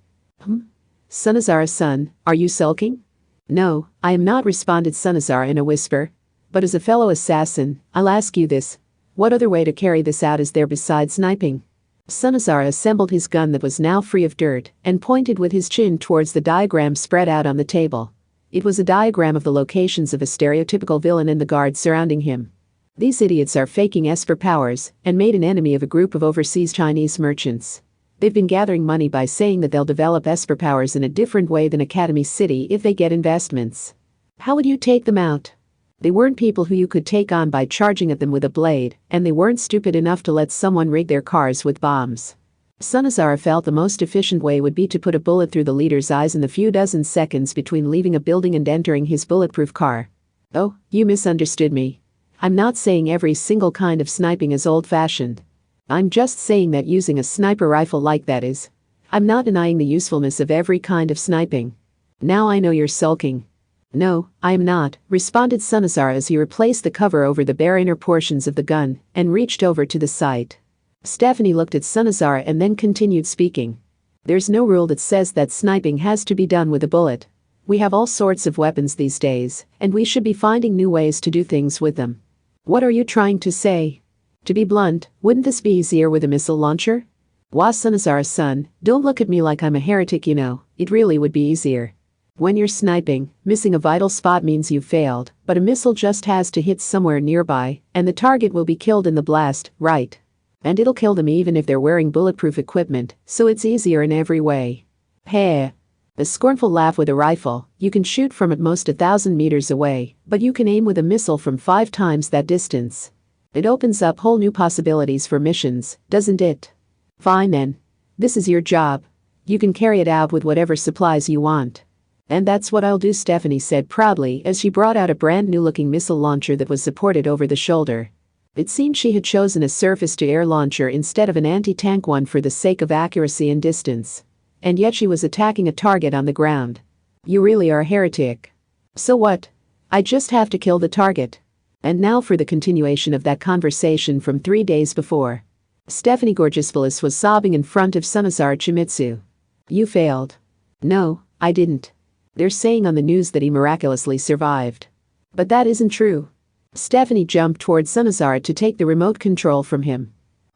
Sunazara-san, are you sulking? No, I am not, responded Sunazara in a whisper. But as a fellow assassin, I'll ask you this. What other way to carry this out is there besides sniping? Sunazara assembled his gun that was now free of dirt and pointed with his chin towards the diagram spread out on the table. It was a diagram of the locations of a stereotypical villain and the guards surrounding him. These idiots are faking Esper powers and made an enemy of a group of overseas Chinese merchants. They've been gathering money by saying that they'll develop Esper powers in a different way than Academy City if they get investments. How would you take them out? They weren't people who you could take on by charging at them with a blade, and they weren't stupid enough to let someone rig their cars with bombs. Sunazara felt the most efficient way would be to put a bullet through the leader's eyes in the few dozen seconds between leaving a building and entering his bulletproof car. Oh, you misunderstood me. I'm not saying every single kind of sniping is old-fashioned. I'm just saying that using a sniper rifle like that is. I'm not denying the usefulness of every kind of sniping. Now I know you're sulking. No, I am not, responded Sunazara as he replaced the cover over the bare inner portions of the gun and reached over to the sight. Stephanie looked at Sunazara and then continued speaking. There's no rule that says that sniping has to be done with a bullet. We have all sorts of weapons these days, and we should be finding new ways to do things with them. What are you trying to say? To be blunt, wouldn't this be easier with a missile launcher? Wah, Sunazara-san, don't look at me like I'm a heretic, you know, it really would be easier. When you're sniping, missing a vital spot means you've failed, but a missile just has to hit somewhere nearby, and the target will be killed in the blast, right? And it'll kill them even if they're wearing bulletproof equipment, so it's easier in every way. Hey. A scornful laugh. With a rifle, you can shoot from at most 1,000 meters away, but you can aim with a missile from 5 times that distance. It opens up whole new possibilities for missions, doesn't it? Fine then. This is your job. You can carry it out with whatever supplies you want. And that's what I'll do, Stephanie said proudly as she brought out a brand new looking missile launcher that was supported over the shoulder. It seemed she had chosen a surface-to-air launcher instead of an anti-tank one for the sake of accuracy and distance. And yet she was attacking a target on the ground. You really are a heretic. So what? I just have to kill the target. And now for the continuation of that conversation from 3 days before. Stephanie Gorgispolis was sobbing in front of Sunazara Chimitsu. You failed. No, I didn't. They're saying on the news that he miraculously survived. But that isn't true. Stephanie jumped towards Sunazara to take the remote control from him.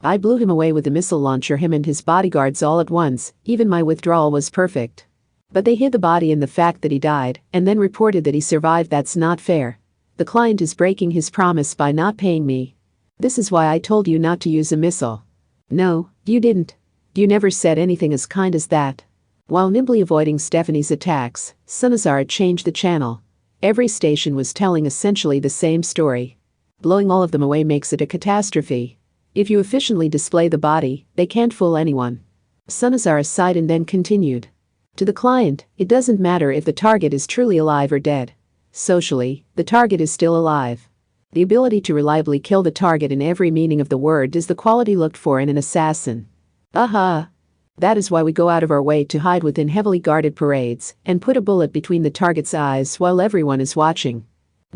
I blew him away with the missile launcher, him and his bodyguards all at once. Even my withdrawal was perfect. But they hid the body in the fact that he died, and then reported that he survived. That's not fair. The client is breaking his promise by not paying me. This is why I told you not to use a missile. No, you didn't. You never said anything as kind as that. While nimbly avoiding Stephanie's attacks, Sunazara changed the channel. Every station was telling essentially the same story. Blowing all of them away makes it a catastrophe. If you efficiently display the body, they can't fool anyone. Sunazara sighed and then continued. To the client, it doesn't matter if the target is truly alive or dead. Socially, the target is still alive. The ability to reliably kill the target in every meaning of the word is the quality looked for in an assassin. Aha! That is why we go out of our way to hide within heavily guarded parades and put a bullet between the target's eyes while everyone is watching.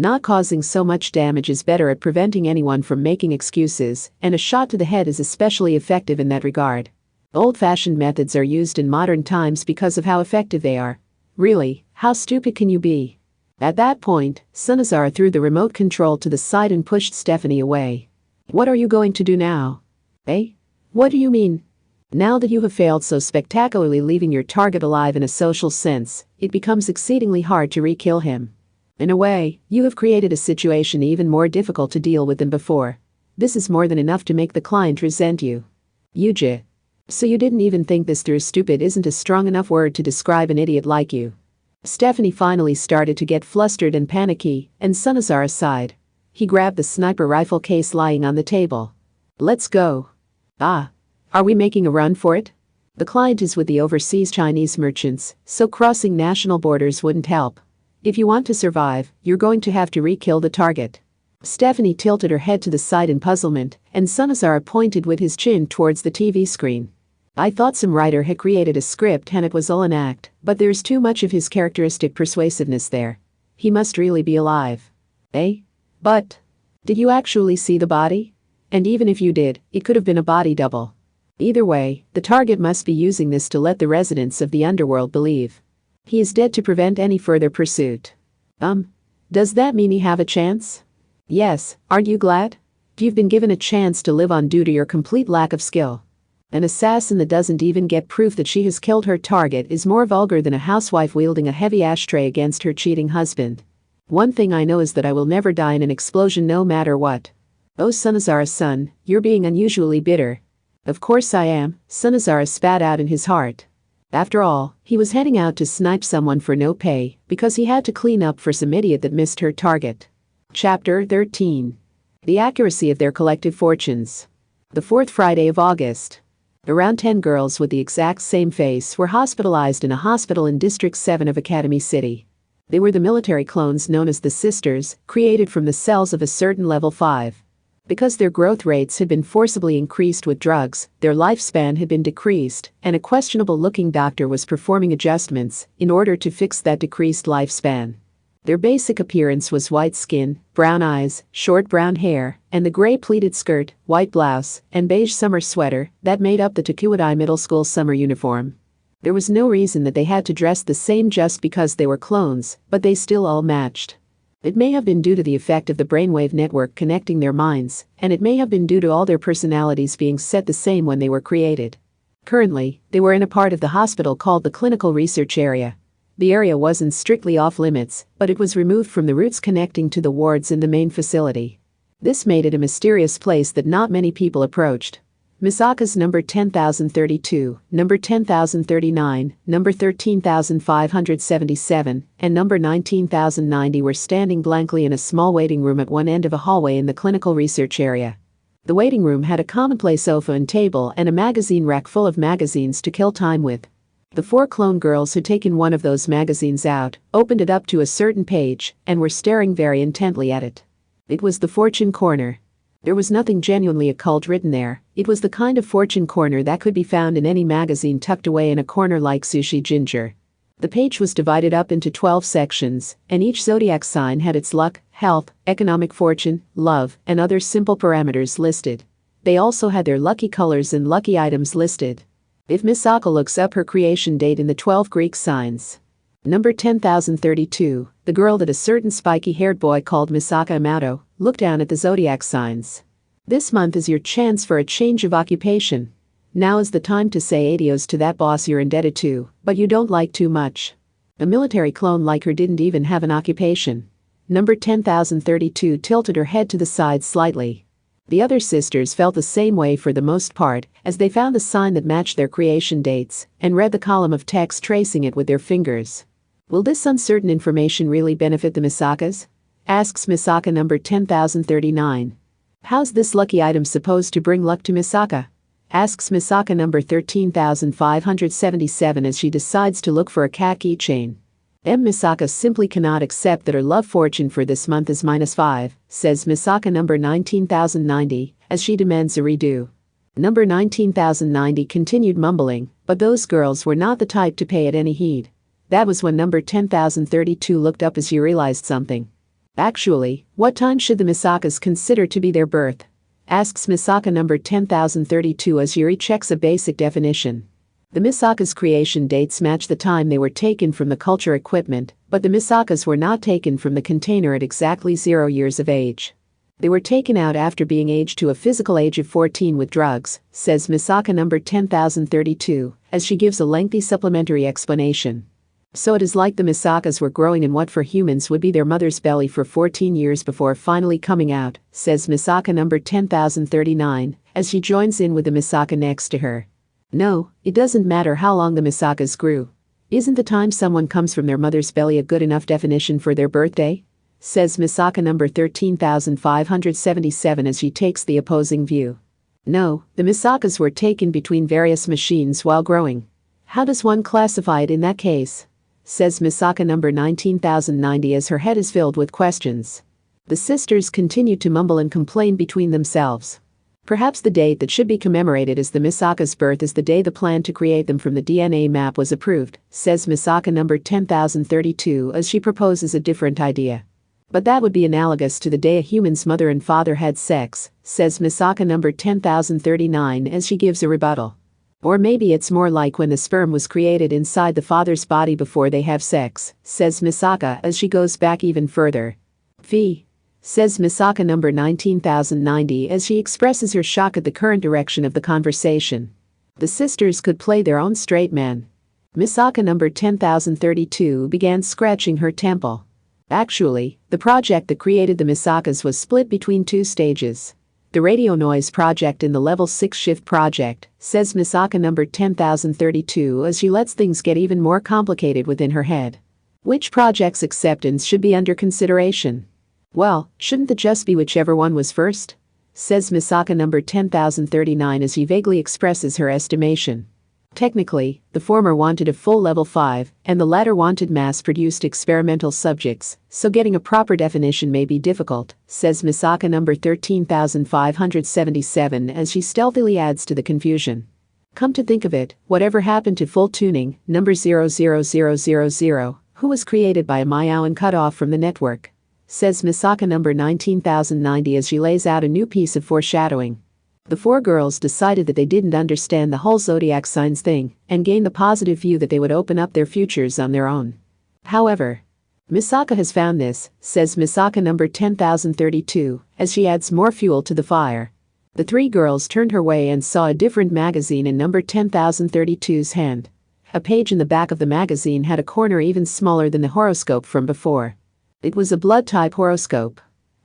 Not causing so much damage is better at preventing anyone from making excuses, and a shot to the head is especially effective in that regard. Old-fashioned methods are used in modern times because of how effective they are. Really, how stupid can you be? At that point, Sunazara threw the remote control to the side and pushed Stephanie away. What are you going to do now? Eh? What do you mean? Now that you have failed so spectacularly leaving your target alive in a social sense, it becomes exceedingly hard to re-kill him. In a way, you have created a situation even more difficult to deal with than before. This is more than enough to make the client resent you. Yuji. So you didn't even think this through. Stupid isn't a strong enough word to describe an idiot like you. Stephanie finally started to get flustered and panicky, and Sunazara sighed. He grabbed the sniper rifle case lying on the table. Let's go. Ah. Are we making a run for it? The client is with the overseas Chinese merchants, so crossing national borders wouldn't help. If you want to survive, you're going to have to re-kill the target. Stephanie tilted her head to the side in puzzlement, and Sunazara pointed with his chin towards the TV screen. I thought some writer had created a script and it was all an act, but there's too much of his characteristic persuasiveness there. He must really be alive. Eh? But did you actually see the body? And even if you did, it could have been a body double. Either way, the target must be using this to let the residents of the underworld believe he is dead to prevent any further pursuit. Does that mean he have a chance? Yes, aren't you glad? You've been given a chance to live on due to your complete lack of skill. An assassin that doesn't even get proof that she has killed her target is more vulgar than a housewife wielding a heavy ashtray against her cheating husband. One thing I know is that I will never die in an explosion no matter what. Oh Sunazara's son, you're being unusually bitter. Of course I am, Sunazara spat out in his heart. After all, he was heading out to snipe someone for no pay because he had to clean up for some idiot that missed her target. Chapter 13. The accuracy of their collective fortunes. The fourth Friday of August. Around 10 girls with the exact same face were hospitalized in a hospital in District 7 of Academy City. They were the military clones known as the Sisters, created from the cells of a certain level 5. Because their growth rates had been forcibly increased with drugs, their lifespan had been decreased, and a questionable-looking doctor was performing adjustments in order to fix that decreased lifespan. Their basic appearance was white skin, brown eyes, short brown hair, and the gray pleated skirt, white blouse, and beige summer sweater that made up the Tokuwadai Middle School summer uniform. There was no reason that they had to dress the same just because they were clones, but they still all matched. It may have been due to the effect of the brainwave network connecting their minds, and it may have been due to all their personalities being set the same when they were created. Currently, they were in a part of the hospital called the Clinical Research Area. The area wasn't strictly off-limits, but it was removed from the routes connecting to the wards in the main facility. This made it a mysterious place that not many people approached. Misaka's number 10,032, number 10,039, number 13,577, and number 19,090 were standing blankly in a small waiting room at one end of a hallway in the clinical research area. The waiting room had a commonplace sofa and table and a magazine rack full of magazines to kill time with. The 4 clone girls had taken one of those magazines out, opened it up to a certain page, and were staring very intently at it. It was the Fortune Corner. There was nothing genuinely occult written there. It was the kind of fortune corner that could be found in any magazine tucked away in a corner like Sushi Ginger. The page was divided up into 12 sections, and each zodiac sign had its luck, health, economic fortune, love, and other simple parameters listed. They also had their lucky colors and lucky items listed. If Misaka looks up her creation date in the 12 Greek signs. Number 10,032, the girl that a certain spiky-haired boy called Misaka Amato, looked down at the zodiac signs. This month is your chance for a change of occupation. Now is the time to say adios to that boss you're indebted to, but you don't like too much. A military clone like her didn't even have an occupation. Number 10,032 tilted her head to the side slightly. The other sisters felt the same way for the most part, as they found the sign that matched their creation dates and read the column of text tracing it with their fingers. Will this uncertain information really benefit the Misakas? Asks Misaka number 10,039. How's this lucky item supposed to bring luck to Misaka? Asks Misaka number 13,577 as she decides to look for a cat keychain. Misaka simply cannot accept that her love fortune for this month is -5, says Misaka number 19,090, as she demands a redo. Number 19,090 continued mumbling, but those girls were not the type to pay it any heed. That was when number 10,032 looked up as she realized something. Actually, what time should the Misakas consider to be their birth? Asks Misaka number 10,032 as Yuri checks a basic definition. The Misaka's creation dates match the time they were taken from the culture equipment, but the Misakas were not taken from the container at exactly 0 years of age. They were taken out after being aged to a physical age of 14 with drugs, says Misaka number 10,032, as she gives a lengthy supplementary explanation. So it is like the Misakas were growing in what for humans would be their mother's belly for 14 years before finally coming out, says Misaka number 10,039, as she joins in with the Misaka next to her. No, it doesn't matter how long the Misakas grew. Isn't the time someone comes from their mother's belly a good enough definition for their birthday? Says Misaka number 13,577 as she takes the opposing view. No, the Misakas were taken between various machines while growing. How does one classify it in that case? Says Misaka number 19,090 as her head is filled with questions. The sisters continue to mumble and complain between themselves. Perhaps the date that should be commemorated as the Misaka's birth is the day the plan to create them from the DNA map was approved, says Misaka number 10,032 as she proposes a different idea. But that would be analogous to the day a human's mother and father had sex, says Misaka number 10,039 as she gives a rebuttal. Or maybe it's more like when the sperm was created inside the father's body before they have sex, says Misaka as she goes back even further. Says Misaka number 19,090 as she expresses her shock at the current direction of the conversation. The sisters could play their own straight man. Misaka number 10,032 began scratching her temple. Actually, the project that created the Misakas was split between 2 stages. The radio noise project and the level 6 shift project, says Misaka number 10,032 as she lets things get even more complicated within her head. Which project's acceptance should be under consideration? Well, shouldn't it just be whichever one was first? Says Misaka number 10,039 as he vaguely expresses her estimation. Technically, the former wanted a full level 5, and the latter wanted mass-produced experimental subjects, so getting a proper definition may be difficult, says Misaka number 13,577 as she stealthily adds to the confusion. Come to think of it, whatever happened to full tuning, number 00000, who was created by a Micheal and cut off from the network? Says Misaka number 19,090 as she lays out a new piece of foreshadowing. The 4 girls decided that they didn't understand the whole zodiac signs thing and gained the positive view that they would open up their futures on their own. However, Misaka has found this, says Misaka number 10,032, as she adds more fuel to the fire. The 3 girls turned her way and saw a different magazine in number 10,032's hand. A page in the back of the magazine had a corner even smaller than the horoscope from before. It was a blood-type horoscope.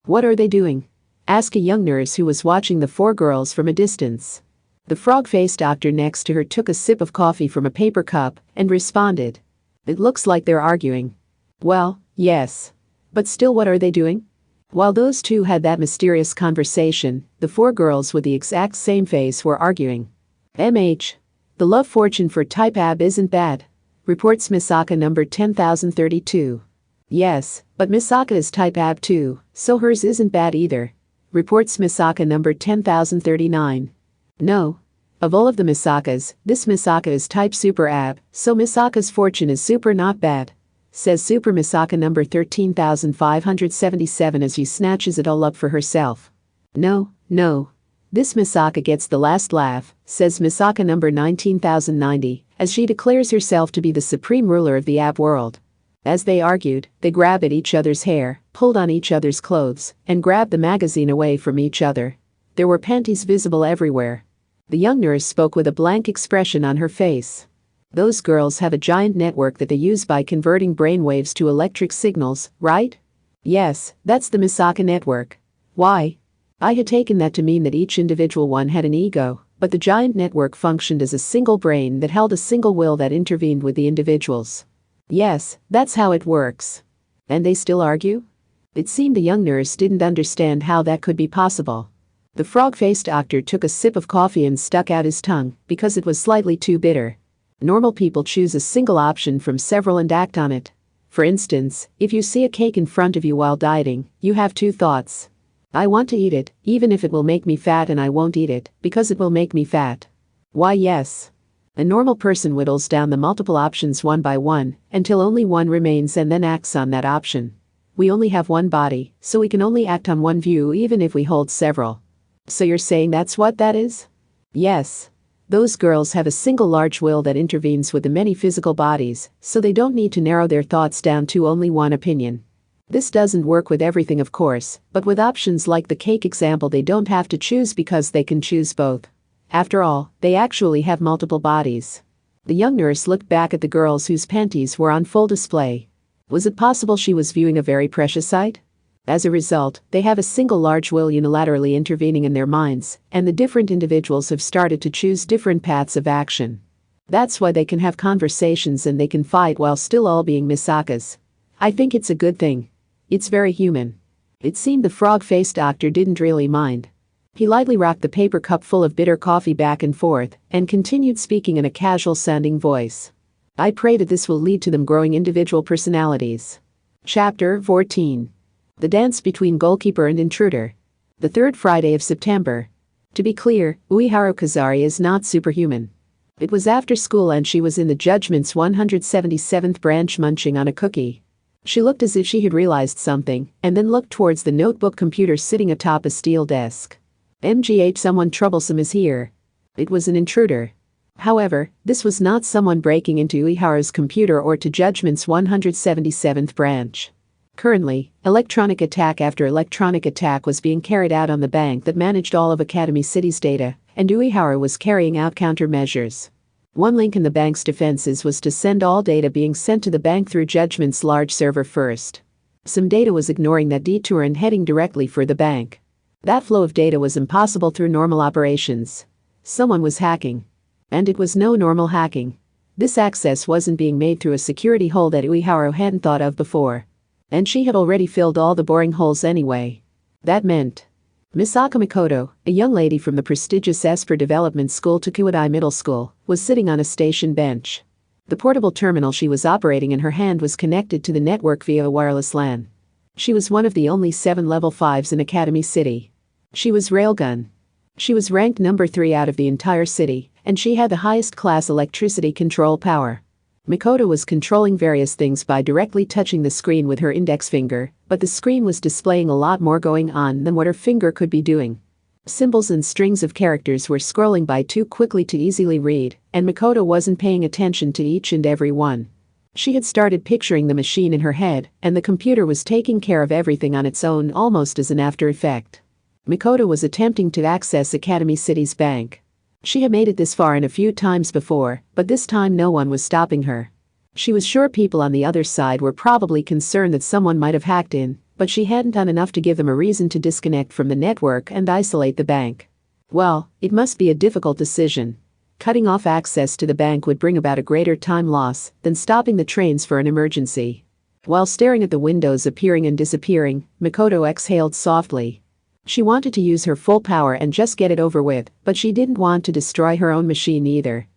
What are they doing? Asked a young nurse who was watching the 4 girls from a distance. The frog-faced doctor next to her took a sip of coffee from a paper cup and responded. It looks like they're arguing. Well, yes. But still, what are they doing? While those 2 had that mysterious conversation, the 4 girls with the exact same face were arguing. The love fortune for type AB isn't bad, reports Misaka number 10,032. Yes, but Misaka is type AB too, so hers isn't bad either, reports Misaka number 10,039. No. Of all of the Misakas, this Misaka is type Super AB, so Misaka's fortune is super not bad, says Super Misaka number 13,577 as she snatches it all up for herself. No. This Misaka gets the last laugh, says Misaka number 19,090, as she declares herself to be the supreme ruler of the AB world. As they argued, they grabbed at each other's hair, pulled on each other's clothes, and grabbed the magazine away from each other. There were panties visible everywhere. The young nurse spoke with a blank expression on her face. Those girls have a giant network that they use by converting brainwaves to electric signals, right? Yes, that's the Misaka network. Why? I had taken that to mean that each individual one had an ego, but the giant network functioned as a single brain that held a single will that intervened with the individuals. Yes, that's how it works. And they still argue? It seemed the young nurse didn't understand how that could be possible. The frog-faced doctor took a sip of coffee and stuck out his tongue because it was slightly too bitter. Normal people choose a single option from several and act on it. For instance, if you see a cake in front of you while dieting, you have two thoughts. I want to eat it, even if it will make me fat, and I won't eat it, because it will make me fat. Why, yes. A normal person whittles down the multiple options one by one, until only one remains and then acts on that option. We only have one body, so we can only act on one view even if we hold several. So you're saying that's what that is? Yes. Those girls have a single large will that intervenes with the many physical bodies, so they don't need to narrow their thoughts down to only one opinion. This doesn't work with everything, of course, but with options like the cake example, they don't have to choose because they can choose both. After all, they actually have multiple bodies. The young nurse looked back at the girls whose panties were on full display. Was it possible she was viewing a very precious sight? As a result, they have a single large will unilaterally intervening in their minds, and the different individuals have started to choose different paths of action. That's why they can have conversations and they can fight while still all being Misakas. I think it's a good thing. It's very human. It seemed the frog-faced doctor didn't really mind. He lightly rocked the paper cup full of bitter coffee back and forth and continued speaking in a casual-sounding voice. I pray that this will lead to them growing individual personalities. Chapter 14. The Dance Between Goalkeeper and Intruder. The third Friday of September. To be clear, Uehiro Kazari is not superhuman. It was after school and she was in the Judgment's 177th branch munching on a cookie. She looked as if she had realized something, and then looked towards the notebook computer sitting atop a steel desk. MGH, someone troublesome is here. It was an intruder. However, this was not someone breaking into Uehiro's computer or to Judgment's 177th branch. Currently, electronic attack after electronic attack was being carried out on the bank that managed all of Academy City's data, and Uehiro was carrying out countermeasures. One link in the bank's defenses was to send all data being sent to the bank through Judgment's large server first. Some data was ignoring that detour and heading directly for the bank. That flow of data was impossible through normal operations. Someone was hacking. And it was no normal hacking. This access wasn't being made through a security hole that Uehiro hadn't thought of before. And she had already filled all the boring holes anyway. That meant Misaka Mikoto, a young lady from the prestigious Esper Development School Tokuwadai Middle School, was sitting on a station bench. The portable terminal she was operating in her hand was connected to the network via a wireless LAN. She was one of the only 7 level 5s in Academy City. She was Railgun. She was ranked number 3 out of the entire city, and she had the highest class electricity control power. Mikoto was controlling various things by directly touching the screen with her index finger, but the screen was displaying a lot more going on than what her finger could be doing. Symbols and strings of characters were scrolling by too quickly to easily read, and Mikoto wasn't paying attention to each and every one. She had started picturing the machine in her head, and the computer was taking care of everything on its own almost as an after effect. Mikoto was attempting to access Academy City's bank. She had made it this far and a few times before, but this time no one was stopping her. She was sure people on the other side were probably concerned that someone might have hacked in, but she hadn't done enough to give them a reason to disconnect from the network and isolate the bank. Well, it must be a difficult decision. Cutting off access to the bank would bring about a greater time loss than stopping the trains for an emergency. While staring at the windows appearing and disappearing, Mikoto exhaled softly. She wanted to use her full power and just get it over with, but she didn't want to destroy her own machine either.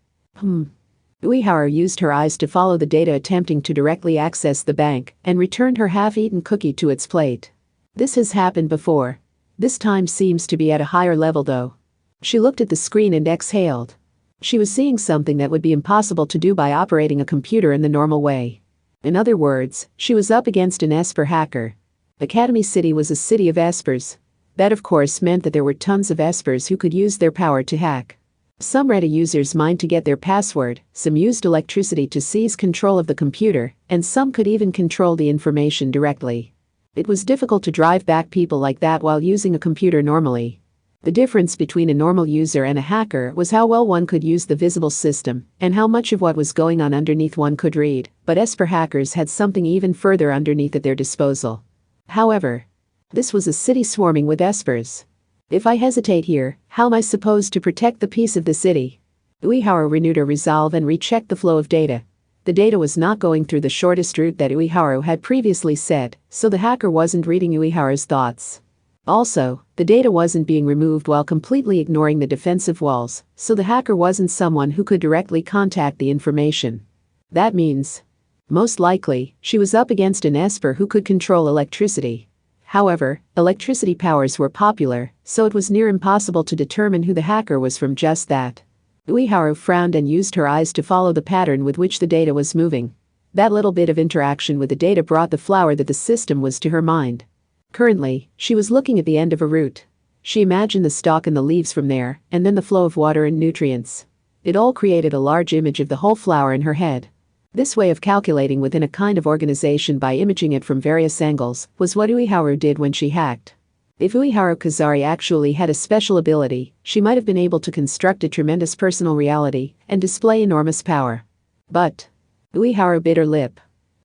Uehiro used her eyes to follow the data, attempting to directly access the bank, and returned her half-eaten cookie to its plate. This has happened before. This time seems to be at a higher level though. She looked at the screen and exhaled. She was seeing something that would be impossible to do by operating a computer in the normal way. In other words, she was up against an Esper hacker. Academy City was a city of Espers. That of course meant that there were tons of Espers who could use their power to hack. Some read a user's mind to get their password, some used electricity to seize control of the computer, and some could even control the information directly. It was difficult to drive back people like that while using a computer normally. The difference between a normal user and a hacker was how well one could use the visible system and how much of what was going on underneath one could read, but Esper hackers had something even further underneath at their disposal. However, this was a city swarming with Espers. If I hesitate here, how am I supposed to protect the peace of the city? Uehara renewed her resolve and rechecked the flow of data. The data was not going through the shortest route that Uehara had previously set, so the hacker wasn't reading Uehara's thoughts. Also, the data wasn't being removed while completely ignoring the defensive walls, so the hacker wasn't someone who could directly contact the information. That means, most likely, she was up against an Esper who could control electricity. However, electricity powers were popular, so it was near impossible to determine who the hacker was from just that. Uehara frowned and used her eyes to follow the pattern with which the data was moving. That little bit of interaction with the data brought the flower that the system was to her mind. Currently, she was looking at the end of a root. She imagined the stalk and the leaves from there, and then the flow of water and nutrients. It all created a large image of the whole flower in her head. This way of calculating within a kind of organization by imaging it from various angles was what Uehara did when she hacked. If Uehara Kazari actually had a special ability, she might have been able to construct a tremendous personal reality and display enormous power. But Uehara bit her lip.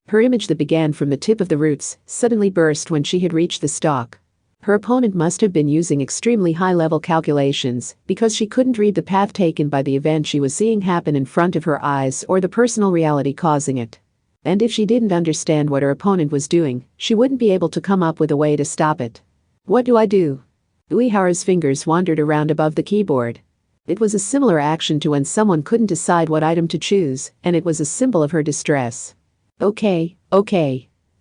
Her image that began from the tip of the roots suddenly burst when she had reached the stalk. Her opponent must have been using extremely high-level calculations because she couldn't read the path taken by the event she was seeing happen in front of her eyes or the personal reality causing it. And if she didn't understand what her opponent was doing, she wouldn't be able to come up with a way to stop it. What do I do? Uehara's fingers wandered around above the keyboard. It was a similar action to when someone couldn't decide what item to choose, and it was a symbol of her distress. Okay.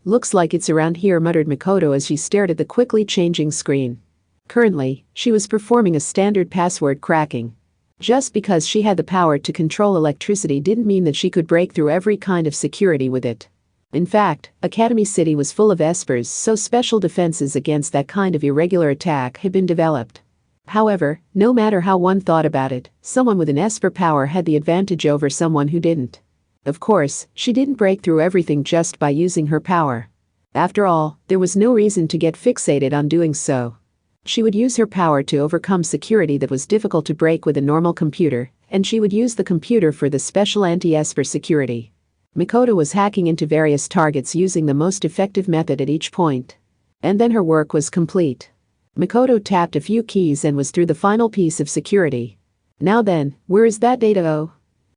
Looks like it's around here, muttered Makoto as she stared at the quickly changing screen. Currently, she was performing a standard password cracking. Just because she had the power to control electricity didn't mean that she could break through every kind of security with it. In fact, Academy City was full of Espers, so special defenses against that kind of irregular attack had been developed. However, no matter how one thought about it, someone with an Esper power had the advantage over someone who didn't. Of course, she didn't break through everything just by using her power. After all, there was no reason to get fixated on doing so. She would use her power to overcome security that was difficult to break with a normal computer, and she would use the computer for the special anti-Esper security. Makoto was hacking into various targets using the most effective method at each point. And then her work was complete. Makoto tapped a few keys and was through the final piece of security. Now then, where is that data? Oh.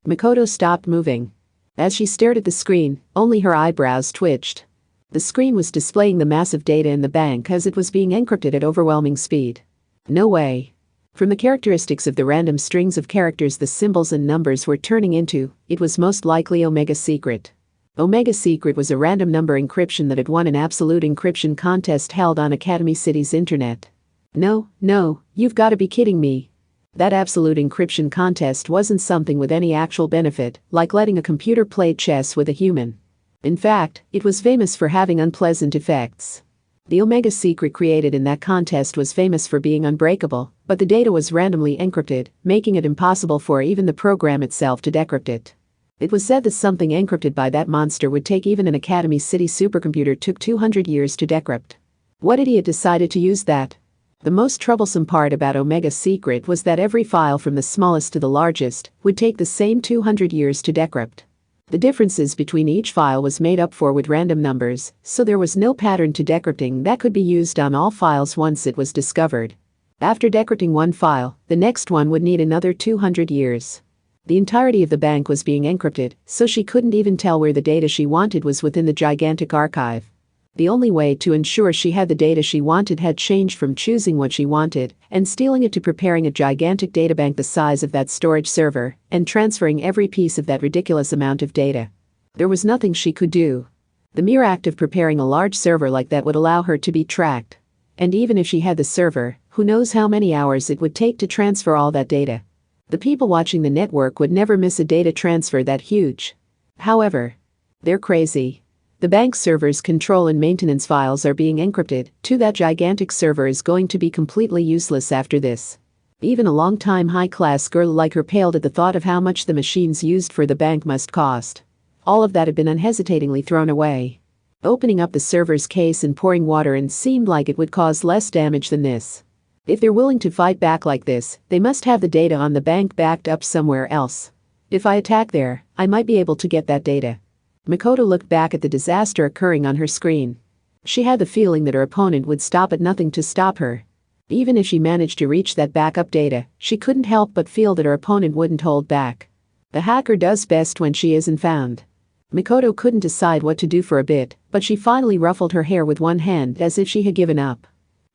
Makoto stopped moving. As she stared at the screen, only her eyebrows twitched. The screen was displaying the massive data in the bank as it was being encrypted at overwhelming speed. No way. From the characteristics of the random strings of characters the symbols and numbers were turning into, it was most likely Omega Secret. Omega Secret was a random number encryption that had won an absolute encryption contest held on Academy City's internet. No, you've got to be kidding me. That absolute encryption contest wasn't something with any actual benefit, like letting a computer play chess with a human. In fact, it was famous for having unpleasant effects. The Omega Secret created in that contest was famous for being unbreakable, but the data was randomly encrypted, making it impossible for even the program itself to decrypt it. It was said that something encrypted by that monster would take even an Academy City supercomputer took 200 years to decrypt. What idiot decided to use that? The most troublesome part about Omega Secret was that every file from the smallest to the largest would take the same 200 years to decrypt. The differences between each file was made up for with random numbers, so there was no pattern to decrypting that could be used on all files once it was discovered. After decrypting one file, the next one would need another 200 years. The entirety of the bank was being encrypted, so she couldn't even tell where the data she wanted was within the gigantic archive. The only way to ensure she had the data she wanted had changed from choosing what she wanted and stealing it to preparing a gigantic databank the size of that storage server and transferring every piece of that ridiculous amount of data. There was nothing she could do. The mere act of preparing a large server like that would allow her to be tracked. And even if she had the server, who knows how many hours it would take to transfer all that data. The people watching the network would never miss a data transfer that huge. However, they're crazy. The bank's server's control and maintenance files are being encrypted, too. That gigantic server is going to be completely useless after this. Even a long-time high-class girl like her paled at the thought of how much the machines used for the bank must cost. All of that had been unhesitatingly thrown away. Opening up the server's case and pouring water in seemed like it would cause less damage than this. If they're willing to fight back like this, they must have the data on the bank backed up somewhere else. If I attack there, I might be able to get that data. Makoto looked back at the disaster occurring on her screen. She had the feeling that her opponent would stop at nothing to stop her. Even if she managed to reach that backup data, she couldn't help but feel that her opponent wouldn't hold back. The hacker does best when she isn't found. Makoto couldn't decide what to do for a bit, but she finally ruffled her hair with one hand as if she had given up.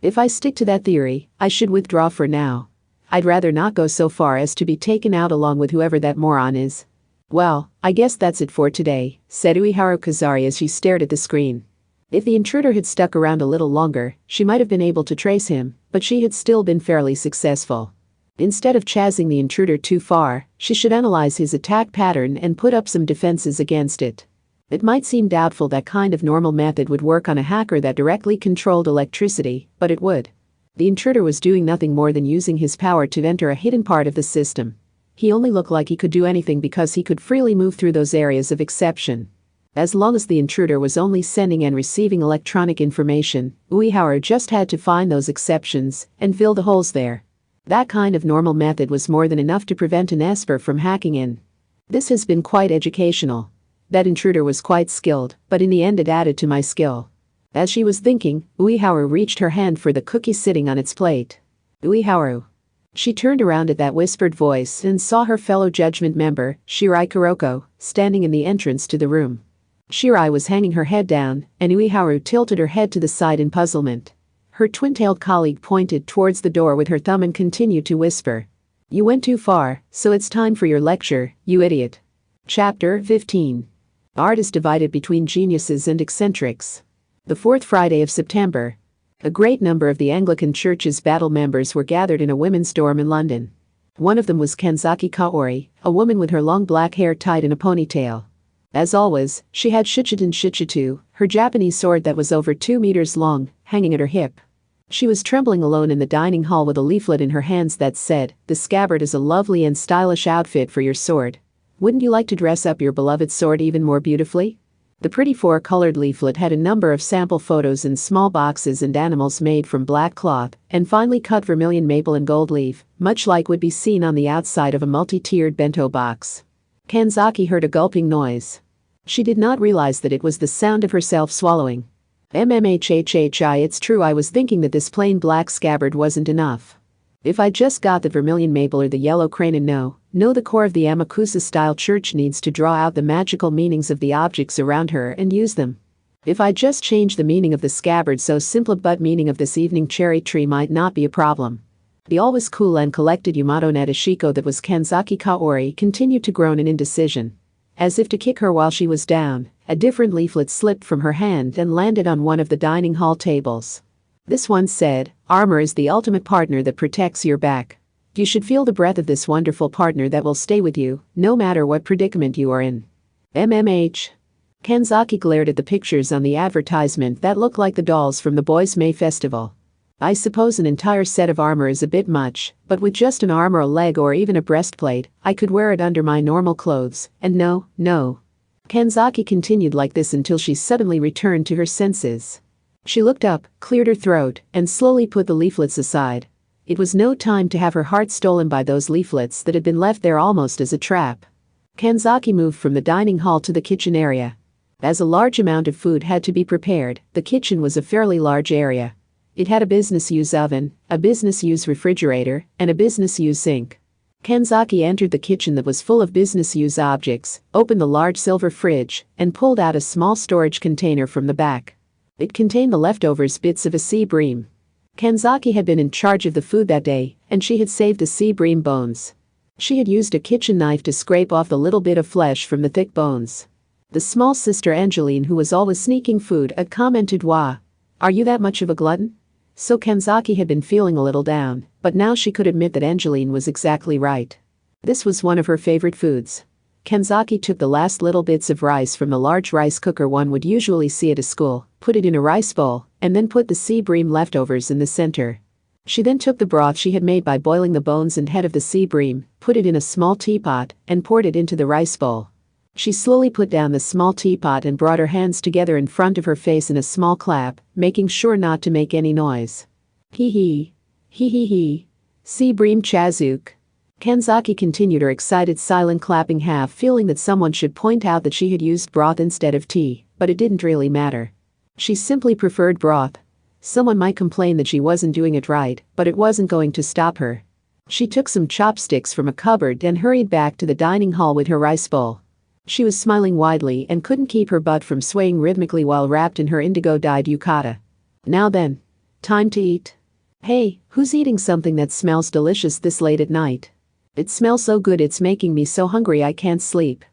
If I stick to that theory, I should withdraw for now. I'd rather not go so far as to be taken out along with whoever that moron is. Well, I guess that's it for today, said Uehiro Kazari as she stared at the screen. If the intruder had stuck around a little longer, she might have been able to trace him, but she had still been fairly successful. Instead of chasing the intruder too far, she should analyze his attack pattern and put up some defenses against it. It might seem doubtful that kind of normal method would work on a hacker that directly controlled electricity, but it would. The intruder was doing nothing more than using his power to enter a hidden part of the system. He only looked like he could do anything because he could freely move through those areas of exception. As long as the intruder was only sending and receiving electronic information, Uehiro just had to find those exceptions and fill the holes there. That kind of normal method was more than enough to prevent an Esper from hacking in. This has been quite educational. That intruder was quite skilled, but in the end it added to my skill. As she was thinking, Uehiro reached her hand for the cookie sitting on its plate. Uehiro. She turned around at that whispered voice and saw her fellow judgment member, Shirai Kuroko, standing in the entrance to the room. Shirai was hanging her head down, and Uehiro tilted her head to the side in puzzlement. Her twin-tailed colleague pointed towards the door with her thumb and continued to whisper. You went too far, so it's time for your lecture, you idiot. Chapter 15. Art is divided between geniuses and eccentrics. The fourth Friday of September. A great number of the Anglican Church's battle members were gathered in a women's dorm in London. One of them was Kanzaki Kaori, a woman with her long black hair tied in a ponytail. As always, she had Shichiten Shichitu, her Japanese sword that was over 2 meters long, hanging at her hip. She was trembling alone in the dining hall with a leaflet in her hands that said, "The scabbard is a lovely and stylish outfit for your sword. Wouldn't you like to dress up your beloved sword even more beautifully?" The pretty four-colored leaflet had a number of sample photos in small boxes and animals made from black cloth and finely cut vermilion maple and gold leaf, much like would be seen on the outside of a multi-tiered bento box. Kanzaki heard a gulping noise. She did not realize that it was the sound of herself swallowing. MMHHHI, it's true, I was thinking that this plain black scabbard wasn't enough. If I just got the vermilion maple or the yellow crane, and no, the core of the Amakusa-style church needs to draw out the magical meanings of the objects around her and use them. If I just change the meaning of the scabbard so simple, but meaning of this evening cherry tree might not be a problem. The always cool and collected Yamato Nadeshiko that was Kanzaki Kaori continued to groan in indecision. As if to kick her while she was down, a different leaflet slipped from her hand and landed on one of the dining hall tables. This one said, "Armor is the ultimate partner that protects your back. You should feel the breath of this wonderful partner that will stay with you, no matter what predicament you are in." MMH. Kanzaki glared at the pictures on the advertisement that looked like the dolls from the Boys' May Festival. I suppose an entire set of armor is a bit much, but with just an arm or a leg or even a breastplate, I could wear it under my normal clothes, and no. Kanzaki continued like this until she suddenly returned to her senses. She looked up, cleared her throat, and slowly put the leaflets aside. It was no time to have her heart stolen by those leaflets that had been left there almost as a trap. Kanzaki moved from the dining hall to the kitchen area. As a large amount of food had to be prepared, the kitchen was a fairly large area. It had a business-use oven, a business-use refrigerator, and a business-use sink. Kanzaki entered the kitchen that was full of business-use objects, opened the large silver fridge, and pulled out a small storage container from the back. It contained the leftovers bits of a sea bream. Kanzaki had been in charge of the food that day, and she had saved the sea bream bones. She had used a kitchen knife to scrape off the little bit of flesh from the thick bones. The small sister Angeline, who was always sneaking food, had commented, "Wah, are you that much of a glutton?" So Kanzaki had been feeling a little down, but now she could admit that Angeline was exactly right. This was one of her favorite foods. Kanzaki took the last little bits of rice from the large rice cooker one would usually see at a school, put it in a rice bowl, and then put the sea bream leftovers in the center. She then took the broth she had made by boiling the bones and head of the sea bream, put it in a small teapot, and poured it into the rice bowl. She slowly put down the small teapot and brought her hands together in front of her face in a small clap, making sure not to make any noise. Hee hee. Hee hee hee. See bream Chazuke. Kanzaki continued her excited silent clapping, half feeling that someone should point out that she had used broth instead of tea, but it didn't really matter. She simply preferred broth. Someone might complain that she wasn't doing it right, but it wasn't going to stop her. She took some chopsticks from a cupboard and hurried back to the dining hall with her rice bowl. She was smiling widely and couldn't keep her butt from swaying rhythmically while wrapped in her indigo-dyed yukata. Now then. Time to eat. Hey, who's eating something that smells delicious this late at night? It smells so good it's making me so hungry I can't sleep.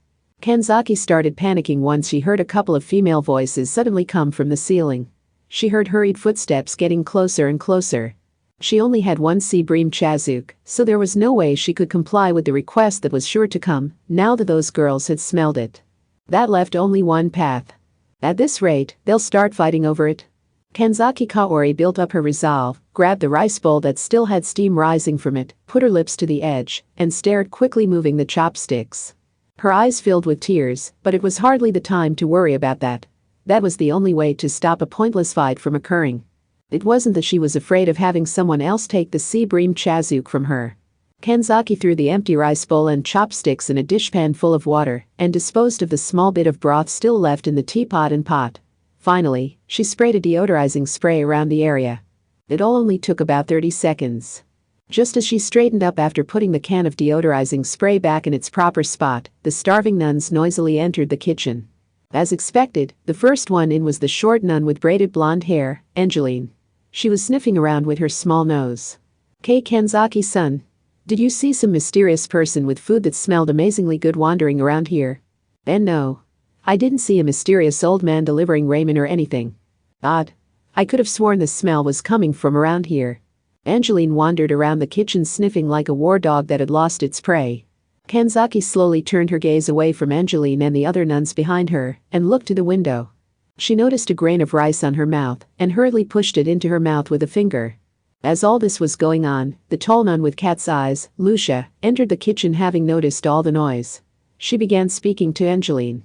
Kanzaki started panicking once she heard a couple of female voices suddenly come from the ceiling. She heard hurried footsteps getting closer and closer. She only had one sea bream Chazuke, so there was no way she could comply with the request that was sure to come, now that those girls had smelled it. That left only one path. At this rate, they'll start fighting over it. Kanzaki Kaori built up her resolve, grabbed the rice bowl that still had steam rising from it, put her lips to the edge, and stared, quickly moving the chopsticks. Her eyes filled with tears, but it was hardly the time to worry about that. That was the only way to stop a pointless fight from occurring. It wasn't that she was afraid of having someone else take the sea bream Chazuke from her. Kanzaki threw the empty rice bowl and chopsticks in a dishpan full of water and disposed of the small bit of broth still left in the teapot and pot. Finally, she sprayed a deodorizing spray around the area. It all only took about 30 seconds. Just as she straightened up after putting the can of deodorizing spray back in its proper spot, the starving nuns noisily entered the kitchen. As expected, the first one in was the short nun with braided blonde hair, Angeline. She was sniffing around with her small nose. Kanzaki-san, did you see some mysterious person with food that smelled amazingly good wandering around here? And no. I didn't see a mysterious old man delivering ramen or anything. Odd. I could have sworn the smell was coming from around here. Angeline wandered around the kitchen sniffing like a war dog that had lost its prey. Kanzaki slowly turned her gaze away from Angeline and the other nuns behind her and looked to the window. She noticed a grain of rice on her mouth and hurriedly pushed it into her mouth with a finger. As all this was going on, the tall nun with cat's eyes, Lucia, entered the kitchen having noticed all the noise. She began speaking to Angeline.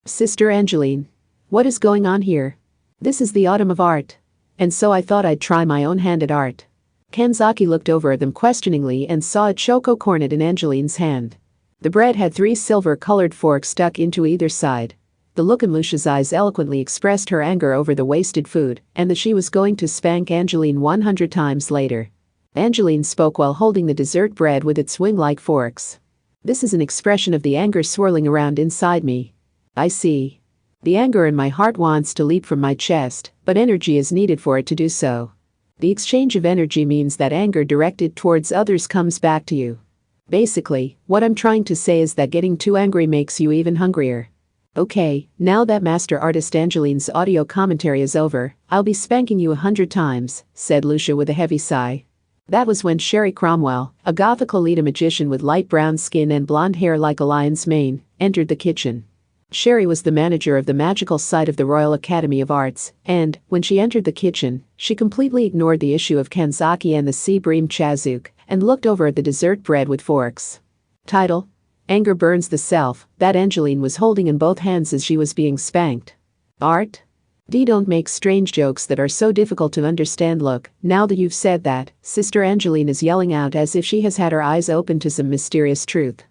Sister Angeline. What is going on here? This is the autumn of art. And so I thought I'd try my own hand at art. Kanzaki looked over at them questioningly and saw a choco cornet in Angeline's hand. The bread had 3 silver-colored forks stuck into either side. The look in Lucia's eyes eloquently expressed her anger over the wasted food and that she was going to spank Angeline 100 times later. Angeline spoke while holding the dessert bread with its wing-like forks. This is an expression of the anger swirling around inside me. I see. The anger in my heart wants to leap from my chest, but energy is needed for it to do so. The exchange of energy means that anger directed towards others comes back to you. Basically, what I'm trying to say is that getting too angry makes you even hungrier. Okay, now that master artist Angeline's audio commentary is over, I'll be spanking you 100 times, said Lucia with a heavy sigh. That was when Sherry Cromwell, a gothical Lolita magician with light brown skin and blonde hair like a lion's mane, entered the kitchen. Sherry was the manager of the magical site of the Royal Academy of Arts, and, when she entered the kitchen, she completely ignored the issue of Kanzaki and the sea bream Chazuke, and looked over at the dessert bread with forks. Title: Anger Burns the Self, that Angeline was holding in both hands as she was being spanked. Art? Don't make strange jokes that are so difficult to understand. Look, now that you've said that, Sister Angeline is yelling out as if she has had her eyes open to some mysterious truth.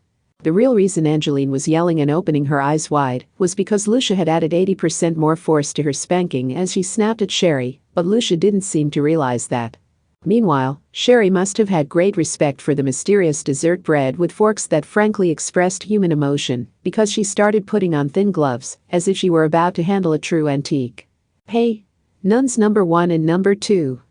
The real reason Angeline was yelling and opening her eyes wide was because Lucia had added 80% more force to her spanking as she snapped at Sherry, but Lucia didn't seem to realize that. Meanwhile, Sherry must have had great respect for the mysterious dessert bread with forks that frankly expressed human emotion, because she started putting on thin gloves, as if she were about to handle a true antique. Hey, nuns number 1 and number 2.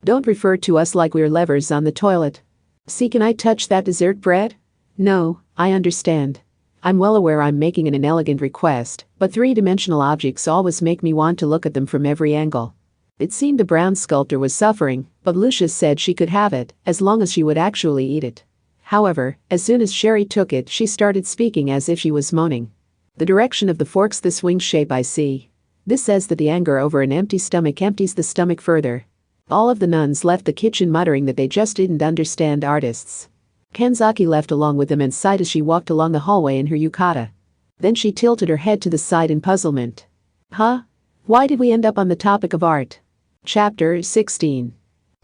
Don't refer to us like we're levers on the toilet. See, can I touch that dessert bread? No, I understand. I'm well aware I'm making an inelegant request, but 3-dimensional objects always make me want to look at them from every angle. It seemed the brown sculptor was suffering, but Lucia said she could have it, as long as she would actually eat it. However, as soon as Sherry took it, she started speaking as if she was moaning. The direction of the forks, the swing shape I see. This says that the anger over an empty stomach empties the stomach further. All of the nuns left the kitchen muttering that they just didn't understand artists. Kanzaki left along with them and sighed as she walked along the hallway in her yukata. Then she tilted her head to the side in puzzlement. Huh? Why did we end up on the topic of art? Chapter 16.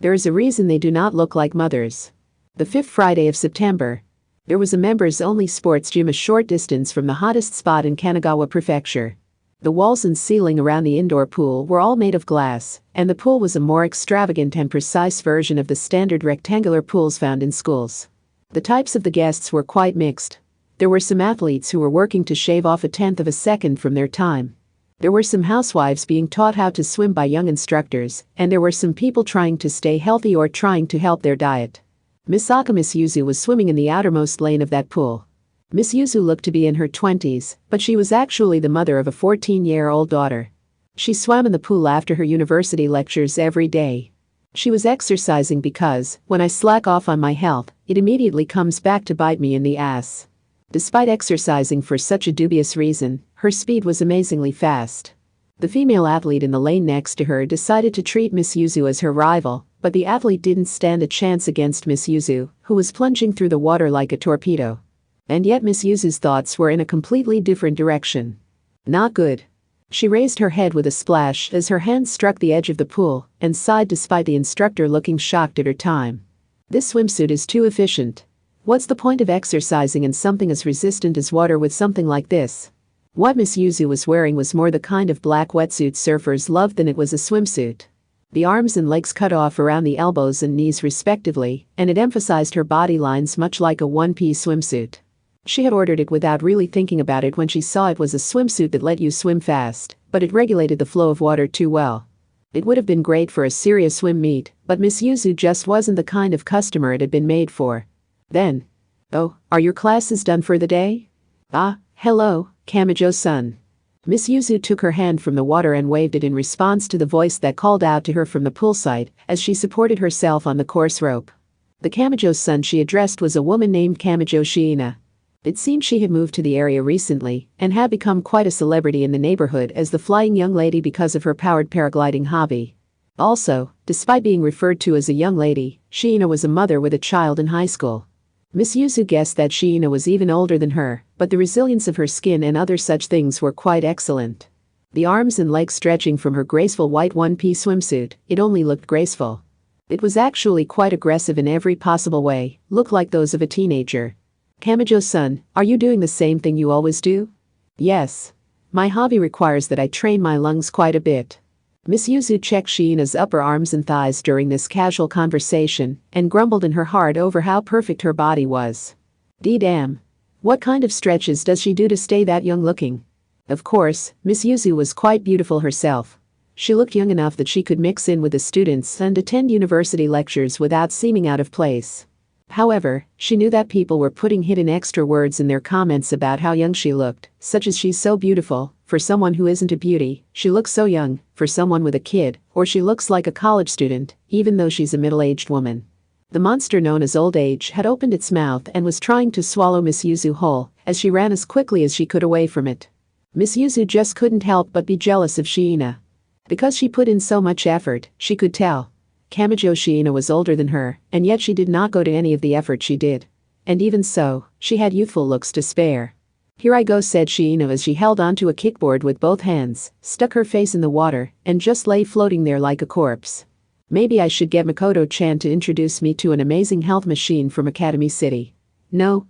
There is a reason they do not look like mothers. The fifth Friday of September. There was a members-only sports gym a short distance from the hottest spot in Kanagawa Prefecture. The walls and ceiling around the indoor pool were all made of glass, and the pool was a more extravagant and precise version of the standard rectangular pools found in schools. The types of the guests were quite mixed. There were some athletes who were working to shave off a tenth of a second from their time. There were some housewives being taught how to swim by young instructors, and there were some people trying to stay healthy or trying to help their diet. Miss Yuzu was swimming in the outermost lane of that pool. Miss Yuzu looked to be in her 20s, but she was actually the mother of a 14-year-old daughter. She swam in the pool after her university lectures every day. She was exercising because, when I slack off on my health, it immediately comes back to bite me in the ass. Despite exercising for such a dubious reason, her speed was amazingly fast. The female athlete in the lane next to her decided to treat Miss Yuzu as her rival, but the athlete didn't stand a chance against Miss Yuzu, who was plunging through the water like a torpedo. And yet Miss Yuzu's thoughts were in a completely different direction. Not good. She raised her head with a splash as her hands struck the edge of the pool and sighed despite the instructor looking shocked at her time. This swimsuit is too efficient. What's the point of exercising in something as resistant as water with something like this? What Miss Yuzu was wearing was more the kind of black wetsuit surfers love than it was a swimsuit. The arms and legs cut off around the elbows and knees respectively, and it emphasized her body lines much like a one-piece swimsuit. She had ordered it without really thinking about it when she saw it was a swimsuit that let you swim fast, but it regulated the flow of water too well. It would have been great for a serious swim meet, but Miss Yuzu just wasn't the kind of customer it had been made for. Then, "Oh, are your classes done for the day?" "Ah, hello, Kamijo-san." Miss Yuzu took her hand from the water and waved it in response to the voice that called out to her from the poolside as she supported herself on the course rope. The Kamijo-san she addressed was a woman named Kamijo Shiina. It seemed she had moved to the area recently and had become quite a celebrity in the neighborhood as the flying young lady because of her powered paragliding hobby. Also, despite being referred to as a young lady, Shiina was a mother with a child in high school. Miss Yuzu guessed that Shiina was even older than her, but the resilience of her skin and other such things were quite excellent. The arms and legs stretching from her graceful white one-piece swimsuit, it only looked graceful. It was actually quite aggressive in every possible way, looked like those of a teenager. "Kamijo-san, are you doing the same thing you always do?" "Yes. My hobby requires that I train my lungs quite a bit." Miss Yuzu checked Shiina's upper arms and thighs during this casual conversation and grumbled in her heart over how perfect her body was. "Damn. What kind of stretches does she do to stay that young looking?" Of course, Miss Yuzu was quite beautiful herself. She looked young enough that she could mix in with the students and attend university lectures without seeming out of place. However, she knew that people were putting hidden extra words in their comments about how young she looked, such as "she's so beautiful," for someone who isn't a beauty, "she looks so young," for someone with a kid, or "she looks like a college student," even though she's a middle-aged woman. The monster known as old age had opened its mouth and was trying to swallow Miss Yuzu whole as she ran as quickly as she could away from it. Miss Yuzu just couldn't help but be jealous of Shiina. Because she put in so much effort, she could tell. Kamijo Shiina was older than her, and yet she did not go to any of the effort she did. And even so, she had youthful looks to spare. "Here I go," said Shiina as she held onto a kickboard with both hands, stuck her face in the water, and just lay floating there like a corpse. "Maybe I should get Makoto-chan to introduce me to an amazing health machine from Academy City." No.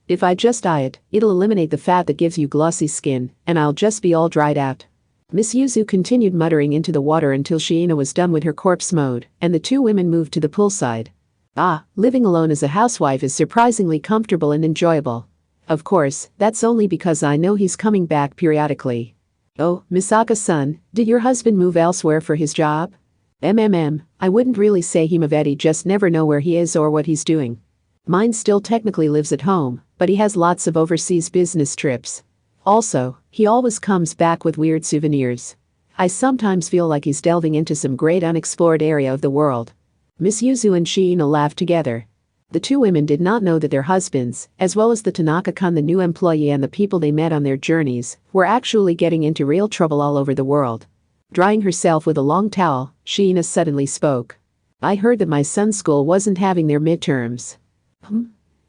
"If I just diet, it'll eliminate the fat that gives you glossy skin, and I'll just be all dried out." Miss Yuzu continued muttering into the water until Shiina was done with her corpse mode, and the two women moved to the poolside. Living alone as a housewife is surprisingly comfortable and enjoyable. Of course, that's only because I know he's coming back periodically. "Oh, Misaka-san, did your husband move elsewhere for his job?" I wouldn't really say Himaveti, just never know where he is or what he's doing. Mine still technically lives at home, but he has lots of overseas business trips. Also, he always comes back with weird souvenirs. I sometimes feel like he's delving into some great unexplored area of the world." Miss Yuzu and Shiina laughed together. The two women did not know that their husbands, as well as the Tanaka-kun, the new employee, and the people they met on their journeys, were actually getting into real trouble all over the world. Drying herself with a long towel, Shiina suddenly spoke. "I heard that my son's school wasn't having their midterms."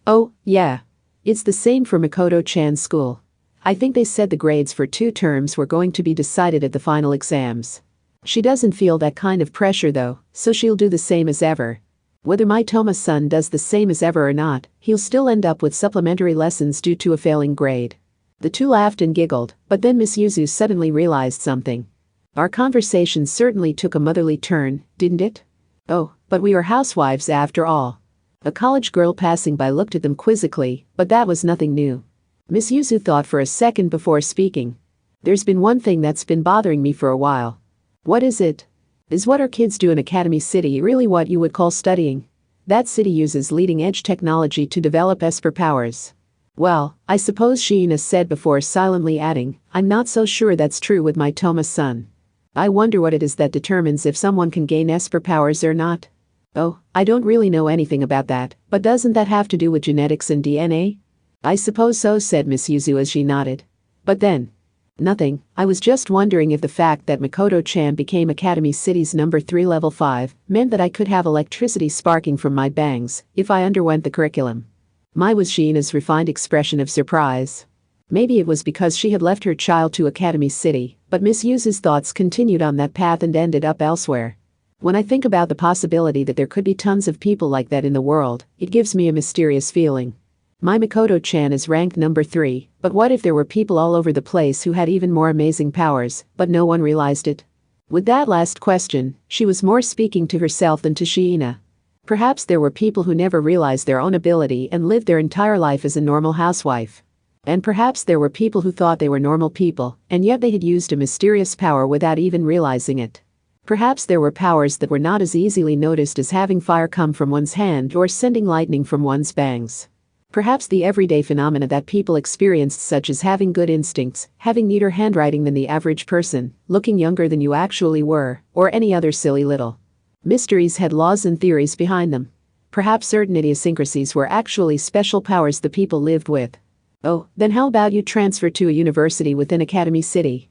"Oh, yeah. It's the same for Makoto-chan's school. I think they said the grades for 2 terms were going to be decided at the final exams." She doesn't feel that kind of pressure though, so she'll do the same as ever. Whether my Toma-san does the same as ever or not, he'll still end up with supplementary lessons due to a failing grade. The two laughed and giggled, but then Miss Yuzu suddenly realized something. Our conversation certainly took a motherly turn, didn't it? Oh, but we are housewives after all. A college girl passing by looked at them quizzically, but that was nothing new. Miss Yuzu thought for a second before speaking. There's been one thing that's been bothering me for a while. What is it? Is what our kids do in Academy City really what you would call studying? That city uses leading-edge technology to develop Esper powers. Well, I suppose Shiina said before, silently adding, I'm not so sure that's true with my Toma-san. I wonder what it is that determines if someone can gain Esper powers or not. Oh, I don't really know anything about that, but doesn't that have to do with genetics and DNA? I suppose so, said Miss Yuzu as she nodded. But then? Nothing, I was just wondering if the fact that Makoto-chan became Academy City's number 3 level 5 meant that I could have electricity sparking from my bangs if I underwent the curriculum. My was Shiina's refined expression of surprise. Maybe it was because she had left her child to Academy City, but Miss Yuzu's thoughts continued on that path and ended up elsewhere. When I think about the possibility that there could be tons of people like that in the world, it gives me a mysterious feeling. My Makoto-chan is ranked number 3, but what if there were people all over the place who had even more amazing powers, but no one realized it? With that last question, she was more speaking to herself than to Shiina. Perhaps there were people who never realized their own ability and lived their entire life as a normal housewife. And perhaps there were people who thought they were normal people, and yet they had used a mysterious power without even realizing it. Perhaps there were powers that were not as easily noticed as having fire come from one's hand or sending lightning from one's bangs. Perhaps the everyday phenomena that people experienced, such as having good instincts, having neater handwriting than the average person, looking younger than you actually were, or any other silly little mysteries had laws and theories behind them. Perhaps certain idiosyncrasies were actually special powers the people lived with. Oh, then how about you transfer to a university within Academy City?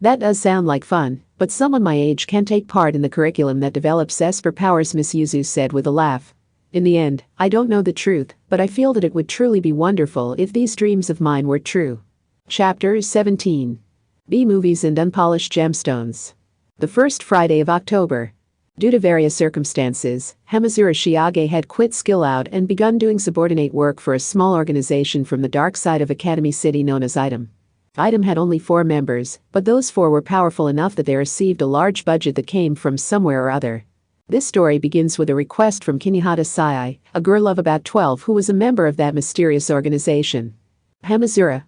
That does sound like fun, but someone my age can take part in the curriculum that develops Esper powers, Miss Yuzu said with a laugh. In the end, I don't know the truth, but I feel that it would truly be wonderful if these dreams of mine were true. Chapter 17. B-movies and unpolished gemstones. The first Friday of October. Due to various circumstances, Hamazura Shiage had quit Skill Out and begun doing subordinate work for a small organization from the dark side of Academy City known as Item. Item had only 4 members, but those 4 were powerful enough that they received a large budget that came from somewhere or other. This story begins with a request from Kinihata Sai, a girl of about 12 who was a member of that mysterious organization. Hamazura,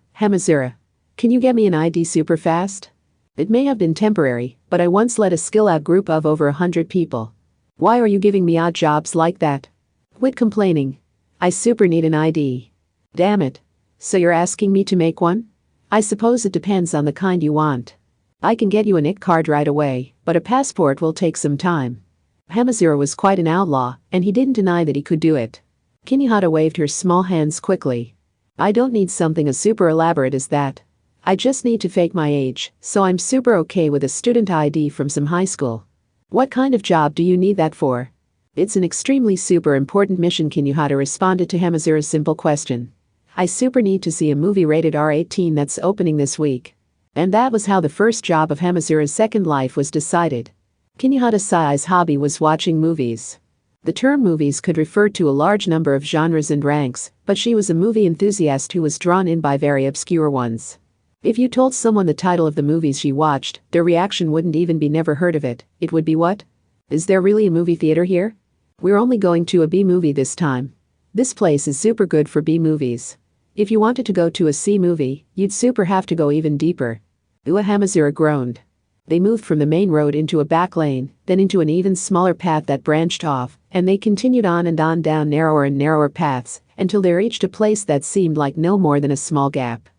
can you get me an ID super fast? It may have been temporary, but I once led a skill out group of over 100 people. Why are you giving me odd jobs like that? Quit complaining. I super need an ID. Damn it. So you're asking me to make one? I suppose it depends on the kind you want. I can get you an IT card right away, but a passport will take some time. Hamazura was quite an outlaw, and he didn't deny that he could do it. Kinihata waved her small hands quickly. I don't need something as super elaborate as that. I just need to fake my age, so I'm super okay with a student ID from some high school. What kind of job do you need that for? It's an extremely super important mission, Kinihata responded to Hamazura's simple question. I super need to see a movie rated R18 that's opening this week. And that was how the first job of Hamazura's second life was decided. Kinihata Sai's hobby was watching movies. The term movies could refer to a large number of genres and ranks, but she was a movie enthusiast who was drawn in by very obscure ones. If you told someone the title of the movies she watched, their reaction wouldn't even be never heard of it. It would be what? Is there really a movie theater here? We're only going to a B movie this time. This place is super good for B movies. If you wanted to go to a C movie, you'd super have to go even deeper. Hamazura groaned. They moved from the main road into a back lane, then into an even smaller path that branched off, and they continued on and on down narrower and narrower paths, until they reached a place that seemed like no more than a small gap.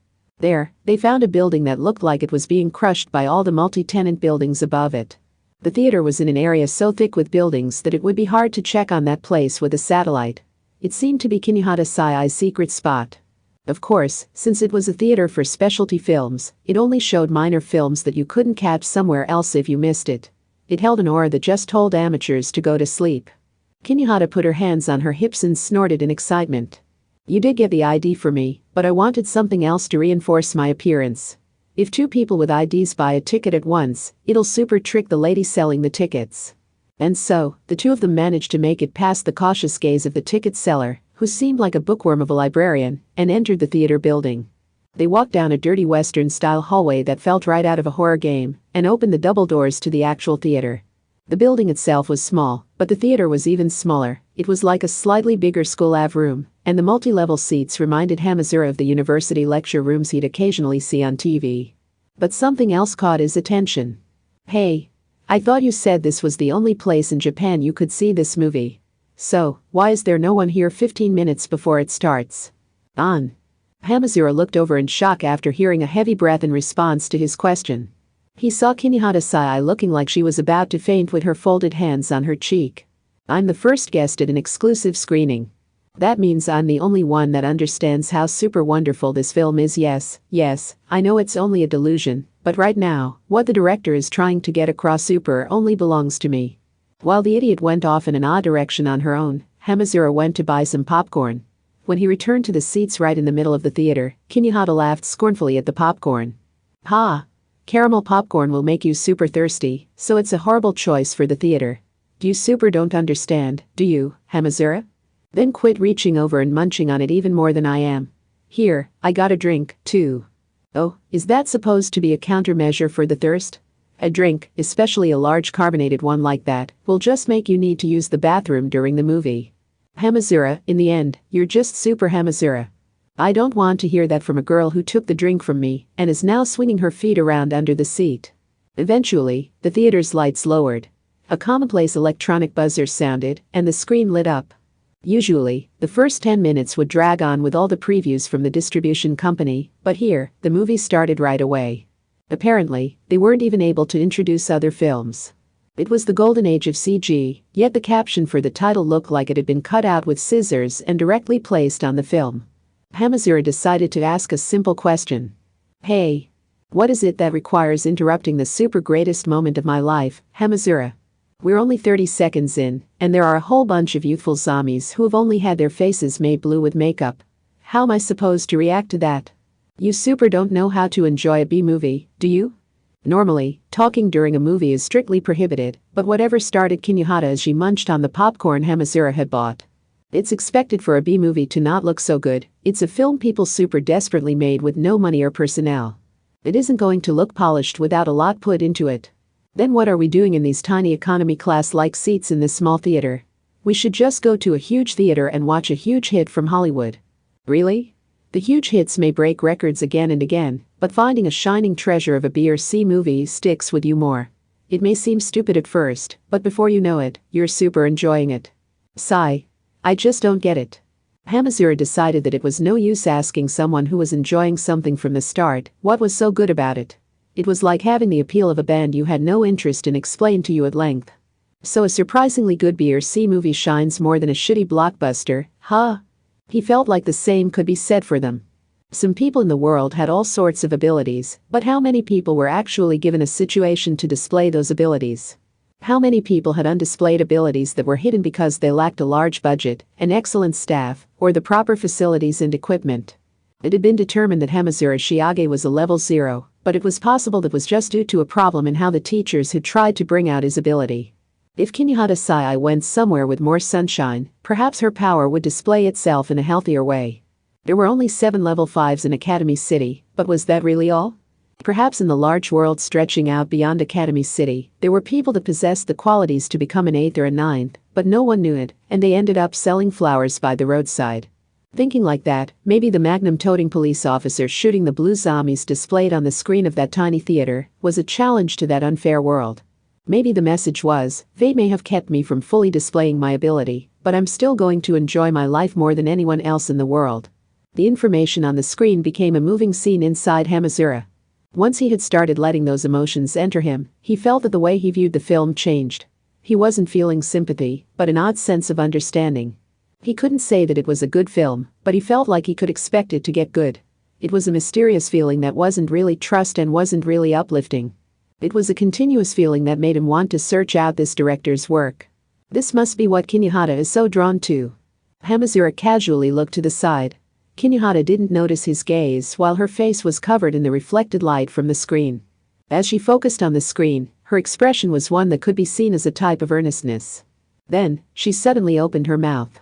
There, they found a building that looked like it was being crushed by all the multi-tenant buildings above it. The theater was in an area so thick with buildings that it would be hard to check on that place with a satellite. It seemed to be Kinihata Sai's secret spot. Of course, since it was a theater for specialty films, it only showed minor films that you couldn't catch somewhere else if you missed it. It held an aura that just told amateurs to go to sleep. Kinihata put her hands on her hips and snorted in excitement. You did get the ID for me, but I wanted something else to reinforce my appearance. If two people with IDs buy a ticket at once, it'll super trick the lady selling the tickets. And so, the two of them managed to make it past the cautious gaze of the ticket seller, who seemed like a bookworm of a librarian, and entered the theater building. They walked down a dirty Western-style hallway that felt right out of a horror game, and opened the double doors to the actual theater. The building itself was small, but the theater was even smaller. It was like a slightly bigger School Ave room, and the multi-level seats reminded Hamazura of the university lecture rooms he'd occasionally see on TV. But something else caught his attention. "Hey, I thought you said this was the only place in Japan you could see this movie. So, why is there no one here 15 minutes before it starts?" Hamazura looked over in shock after hearing a heavy breath in response to his question. He saw Kinihata Sai looking like she was about to faint with her folded hands on her cheek. "I'm the first guest at an exclusive screening. That means I'm the only one that understands how super wonderful this film is. Yes, I know it's only a delusion, but right now, what the director is trying to get across super only belongs to me." While the idiot went off in an odd direction on her own, Hamazura went to buy some popcorn. When he returned to the seats right in the middle of the theater, Kinihata laughed scornfully at the popcorn. "Ha! Caramel popcorn will make you super thirsty, so it's a horrible choice for the theater. You super don't understand, do you, Hamazura? Then quit reaching over and munching on it even more than I am. Here, I got a drink, too." "Oh, is that supposed to be a countermeasure for the thirst? A drink, especially a large carbonated one like that, will just make you need to use the bathroom during the movie. Hamazura, in the end, you're just super Hamazura. I don't want to hear that from a girl who took the drink from me and is now swinging her feet around under the seat." Eventually, the theater's lights lowered. A commonplace electronic buzzer sounded, and the screen lit up. Usually, the first 10 minutes would drag on with all the previews from the distribution company, but here, the movie started right away. Apparently, they weren't even able to introduce other films. It was the golden age of CG, yet the caption for the title looked like it had been cut out with scissors and directly placed on the film. Hamazura decided to ask a simple question. "Hey, what is it that requires interrupting the super greatest moment of my life, Hamazura? We're only 30 seconds in, and there are a whole bunch of youthful zombies who have only had their faces made blue with makeup. How am I supposed to react to that? You super don't know how to enjoy a B-movie, do you?" Normally, talking during a movie is strictly prohibited, but whatever started Kinihata as she munched on the popcorn Hamazura had bought. It's expected for a B-movie to not look so good. It's a film people super desperately made with no money or personnel. It isn't going to look polished without a lot put into it. Then what are we doing in these tiny economy class-like seats in this small theater? We should just go to a huge theater and watch a huge hit from Hollywood. Really? The huge hits may break records again and again, but finding a shining treasure of a B or C movie sticks with you more. It may seem stupid at first, but before you know it, you're super enjoying it. Sigh. I just don't get it. Hamazura decided that it was no use asking someone who was enjoying something from the start what was so good about it. It was like having the appeal of a band you had no interest in explained to you at length. So a surprisingly good B or C movie shines more than a shitty blockbuster, huh? He felt like the same could be said for them. Some people in the world had all sorts of abilities, but how many people were actually given a situation to display those abilities? How many people had undisplayed abilities that were hidden because they lacked a large budget, an excellent staff, or the proper facilities and equipment? It had been determined that Hamazura Shiage was a level 0, but it was possible that was just due to a problem in how the teachers had tried to bring out his ability. If Kinihata Sai went somewhere with more sunshine, perhaps her power would display itself in a healthier way. There were only 7 level 5s in Academy City, but was that really all? Perhaps in the large world stretching out beyond Academy City, there were people that possessed the qualities to become an 8th or a 9th, but no one knew it, and they ended up selling flowers by the roadside. Thinking like that, maybe the magnum-toting police officer shooting the blue zombies displayed on the screen of that tiny theater was a challenge to that unfair world. Maybe the message was, fate may have kept me from fully displaying my ability, but I'm still going to enjoy my life more than anyone else in the world. The information on the screen became a moving scene inside Hamazura. Once he had started letting those emotions enter him, he felt that the way he viewed the film changed. He wasn't feeling sympathy, but an odd sense of understanding. He couldn't say that it was a good film, but he felt like he could expect it to get good. It was a mysterious feeling that wasn't really trust and wasn't really uplifting. It was a continuous feeling that made him want to search out this director's work. This must be what Kinihata is so drawn to. Hamazura casually looked to the side. Kinuhata didn't notice his gaze while her face was covered in the reflected light from the screen. As she focused on the screen, her expression was one that could be seen as a type of earnestness. Then, she suddenly opened her mouth.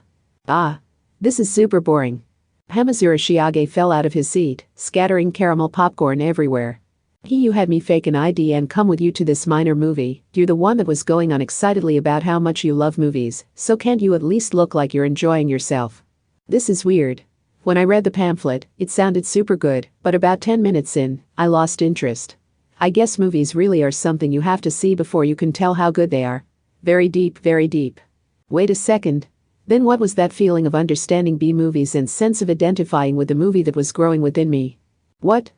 Ah. This is super boring. Hamazura Shiage fell out of his seat, scattering caramel popcorn everywhere. You had me fake an ID and come with you to this minor movie. You're the one that was going on excitedly about how much you love movies, so can't you at least look like you're enjoying yourself? This is weird. When I read the pamphlet, it sounded super good, but about 10 minutes in, I lost interest. I guess movies really are something you have to see before you can tell how good they are. Very deep, very deep. Wait a second. Then what was that feeling of understanding B-movies and sense of identifying with the movie that was growing within me? What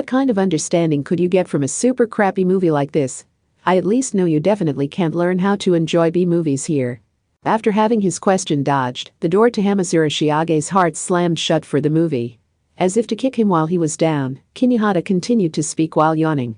kind of understanding could you get from a super crappy movie like this? I at least know you definitely can't learn how to enjoy B-movies here. After having his question dodged, the door to Hamazura Shiage's heart slammed shut for the movie. As if to kick him while he was down, Kinuhata continued to speak while yawning.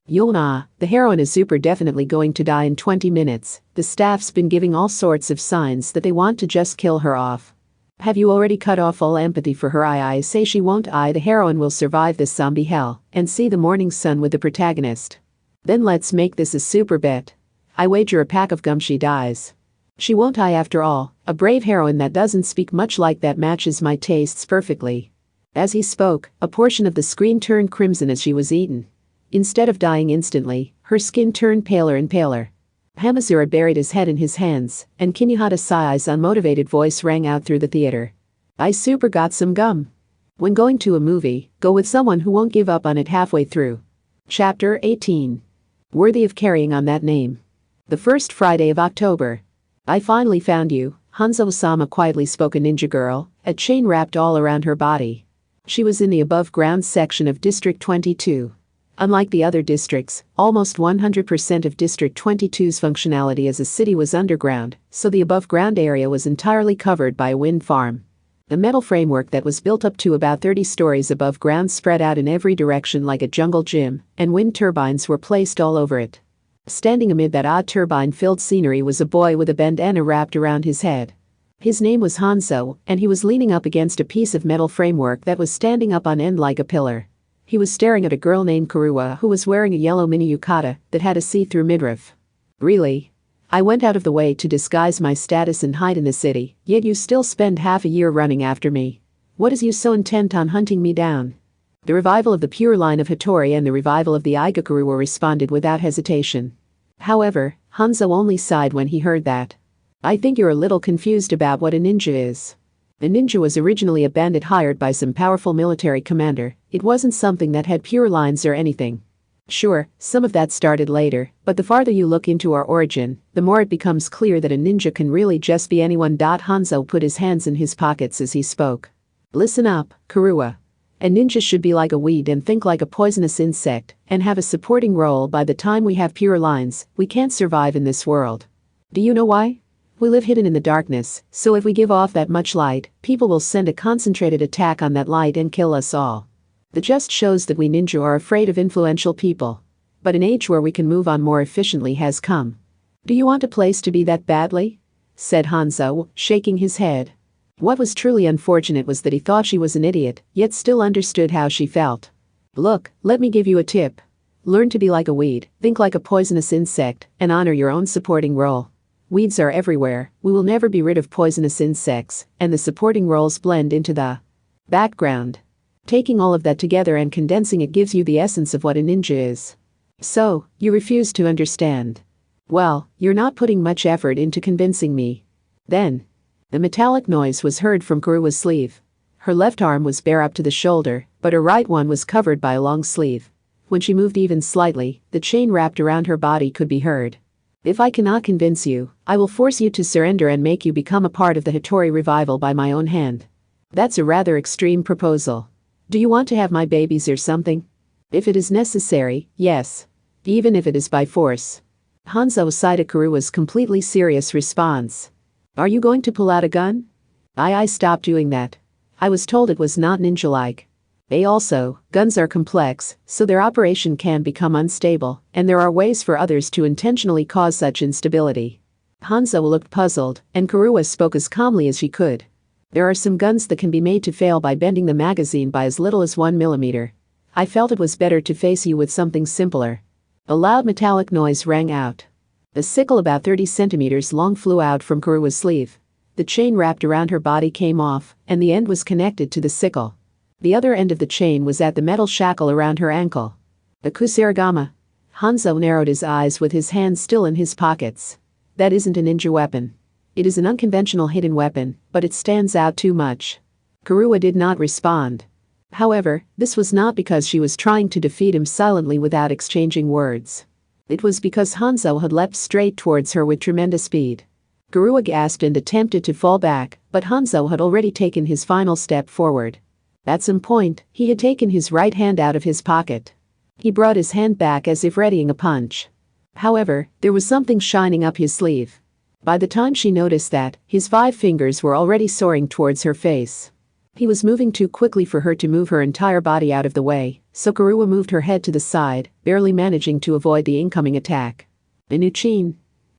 Yona, the heroine is super definitely going to die in 20 minutes. The staff's been giving all sorts of signs that they want to just kill her off. Have you already cut off all empathy for her? I say she won't. The heroine will survive this zombie hell and see the morning sun with the protagonist. Then let's make this a super bet. I wager a pack of gum she dies. She won't. After all, a brave heroine that doesn't speak much like that matches my tastes perfectly. As he spoke, a portion of the screen turned crimson as she was eaten. Instead of dying instantly, her skin turned paler and paler. Hamazura buried his head in his hands, and Kinuhata Sai's unmotivated voice rang out through the theater. I super got some gum. When going to a movie, go with someone who won't give up on it halfway through. Chapter 18. Worthy of carrying on that name. The first Friday of October. I finally found you, Hanzo-sama quietly spoke a ninja girl, a chain wrapped all around her body. She was in the above-ground section of District 22. Unlike the other districts, almost 100% of District 22's functionality as a city was underground, so the above-ground area was entirely covered by a wind farm. A metal framework that was built up to about 30 stories above ground spread out in every direction like a jungle gym, and wind turbines were placed all over it. Standing amid that odd turbine-filled scenery was a boy with a bandana wrapped around his head. His name was Hanzo, and he was leaning up against a piece of metal framework that was standing up on end like a pillar. He was staring at a girl named Kurua who was wearing a yellow mini yukata that had a see-through midriff. Really? I went out of the way to disguise my status and hide in the city, yet you still spend half a year running after me. What is you so intent on hunting me down? The revival of the pure line of Hattori and the revival of the Igakuruwa responded without hesitation. However, Hanzo only sighed when he heard that. I think you're a little confused about what a ninja is. A ninja was originally a bandit hired by some powerful military commander. It wasn't something that had pure lines or anything. Sure, some of that started later, but the farther you look into our origin, the more it becomes clear that a ninja can really just be anyone. Hanzo put his hands in his pockets as he spoke. Listen up, Kurua. A ninja should be like a weed and think like a poisonous insect, and have a supporting role. By the time we have pure lines, we can't survive in this world. Do you know why? We live hidden in the darkness, so if we give off that much light, people will send a concentrated attack on that light and kill us all. That just shows that we ninja are afraid of influential people. But an age where we can move on more efficiently has come. Do you want a place to be that badly? Said Hanzo, shaking his head. What was truly unfortunate was that he thought she was an idiot, yet still understood how she felt. Look, let me give you a tip. Learn to be like a weed, think like a poisonous insect, and honor your own supporting role. Weeds are everywhere, we will never be rid of poisonous insects, and the supporting roles blend into the background. Taking all of that together and condensing it gives you the essence of what a ninja is. So, you refuse to understand. Well, you're not putting much effort into convincing me. Then, the metallic noise was heard from Kuruwa's sleeve. Her left arm was bare up to the shoulder, but her right one was covered by a long sleeve. When she moved even slightly, the chain wrapped around her body could be heard. If I cannot convince you, I will force you to surrender and make you become a part of the Hattori revival by my own hand. That's a rather extreme proposal. Do you want to have my babies or something? If it is necessary, yes. Even if it is by force. Hanzo cited Kuruwa's completely serious response. Are you going to pull out a gun? I stopped doing that. I was told it was not ninja-like. Also, guns are complex, so their operation can become unstable, and there are ways for others to intentionally cause such instability. Hanzo looked puzzled, and Kuruwa spoke as calmly as she could. There are some guns that can be made to fail by bending the magazine by as little as 1 millimeter. I felt it was better to face you with something simpler. A loud metallic noise rang out. A sickle about 30 centimeters long flew out from Kuruwa's sleeve. The chain wrapped around her body came off, and the end was connected to the sickle. The other end of the chain was at the metal shackle around her ankle. A kusarigama. Hanzo narrowed his eyes with his hands still in his pockets. That isn't a ninja weapon. It is an unconventional hidden weapon, but it stands out too much. Kuruwa did not respond. However, this was not because she was trying to defeat him silently without exchanging words. It was because Hanzo had leapt straight towards her with tremendous speed. Kuruwa gasped and attempted to fall back, but Hanzo had already taken his final step forward. At some point, he had taken his right hand out of his pocket. He brought his hand back as if readying a punch. However, there was something shining up his sleeve. By the time she noticed that, his 5 fingers were already soaring towards her face. He was moving too quickly for her to move her entire body out of the way, so Kuruwa moved her head to the side, barely managing to avoid the incoming attack. Inuchin.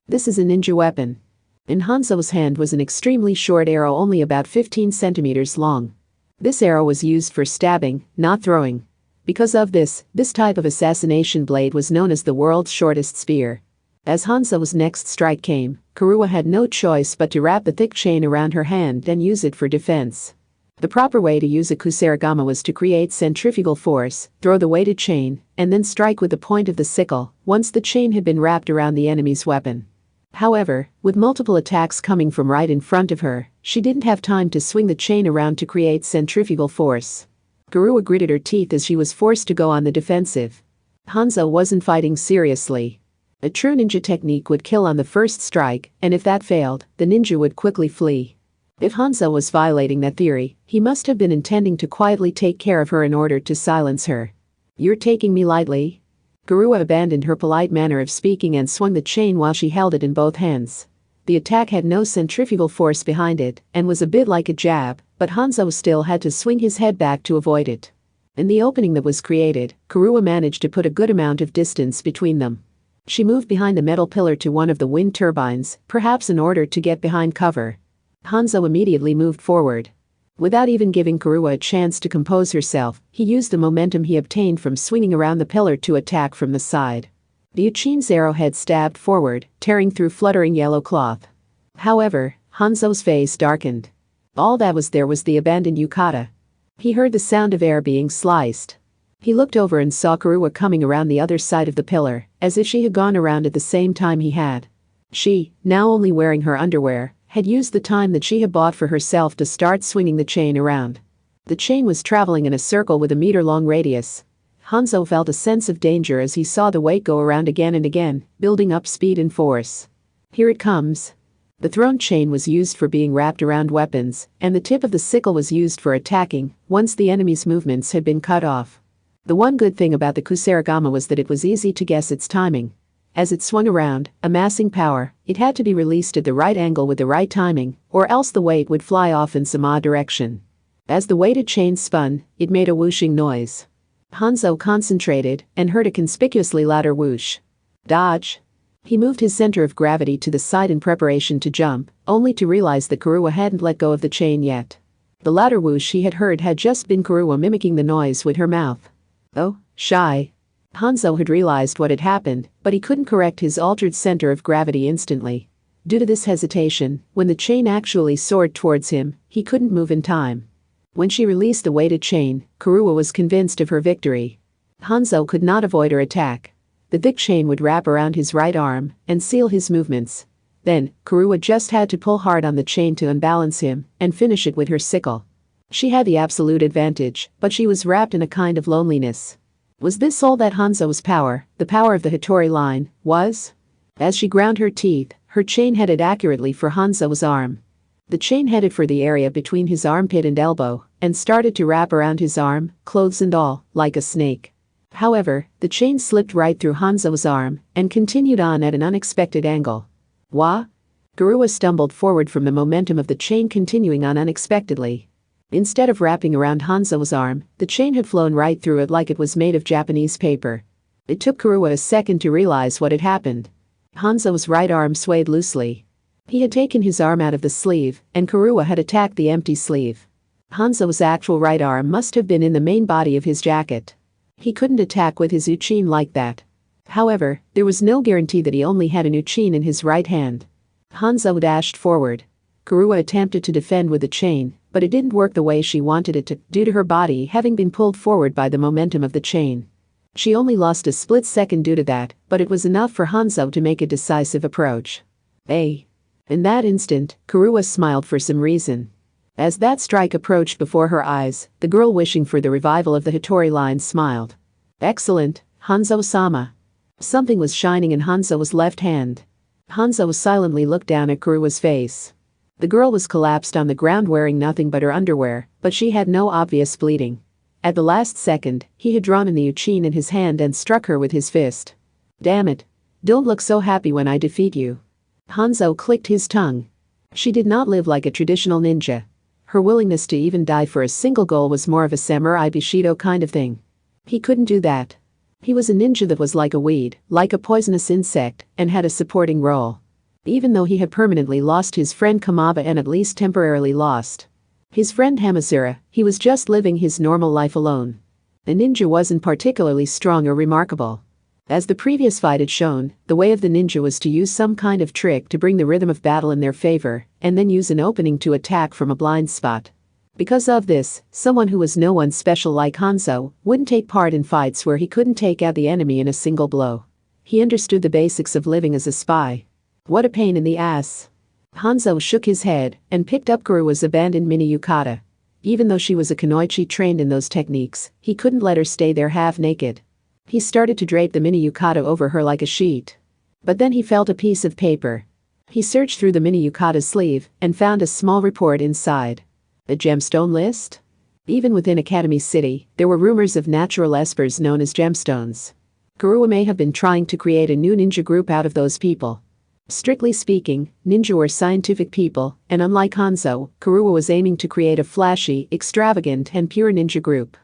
This is a ninja weapon. In Hanzo's hand was an extremely short arrow only about 15 centimeters long. This arrow was used for stabbing, not throwing. Because of this type of assassination blade was known as the world's shortest spear. As Hanzo's next strike came, Kuruwa had no choice but to wrap the thick chain around her hand and use it for defense. The proper way to use a kusarigama was to create centrifugal force, throw the weighted chain, and then strike with the point of the sickle once the chain had been wrapped around the enemy's weapon. However, with multiple attacks coming from right in front of her, she didn't have time to swing the chain around to create centrifugal force. Kuruwa gritted her teeth as she was forced to go on the defensive. Hanzo wasn't fighting seriously. A true ninja technique would kill on the first strike, and if that failed, the ninja would quickly flee. If Hanzo was violating that theory, he must have been intending to quietly take care of her in order to silence her. You're taking me lightly? Kuruwa abandoned her polite manner of speaking and swung the chain while she held it in both hands. The attack had no centrifugal force behind it and was a bit like a jab, but Hanzo still had to swing his head back to avoid it. In the opening that was created, Kuruwa managed to put a good amount of distance between them. She moved behind the metal pillar to one of the wind turbines, perhaps in order to get behind cover. Hanzo immediately moved forward. Without even giving Kuruwa a chance to compose herself, he used the momentum he obtained from swinging around the pillar to attack from the side. The Uchin's arrowhead stabbed forward, tearing through fluttering yellow cloth. However, Hanzo's face darkened. All that was there was the abandoned yukata. He heard the sound of air being sliced. He looked over and saw Kuruwa coming around the other side of the pillar, as if she had gone around at the same time he had. She, now only wearing her underwear, had used the time that she had bought for herself to start swinging the chain around. The chain was traveling in a circle with a meter-long radius. Hanzo felt a sense of danger as he saw the weight go around again and again, building up speed and force. Here it comes. The thrown chain was used for being wrapped around weapons, and the tip of the sickle was used for attacking, once the enemy's movements had been cut off. The one good thing about the kusarigama was that it was easy to guess its timing. As it swung around, amassing power, it had to be released at the right angle with the right timing, or else the weight would fly off in some odd direction. As the weighted chain spun, it made a whooshing noise. Hanzo concentrated and heard a conspicuously louder whoosh. Dodge. He moved his center of gravity to the side in preparation to jump, only to realize that Kuruwa hadn't let go of the chain yet. The louder whoosh he had heard had just been Kuruwa mimicking the noise with her mouth. Oh, shy. Hanzo had realized what had happened, but he couldn't correct his altered center of gravity instantly. Due to this hesitation, when the chain actually soared towards him, he couldn't move in time. When she released the weighted chain, Kuruwa was convinced of her victory. Hanzo could not avoid her attack. The thick chain would wrap around his right arm and seal his movements. Then, Kuruwa just had to pull hard on the chain to unbalance him and finish it with her sickle. She had the absolute advantage, but she was wrapped in a kind of loneliness. Was this all that Hanzo's power, the power of the Hattori line, was? As she ground her teeth, her chain headed accurately for Hanzo's arm. The chain headed for the area between his armpit and elbow, and started to wrap around his arm, clothes and all, like a snake. However, the chain slipped right through Hanzo's arm, and continued on at an unexpected angle. Wah? Kuruwa stumbled forward from the momentum of the chain continuing on unexpectedly. Instead of wrapping around Hanzo's arm, the chain had flown right through it like it was made of Japanese paper. It took Kuruwa a second to realize what had happened. Hanzo's right arm swayed loosely. He had taken his arm out of the sleeve, and Kurua had attacked the empty sleeve. Hanzo's actual right arm must have been in the main body of his jacket. He couldn't attack with his uchin like that. However, there was no guarantee that he only had an uchin in his right hand. Hanzo dashed forward. Kurua attempted to defend with the chain, but it didn't work the way she wanted it to, due to her body having been pulled forward by the momentum of the chain. She only lost a split second due to that, but it was enough for Hanzo to make a decisive approach. In that instant, Kurua smiled for some reason. As that strike approached before her eyes, the girl wishing for the revival of the Hattori line smiled. Excellent, Hanzo-sama. Something was shining in Hanzo's left hand. Hanzo silently looked down at Kurua's face. The girl was collapsed on the ground wearing nothing but her underwear, but she had no obvious bleeding. At the last second, he had drawn in the uchin in his hand and struck her with his fist. Damn it. Don't look so happy when I defeat you. Hanzo clicked his tongue. She did not live like a traditional ninja. Her willingness to even die for a single goal was more of a samurai bushido kind of thing. He couldn't do that. He was a ninja that was like a weed, like a poisonous insect, and had a supporting role. Even though he had permanently lost his friend Kamaba and at least temporarily lost his friend Hamazura, he was just living his normal life alone. The ninja wasn't particularly strong or remarkable. As the previous fight had shown, the way of the ninja was to use some kind of trick to bring the rhythm of battle in their favor, and then use an opening to attack from a blind spot. Because of this, someone who was no one special like Hanzo wouldn't take part in fights where he couldn't take out the enemy in a single blow. He understood the basics of living as a spy. What a pain in the ass. Hanzo shook his head and picked up Kurua's abandoned mini yukata. Even though she was a kunoichi trained in those techniques, he couldn't let her stay there half naked. He started to drape the mini yukata over her like a sheet. But then he felt a piece of paper. He searched through the mini yukata's sleeve and found a small report inside. A gemstone list? Even within Academy City, there were rumors of natural espers known as gemstones. Kurua may have been trying to create a new ninja group out of those people. Strictly speaking, ninja were scientific people, and unlike Hanzo, Kurua was aiming to create a flashy, extravagant, and pure ninja group.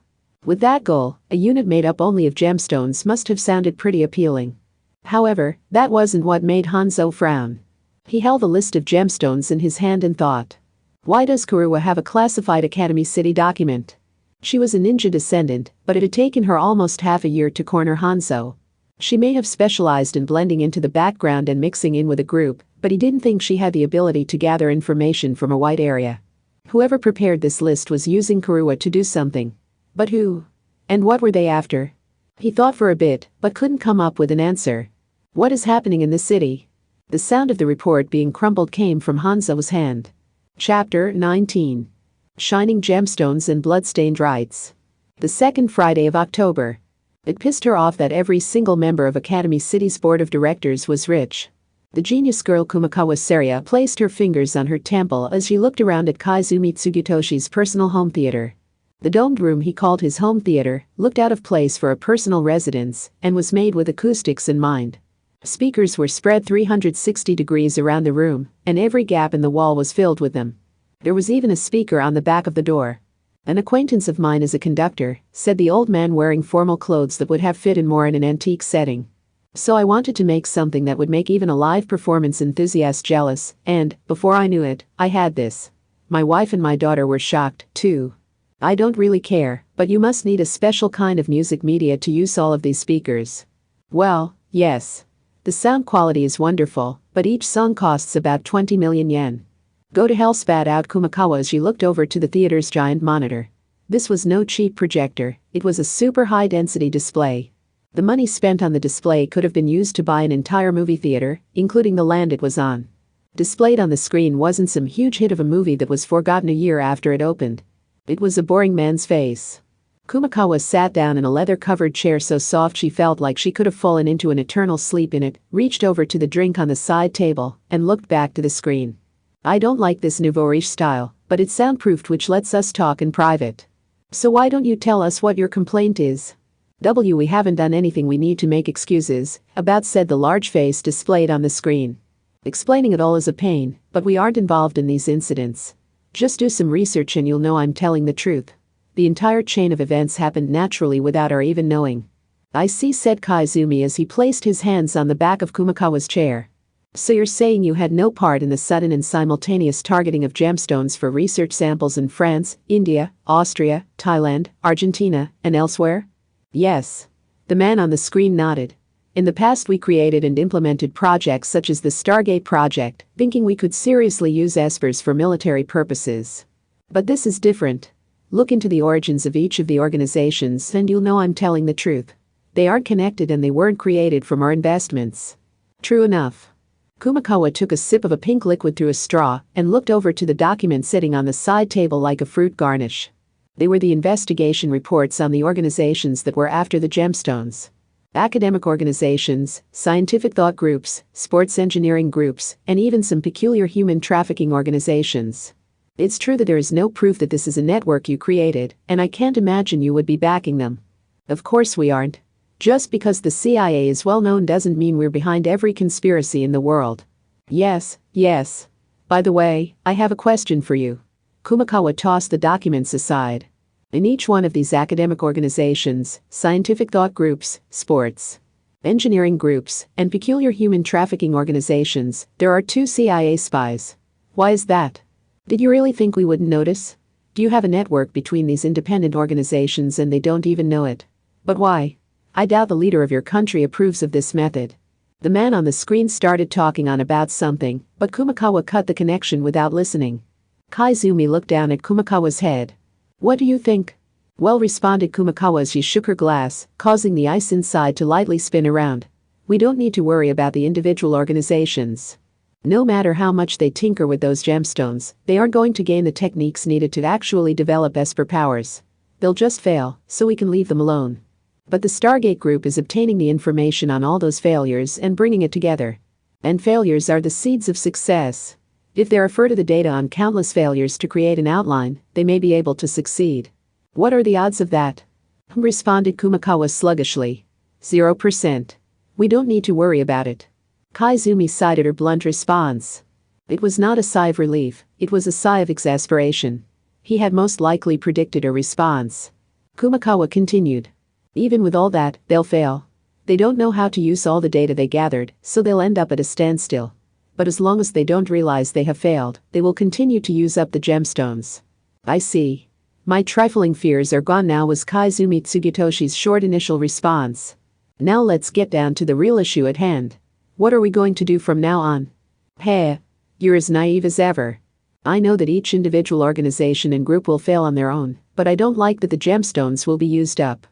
With that goal, a unit made up only of gemstones must have sounded pretty appealing. However, that wasn't what made Hanzo frown. He held the list of gemstones in his hand and thought. Why does Kurua have a classified Academy City document? She was a ninja descendant, but it had taken her almost half a year to corner Hanzo. She may have specialized in blending into the background and mixing in with a group, but he didn't think she had the ability to gather information from a wide area. Whoever prepared this list was using Kurua to do something. But who? And what were they after? He thought for a bit, but couldn't come up with an answer. What is happening in the city? The sound of the report being crumpled came from Hanzo's hand. Chapter 19. Shining Gemstones and Bloodstained Rites. The second Friday of October. It pissed her off that every single member of Academy City's board of directors was rich. The genius girl Kumakawa Saria placed her fingers on her temple as she looked around at Kaizumi Tsugitoshi's personal home theater. The domed room he called his home theater looked out of place for a personal residence and was made with acoustics in mind. Speakers were spread 360 degrees around the room, and every gap in the wall was filled with them. There was even a speaker on the back of the door. An acquaintance of mine is a conductor, said the old man wearing formal clothes that would have fit in more in an antique setting. So I wanted to make something that would make even a live performance enthusiast jealous, and, before I knew it, I had this. My wife and my daughter were shocked, too. I don't really care, but you must need a special kind of music media to use all of these speakers. Well, yes. The sound quality is wonderful, but each song costs about 20 million yen. Go to hell, spat out Kumakawa as she looked over to the theater's giant monitor. This was no cheap projector, it was a super high-density display. The money spent on the display could have been used to buy an entire movie theater, including the land it was on. Displayed on the screen wasn't some huge hit of a movie that was forgotten a year after it opened. It was a boring man's face. Kumakawa sat down in a leather-covered chair so soft she felt like she could have fallen into an eternal sleep in it, reached over to the drink on the side table, and looked back to the screen. I don't like this nouveau riche style, but it's soundproofed, which lets us talk in private. So why don't you tell us what your complaint is? We haven't done anything we need to make excuses about, said the large face displayed on the screen. Explaining it all is a pain, but we aren't involved in these incidents. Just do some research and you'll know I'm telling the truth. The entire chain of events happened naturally without our even knowing. I see, said Kaizumi as he placed his hands on the back of Kumakawa's chair. So you're saying you had no part in the sudden and simultaneous targeting of gemstones for research samples in France, India, Austria, Thailand, Argentina, and elsewhere? Yes. The man on the screen nodded. In the past we created and implemented projects such as the Stargate project, thinking we could seriously use espers for military purposes. But this is different. Look into the origins of each of the organizations and you'll know I'm telling the truth. They aren't connected and they weren't created from our investments. True enough. Kumakawa took a sip of a pink liquid through a straw and looked over to the document sitting on the side table like a fruit garnish. They were the investigation reports on the organizations that were after the gemstones. Academic organizations, scientific thought groups, sports engineering groups, and even some peculiar human trafficking organizations. It's true that there is no proof that this is a network you created, and I can't imagine you would be backing them. Of course we aren't. Just because the CIA is well known doesn't mean we're behind every conspiracy in the world. Yes. By the way, I have a question for you. Kumakawa tossed the documents aside. In each one of these academic organizations, scientific thought groups, sports, engineering groups, and peculiar human trafficking organizations, there are 2 CIA spies. Why is that? Did you really think we wouldn't notice? Do you have a network between these independent organizations and they don't even know it? But why? I doubt the leader of your country approves of this method. The man on the screen started talking on about something, but Kumakawa cut the connection without listening. Kaizumi looked down at Kumakawa's head. What do you think? Well, responded Kumakawa as she shook her glass, causing the ice inside to lightly spin around. We don't need to worry about the individual organizations. No matter how much they tinker with those gemstones, they aren't going to gain the techniques needed to actually develop esper powers. They'll just fail, so we can leave them alone. But the Stargate group is obtaining the information on all those failures and bringing it together. And failures are the seeds of success. If they refer to the data on countless failures to create an outline, they may be able to succeed. What are the odds of that? Responded Kumakawa sluggishly. 0%. We don't need to worry about it. Kaizumi sighed at her blunt response. It was not a sigh of relief, it was a sigh of exasperation. He had most likely predicted her response. Kumakawa continued. Even with all that, they'll fail. They don't know how to use all the data they gathered, so they'll end up at a standstill. But as long as they don't realize they have failed, they will continue to use up the gemstones. I see. My trifling fears are gone now, was Kaizumi Tsugitoshi's short initial response. Now let's get down to the real issue at hand. What are we going to do from now on? Hey, you're as naive as ever. I know that each individual organization and group will fail on their own, but I don't like that the gemstones will be used up.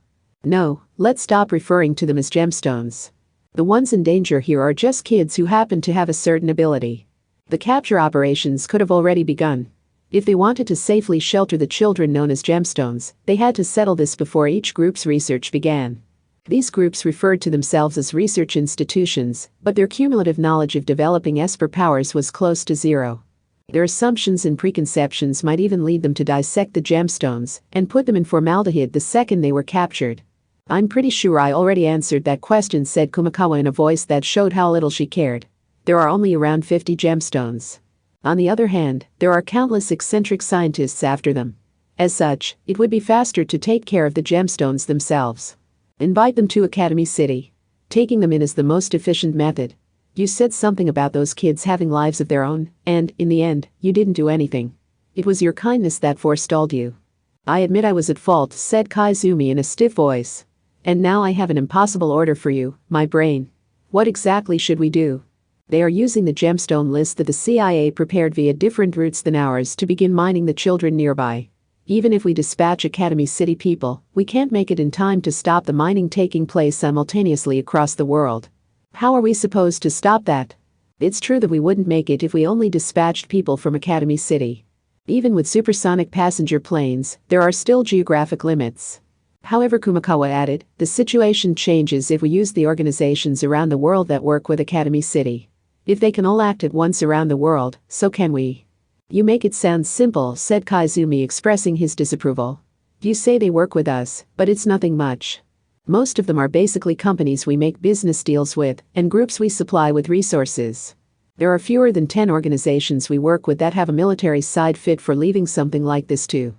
No, let's stop referring to them as gemstones. The ones in danger here are just kids who happen to have a certain ability. The capture operations could have already begun. If they wanted to safely shelter the children known as gemstones, they had to settle this before each group's research began. These groups referred to themselves as research institutions, but their cumulative knowledge of developing esper powers was close to zero. Their assumptions and preconceptions might even lead them to dissect the gemstones and put them in formaldehyde the second they were captured. I'm pretty sure I already answered that question, said Kumakawa in a voice that showed how little she cared. There are only around 50 gemstones. On the other hand, there are countless eccentric scientists after them. As such, it would be faster to take care of the gemstones themselves. Invite them to Academy City. Taking them in is the most efficient method. You said something about those kids having lives of their own, and, in the end, you didn't do anything. It was your kindness that forestalled you. I admit I was at fault, said Kaizumi in a stiff voice. And now I have an impossible order for you, my brain. What exactly should we do? They are using the gemstone list that the CIA prepared via different routes than ours to begin mining the children nearby. Even if we dispatch Academy City people, we can't make it in time to stop the mining taking place simultaneously across the world. How are we supposed to stop that? It's true that we wouldn't make it if we only dispatched people from Academy City. Even with supersonic passenger planes, there are still geographic limits. However, Kumakawa added, the situation changes if we use the organizations around the world that work with Academy City. If they can all act at once around the world, so can we. You make it sound simple, said Kaizumi, expressing his disapproval. You say they work with us, but it's nothing much. Most of them are basically companies we make business deals with, and groups we supply with resources. There are fewer than 10 organizations we work with that have a military side fit for leaving something like this to.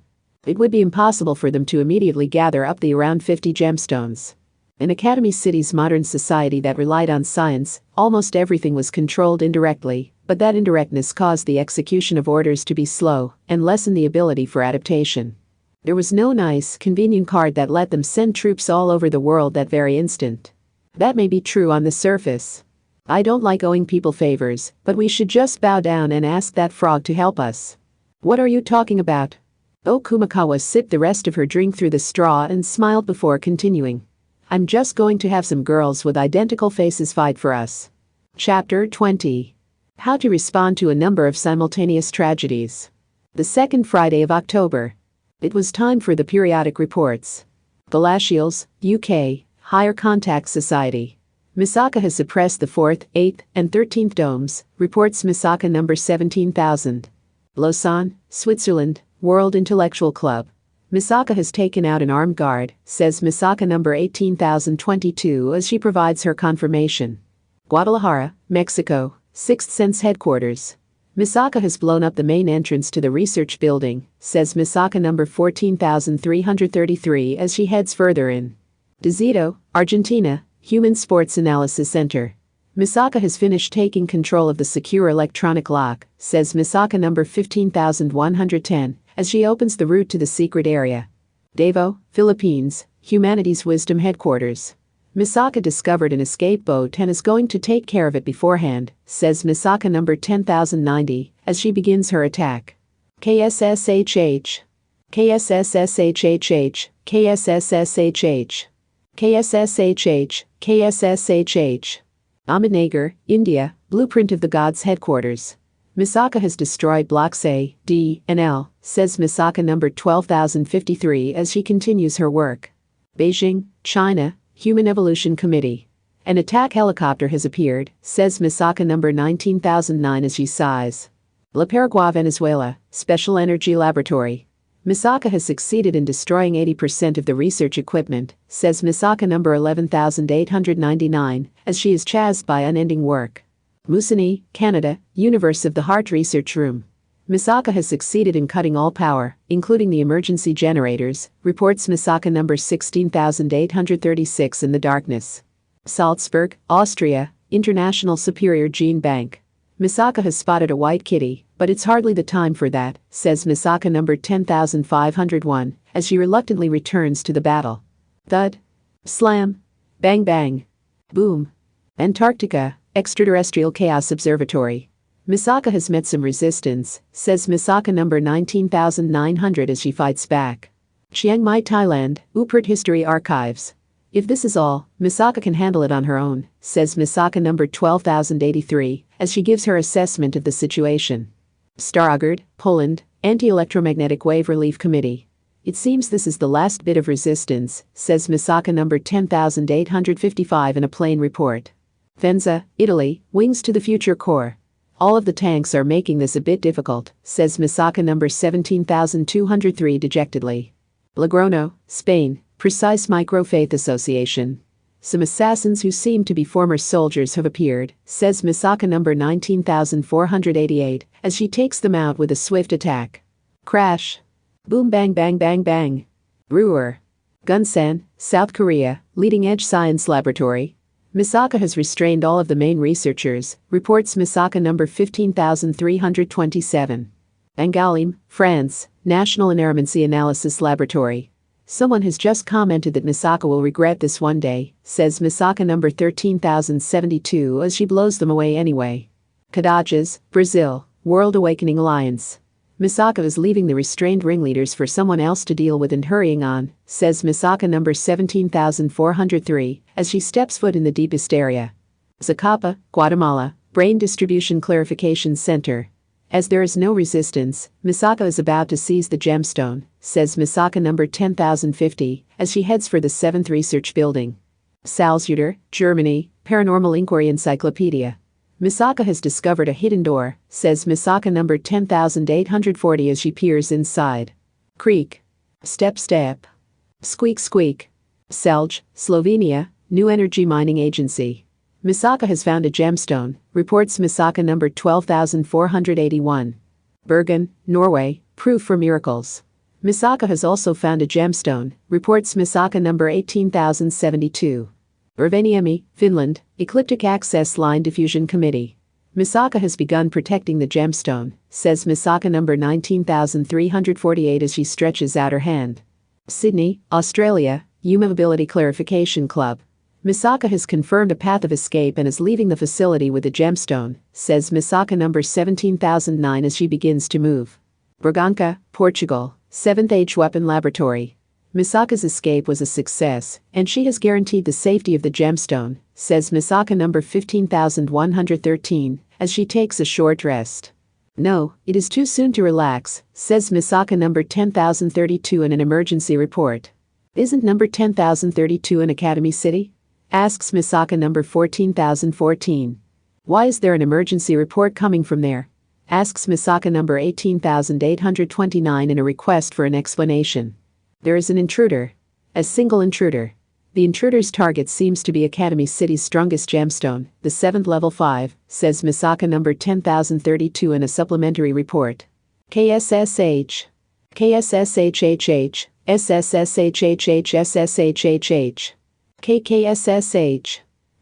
It would be impossible for them to immediately gather up the around 50 gemstones. In Academy City's modern society that relied on science, almost everything was controlled indirectly, but that indirectness caused the execution of orders to be slow and lessened the ability for adaptation. There was no nice, convenient card that let them send troops all over the world that very instant. That may be true on the surface. I don't like owing people favors, but we should just bow down and ask that frog to help us. What are you talking about? Kumakawa sipped the rest of her drink through the straw and smiled before continuing. I'm just going to have some girls with identical faces fight for us. Chapter 20. How to respond to a number of simultaneous tragedies. The second Friday of October. It was time for the periodic reports. Glacials, UK, Higher Contact Society. Misaka has suppressed the 4th, 8th, and 13th domes, reports Misaka number 17,000. Lausanne, Switzerland, World Intellectual Club. Misaka has taken out an armed guard, says Misaka number 18,022 as she provides her confirmation. Guadalajara, Mexico, Sixth Sense headquarters. Misaka has blown up the main entrance to the research building, says Misaka number 14,333 as she heads further in. Dizito, Argentina, Human Sports Analysis Center. Misaka has finished taking control of the secure electronic lock, says Misaka number 15,110, as she opens the route to the secret area. Davao, Philippines, Humanities Wisdom Headquarters. Misaka discovered an escape boat and is going to take care of it beforehand, says Misaka number 10,090, as she begins her attack. KSSHH. KSSSHHH. KSSSHH. KSSHH. KSSHH. Ahmednagar, India, Blueprint of the Gods headquarters. Misaka has destroyed blocks A, D, and L, says Misaka number 12,053 as she continues her work. Beijing, China, Human Evolution Committee. An attack helicopter has appeared, says Misaka number 19,009 as she sighs. La Paragua, Venezuela, Special Energy Laboratory. Misaka has succeeded in destroying 80% of the research equipment, says Misaka number 11,899, as she is chased by unending work. Moosonee, Canada, Universe of the Heart Research Room. Misaka has succeeded in cutting all power, including the emergency generators, reports Misaka number 16,836 in the darkness. Salzburg, Austria, International Superior Gene Bank. Misaka has spotted a white kitty, but it's hardly the time for that, says Misaka number 10,501, as she reluctantly returns to the battle. Thud. Slam. Bang bang. Boom. Antarctica, Extraterrestrial Chaos Observatory. Misaka has met some resistance, says Misaka number 19,900 as she fights back. Chiang Mai, Thailand, Upert History Archives. If this is all, Misaka can handle it on her own, says Misaka number 12,083, as she gives her assessment of the situation. Starogard, Poland, Anti-Electromagnetic Wave Relief Committee. It seems this is the last bit of resistance, says Misaka number 10,855 in a plain report. Venza, Italy, Wings to the Future Corps. All of the tanks are making this a bit difficult, says Misaka number 17,203 dejectedly. Logrono, Spain, Precise Micro-Faith Association. Some assassins who seem to be former soldiers have appeared, says Misaka number 19,488, as she takes them out with a swift attack. Crash. Boom bang bang bang bang. Ruhr. Gunsan, South Korea, Leading Edge Science Laboratory. Misaka has restrained all of the main researchers, reports Misaka number 15,327. Angoulême, France, National Inerrancy Analysis Laboratory. Someone has just commented that Misaka will regret this one day, says Misaka number 13,072 as she blows them away anyway. Cadajas, Brazil, World Awakening Alliance. Misaka is leaving the restrained ringleaders for someone else to deal with and hurrying on, says Misaka number 17,403, as she steps foot in the deepest area. Zacapa, Guatemala, Brain Distribution Clarification Center. As there is no resistance, Misaka is about to seize the gemstone, says Misaka number 10,050, as she heads for the 7th Research Building. Salzgitter, Germany, Paranormal Inquiry Encyclopedia. Misaka has discovered a hidden door, says Misaka number 10,840 as she peers inside. Creak. Step step. Squeak squeak. Selj, Slovenia, New Energy Mining Agency. Misaka has found a gemstone, reports Misaka number 12,481. Bergen, Norway, Proof for Miracles. Misaka has also found a gemstone, reports Misaka number 18072. Rovaniemi, Finland, Ecliptic Access Line Diffusion Committee. Misaka has begun protecting the gemstone, says Misaka number 19348 as she stretches out her hand. Sydney, Australia, Mobility Clarification Club. Misaka has confirmed a path of escape and is leaving the facility with the gemstone, says Misaka number 17009 as she begins to move. Braganca, Portugal, 7th Age Weapon Laboratory. Misaka's escape was a success, and she has guaranteed the safety of the gemstone, says Misaka number 15113, as she takes a short rest. No, it is too soon to relax, says Misaka number 10032 in an emergency report. Isn't number 10032 in Academy City? Asks Misaka number 14014. Why is there an emergency report coming from there? Asks Misaka number 18829 in a request for an explanation. There is an intruder. A single intruder. The intruder's target seems to be Academy City's strongest gemstone, the 7th level 5, says Misaka number 10032 in a supplementary report. KSSH. KSSHHH. SSSHHH. SSHHH. KKSSH.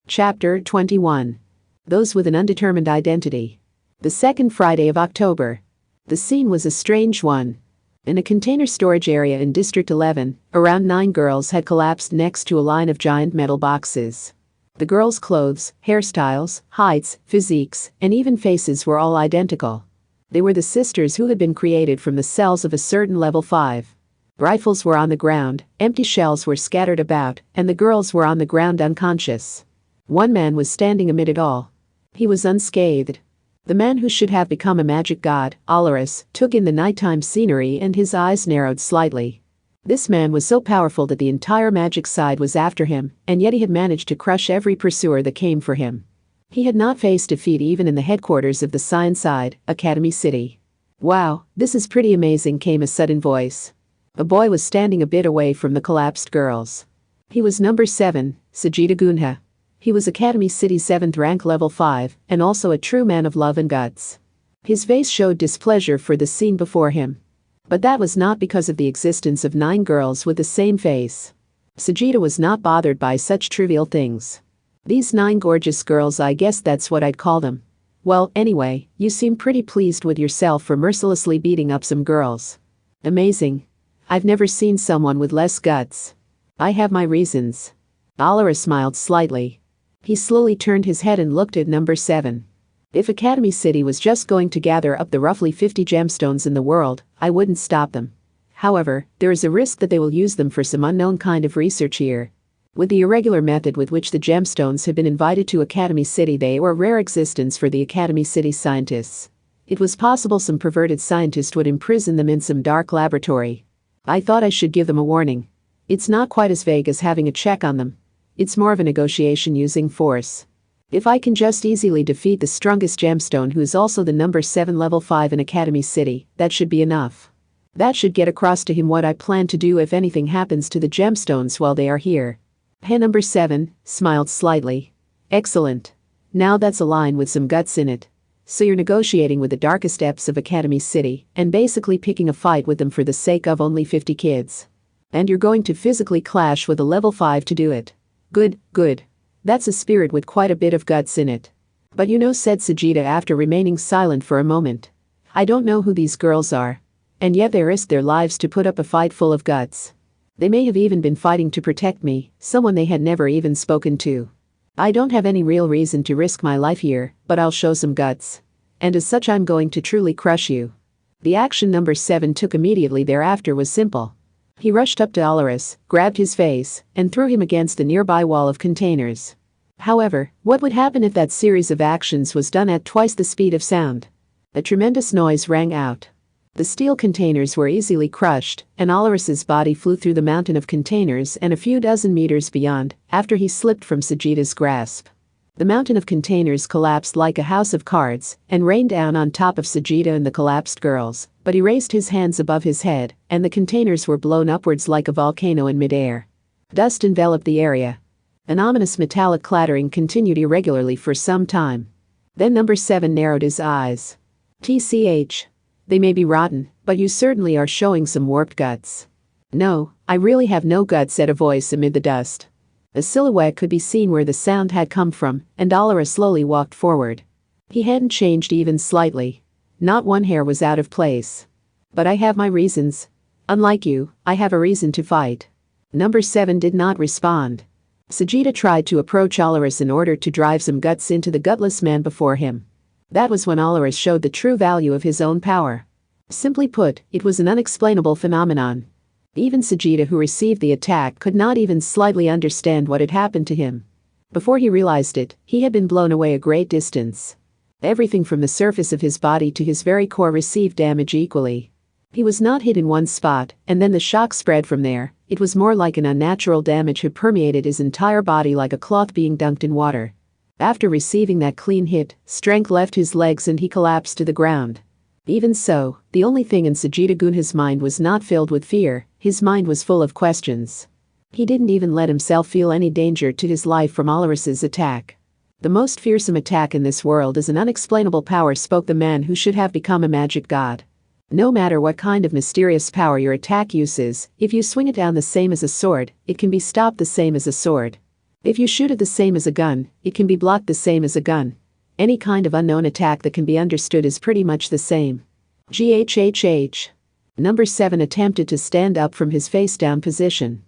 Chapter 21. Those with an undetermined identity. The second Friday of October. The scene was a strange one. In a container storage area in District 11, around 9 girls had collapsed next to a line of giant metal boxes. The girls' clothes, hairstyles, heights, physiques, and even faces were all identical. They were the sisters who had been created from the cells of a certain level 5. Rifles were on the ground, empty shells were scattered about, and the girls were on the ground unconscious. One man was standing amid it all. He was unscathed. The man who should have become a magic god, Olorus, took in the nighttime scenery and his eyes narrowed slightly. This man was so powerful that the entire magic side was after him, and yet he had managed to crush every pursuer that came for him. He had not faced defeat even in the headquarters of the Science Side, Academy City. Wow, this is pretty amazing, came a sudden voice. A boy was standing a bit away from the collapsed girls. He was number 7, Sajida Gunha. He was Academy City's 7th rank level 5, and also a true man of love and guts. His face showed displeasure for the scene before him. But that was not because of the existence of 9 girls with the same face. Sajida was not bothered by such trivial things. These 9 gorgeous girls, I guess that's what I'd call them. Well, anyway, you seem pretty pleased with yourself for mercilessly beating up some girls. Amazing. I've never seen someone with less guts. I have my reasons. Olorus smiled slightly. He slowly turned his head and looked at number 7. If Academy City was just going to gather up the roughly 50 gemstones in the world, I wouldn't stop them. However, there is a risk that they will use them for some unknown kind of research here. With the irregular method with which the gemstones had been invited to Academy City, they were a rare existence for the Academy City scientists. It was possible some perverted scientist would imprison them in some dark laboratory. I thought I should give them a warning. It's not quite as vague as having a check on them. It's more of a negotiation using force. If I can just easily defeat the strongest gemstone, who is also the number 7 level 5 in Academy City, that should be enough. That should get across to him what I plan to do if anything happens to the gemstones while they are here. Hey, number 7 smiled slightly. Excellent. Now that's a line with some guts in it. So you're negotiating with the darkest depths of Academy City and basically picking a fight with them for the sake of only 50 kids. And you're going to physically clash with a level 5 to do it. Good, good. That's a spirit with quite a bit of guts in it. But you know, said Sajida after remaining silent for a moment. I don't know who these girls are. And yet they risked their lives to put up a fight full of guts. They may have even been fighting to protect me, someone they had never even spoken to. I don't have any real reason to risk my life here, but I'll show some guts. And as such, I'm going to truly crush you. The action number 7 took immediately thereafter was simple. He rushed up to Olorus, grabbed his face, and threw him against the nearby wall of containers. However, what would happen if that series of actions was done at twice the speed of sound? A tremendous noise rang out. The steel containers were easily crushed, and Olorus's body flew through the mountain of containers and a few dozen meters beyond, after he slipped from Sajida's grasp. The mountain of containers collapsed like a house of cards and rained down on top of Sajida and the collapsed girls, but he raised his hands above his head, and the containers were blown upwards like a volcano in midair. Dust enveloped the area. An ominous metallic clattering continued irregularly for some time. Then number 7 narrowed his eyes. TCH. They may be rotten, But you certainly are showing some warped guts. No, I really have no guts, said a voice amid the dust. A silhouette could be seen where the sound had come from, and Alara slowly walked forward. He hadn't changed even slightly. Not one hair was out of place. But I have my reasons. Unlike you, I have a reason to fight. Number 7 did not respond. Sagitta tried to approach Alaris in order to drive some guts into the gutless man before him. That was when Alaris showed the true value of his own power. Simply put, it was an unexplainable phenomenon. Even Sagitta, who received the attack, could not even slightly understand what had happened to him. Before he realized it, he had been blown away a great distance. Everything from the surface of his body to his very core received damage equally. He was not hit in one spot, and then the shock spread from there. It was more like an unnatural damage had permeated his entire body like a cloth being dunked in water. After receiving that clean hit, strength left his legs and he collapsed to the ground. Even so, the only thing in Sagitta Gunha's mind was not filled with fear, his mind was full of questions. He didn't even let himself feel any danger to his life from Alaris's attack. The most fearsome attack in this world is an unexplainable power, spoke the man who should have become a magic god. No matter what kind of mysterious power your attack uses, if you swing it down the same as a sword, it can be stopped the same as a sword. If you shoot it the same as a gun, it can be blocked the same as a gun. Any kind of unknown attack that can be understood is pretty much the same. GHHH. Number 7 attempted to stand up from his face-down position.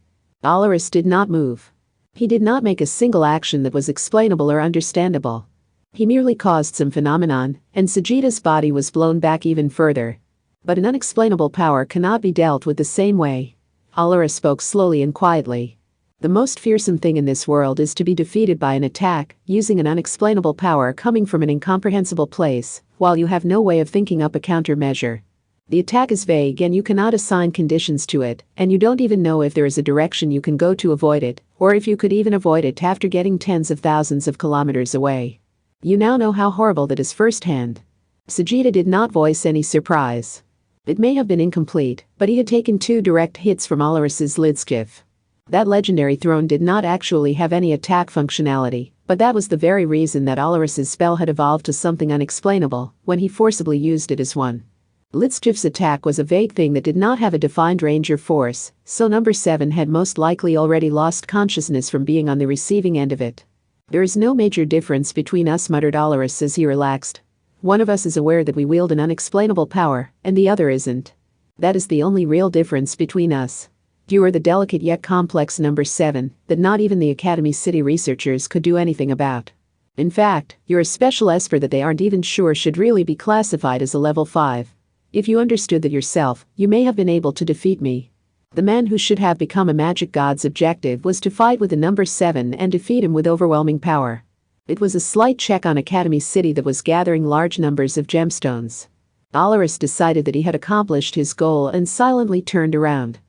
Alaris did not move. He did not make a single action that was explainable or understandable. He merely caused some phenomenon, and Sagitta's body was blown back even further. But an unexplainable power cannot be dealt with the same way. Alaris spoke slowly and quietly. The most fearsome thing in this world is to be defeated by an attack, using an unexplainable power coming from an incomprehensible place, while you have no way of thinking up a countermeasure. The attack is vague and you cannot assign conditions to it, and you don't even know if there is a direction you can go to avoid it, or if you could even avoid it after getting tens of thousands of kilometers away. You now know how horrible that is firsthand. Sagitta did not voice any surprise. It may have been incomplete, but he had taken 2 direct hits from Alaris's Lidskiff. That legendary throne did not actually have any attack functionality, but that was the very reason that Alaris's spell had evolved to something unexplainable when he forcibly used it as one. Lidskiff's attack was a vague thing that did not have a defined range or force, so number 7 had most likely already lost consciousness from being on the receiving end of it. There is no major difference between us, muttered Alaris as he relaxed. One of us is aware that we wield an unexplainable power, and the other isn't. That is the only real difference between us. You are the delicate yet complex number 7 that not even the Academy City researchers could do anything about. In fact, you're a special esper that they aren't even sure should really be classified as a level 5. If you understood that yourself, you may have been able to defeat me. The man who should have become a magic god's objective was to fight with the number 7 and defeat him with overwhelming power. It was a slight check on Academy City that was gathering large numbers of gemstones. Alaris decided that he had accomplished his goal and silently turned around.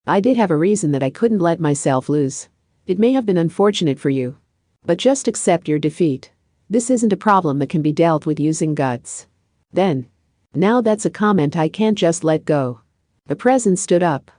I did have a reason that I couldn't let myself lose. It may have been unfortunate for you. But just accept your defeat. This isn't a problem that can be dealt with using guts. Then. Now that's a comment I can't just let go. The presence stood up.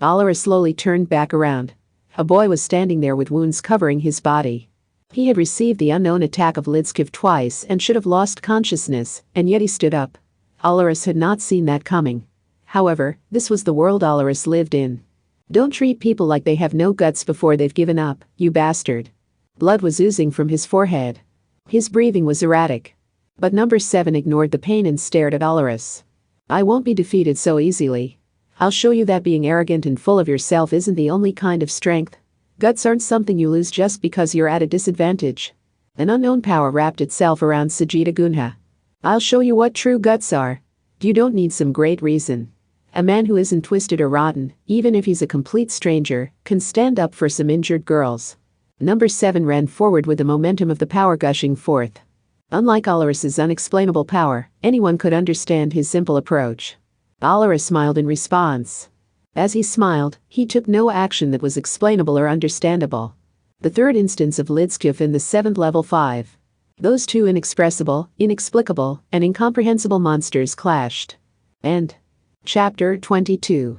Alaris slowly turned back around. A boy was standing there with wounds covering his body. He had received the unknown attack of Lidskiff twice and should have lost consciousness, and yet he stood up. Alaris had not seen that coming. However, this was the world Alaris lived in. Don't treat people like they have no guts before they've given up, you bastard. Blood was oozing from his forehead. His breathing was erratic. But number 7 ignored the pain and stared at Alaris. I won't be defeated so easily. I'll show you that being arrogant and full of yourself isn't the only kind of strength. Guts aren't something you lose just because you're at a disadvantage. An unknown power wrapped itself around Sagitta Gunha. I'll show you what true guts are. You don't need some great reason. A man who isn't twisted or rotten, even if he's a complete stranger, can stand up for some injured girls. Number 7 ran forward with the momentum of the power gushing forth. Unlike Alaris's unexplainable power, anyone could understand his simple approach. Alaris smiled in response. As he smiled, he took no action that was explainable or understandable. The third instance of Lidskiff in the 7th level 5. Those two inexpressible, inexplicable, and incomprehensible monsters clashed. And Chapter 22.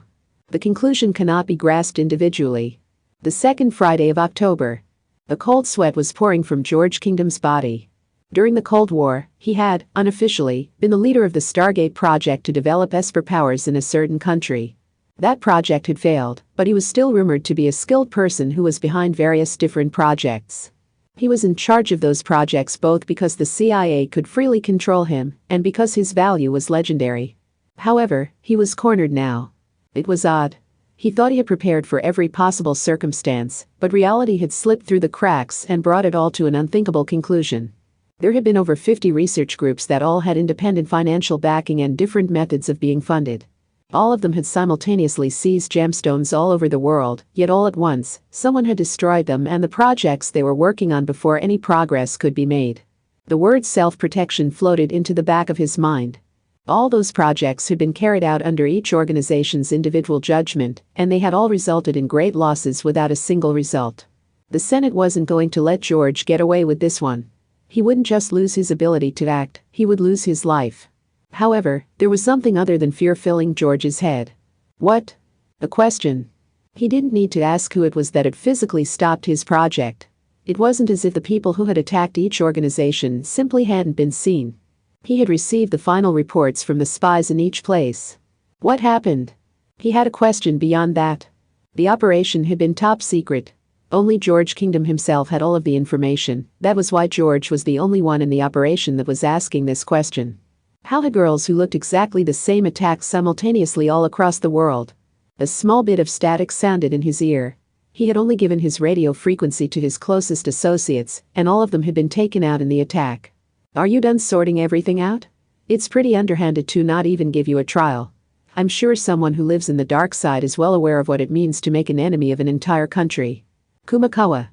The conclusion cannot be grasped individually. The second Friday of October. A cold sweat was pouring from George Kingdom's body. During the Cold War, he had, unofficially, been the leader of the Stargate project to develop esper powers in a certain country. That project had failed, but he was still rumored to be a skilled person who was behind various different projects. He was in charge of those projects both because the CIA could freely control him and because his value was legendary. However, he was cornered now. It was odd. He thought he had prepared for every possible circumstance, but reality had slipped through the cracks and brought it all to an unthinkable conclusion. There had been over 50 research groups that all had independent financial backing and different methods of being funded. All of them had simultaneously seized gemstones all over the world, yet all at once, someone had destroyed them and the projects they were working on before any progress could be made. The word self-protection floated into the back of his mind. All those projects had been carried out under each organization's individual judgment, and they had all resulted in great losses without a single result. The Senate wasn't going to let George get away with this one. He wouldn't just lose his ability to act, he would lose his life. However, there was something other than fear filling George's head. What? A question. He didn't need to ask who it was that had physically stopped his project. It wasn't as if the people who had attacked each organization simply hadn't been seen. He had received the final reports from the spies in each place. What happened? He had a question beyond that. The operation had been top secret. Only George Kingdom himself had all of the information. That was why George was the only one in the operation that was asking this question. How had girls who looked exactly the same attacked simultaneously all across the world? A small bit of static sounded in his ear. He had only given his radio frequency to his closest associates, and all of them had been taken out in the attack. Are you done sorting everything out? It's pretty underhanded to not even give you a trial. I'm sure someone who lives in the dark side is well aware of what it means to make an enemy of an entire country. Kumakawa.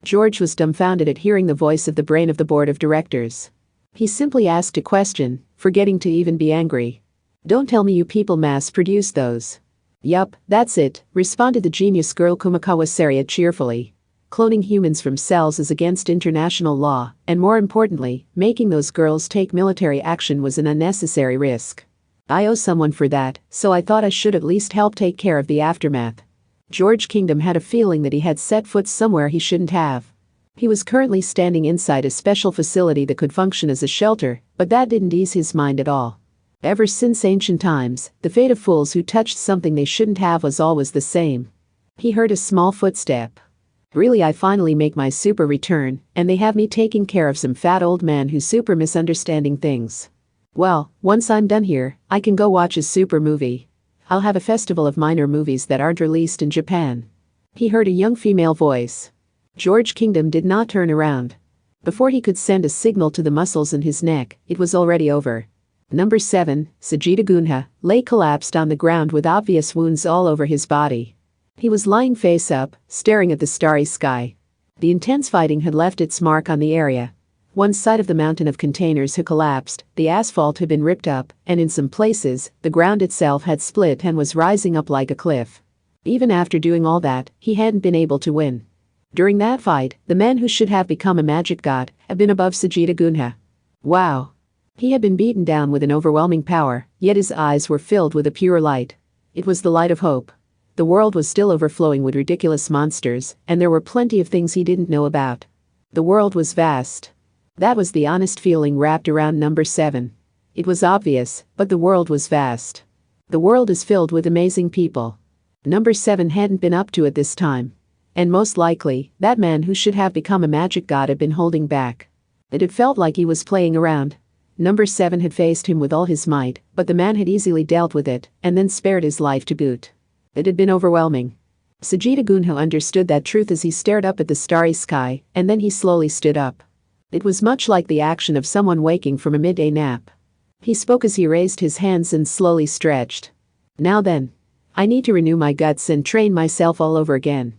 George was dumbfounded at hearing the voice of the brain of the board of directors. He simply asked a question, forgetting to even be angry. Don't tell me you people mass-produced those. Yup, that's it, responded the genius girl Kumakawa Saria cheerfully. Cloning humans from cells is against international law, and more importantly, making those girls take military action was an unnecessary risk. I owe someone for that, so I thought I should at least help take care of the aftermath. George Kingdom had a feeling that he had set foot somewhere he shouldn't have. He was currently standing inside a special facility that could function as a shelter, but that didn't ease his mind at all. Ever since ancient times, the fate of fools who touched something they shouldn't have was always the same. He heard a small footstep. Really, I finally make my super return, and they have me taking care of some fat old man who's super misunderstanding things. Well, once I'm done here, I can go watch a super movie. I'll have a festival of minor movies that aren't released in Japan. He heard a young female voice. George Kingdom did not turn around. Before he could send a signal to the muscles in his neck, it was already over. Number 7, Sajida Gunha, lay collapsed on the ground with obvious wounds all over his body. He was lying face up, staring at the starry sky. The intense fighting had left its mark on the area. One side of the mountain of containers had collapsed, the asphalt had been ripped up, and in some places, the ground itself had split and was rising up like a cliff. Even after doing all that, he hadn't been able to win. During that fight, the man who should have become a magic god had been above Sajida Gunha. Wow. He had been beaten down with an overwhelming power, yet his eyes were filled with a pure light. It was the light of hope. The world was still overflowing with ridiculous monsters, and there were plenty of things he didn't know about. The world was vast. That was the honest feeling wrapped around number 7. It was obvious, but the world was vast. The world is filled with amazing people. Number 7 hadn't been up to it this time. And most likely, that man who should have become a magic god had been holding back. It had felt like he was playing around. Number 7 had faced him with all his might, but the man had easily dealt with it, and then spared his life to boot. It had been overwhelming. Sajida Gunha understood that truth as he stared up at the starry sky, and then he slowly stood up. It was much like the action of someone waking from a midday nap. He spoke as he raised his hands and slowly stretched. Now then. I need to renew my guts and train myself all over again.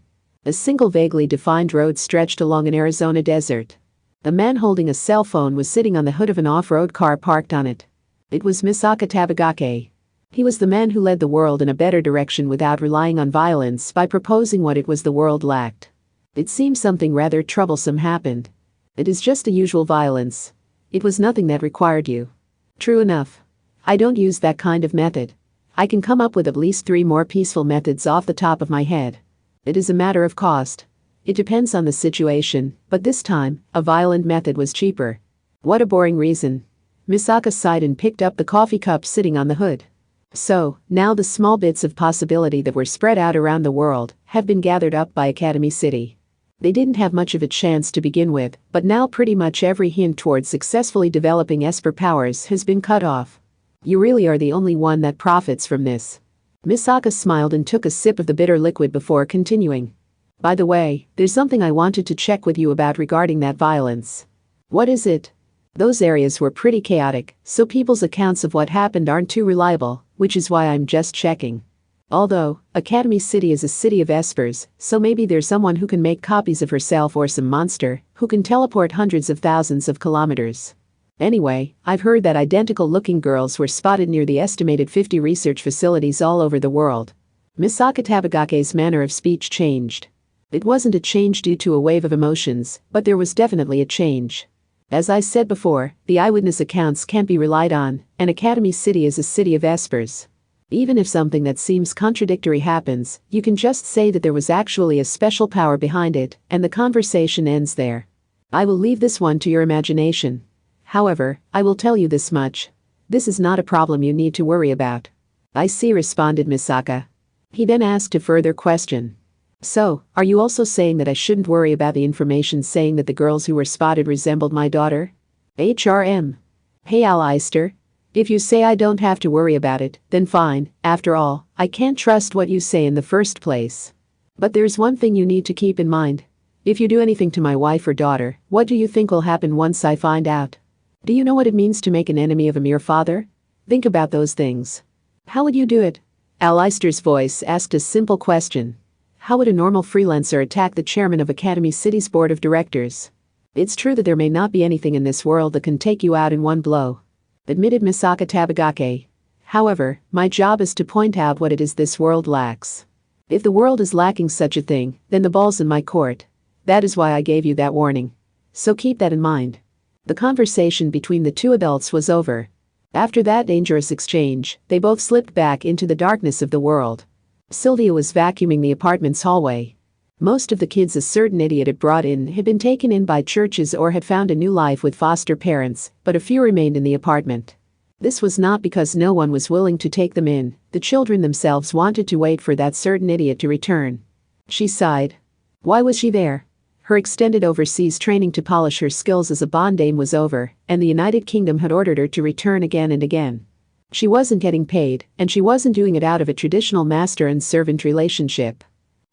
A single vaguely defined road stretched along an Arizona desert. A man holding a cell phone was sitting on the hood of an off-road car parked on it. It was Misaka Tabagake. He was the man who led the world in a better direction without relying on violence by proposing what it was the world lacked. It seems something rather troublesome happened. It is just the usual violence. It was nothing that required you. True enough. I don't use that kind of method. I can come up with at least 3 more peaceful methods off the top of my head. It is a matter of cost. It depends on the situation, but this time, a violent method was cheaper. What a boring reason. Misaka sighed and picked up the coffee cup sitting on the hood. So, now the small bits of possibility that were spread out around the world have been gathered up by Academy City. They didn't have much of a chance to begin with, but now pretty much every hint towards successfully developing Esper powers has been cut off. You really are the only one that profits from this. Misaka smiled and took a sip of the bitter liquid before continuing. By the way, there's something I wanted to check with you about regarding that violence. What is it? Those areas were pretty chaotic, so people's accounts of what happened aren't too reliable, which is why I'm just checking. Although, Academy City is a city of espers, so maybe there's someone who can make copies of herself or some monster who can teleport hundreds of thousands of kilometers. Anyway, I've heard that identical-looking girls were spotted near the estimated 50 research facilities all over the world. Misaka Tabagake's manner of speech changed. It wasn't a change due to a wave of emotions, but there was definitely a change. As I said before, the eyewitness accounts can't be relied on, and Academy City is a city of espers. Even if something that seems contradictory happens, you can just say that there was actually a special power behind it, and the conversation ends there. I will leave this one to your imagination. However, I will tell you this much. This is not a problem you need to worry about. I see, responded Misaka. He then asked a further question. So, are you also saying that I shouldn't worry about the information saying that the girls who were spotted resembled my daughter? HRM. Hey Aleister. If you say I don't have to worry about it, then fine. After all, I can't trust what you say in the first place. But there's one thing you need to keep in mind. If you do anything to my wife or daughter, what do you think will happen once I find out? Do you know what it means to make an enemy of a mere father? Think about those things. How would you do it? Aleister's voice asked a simple question. How would a normal freelancer attack the chairman of Academy City's board of directors? It's true that there may not be anything in this world that can take you out in one blow, admitted Misaka Tabagake. However, my job is to point out what it is this world lacks. If the world is lacking such a thing, then the ball's in my court. That is why I gave you that warning. So keep that in mind. The conversation between the two adults was over. After that dangerous exchange, they both slipped back into the darkness of the world. Sylvia was vacuuming the apartment's hallway. Most of the kids a certain idiot had brought in had been taken in by churches or had found a new life with foster parents, but a few remained in the apartment. This was not because no one was willing to take them in, the children themselves wanted to wait for that certain idiot to return. She sighed. Why was she there? Her extended overseas training to polish her skills as a bondame was over, and the United Kingdom had ordered her to return again and again. She wasn't getting paid, and she wasn't doing it out of a traditional master and servant relationship.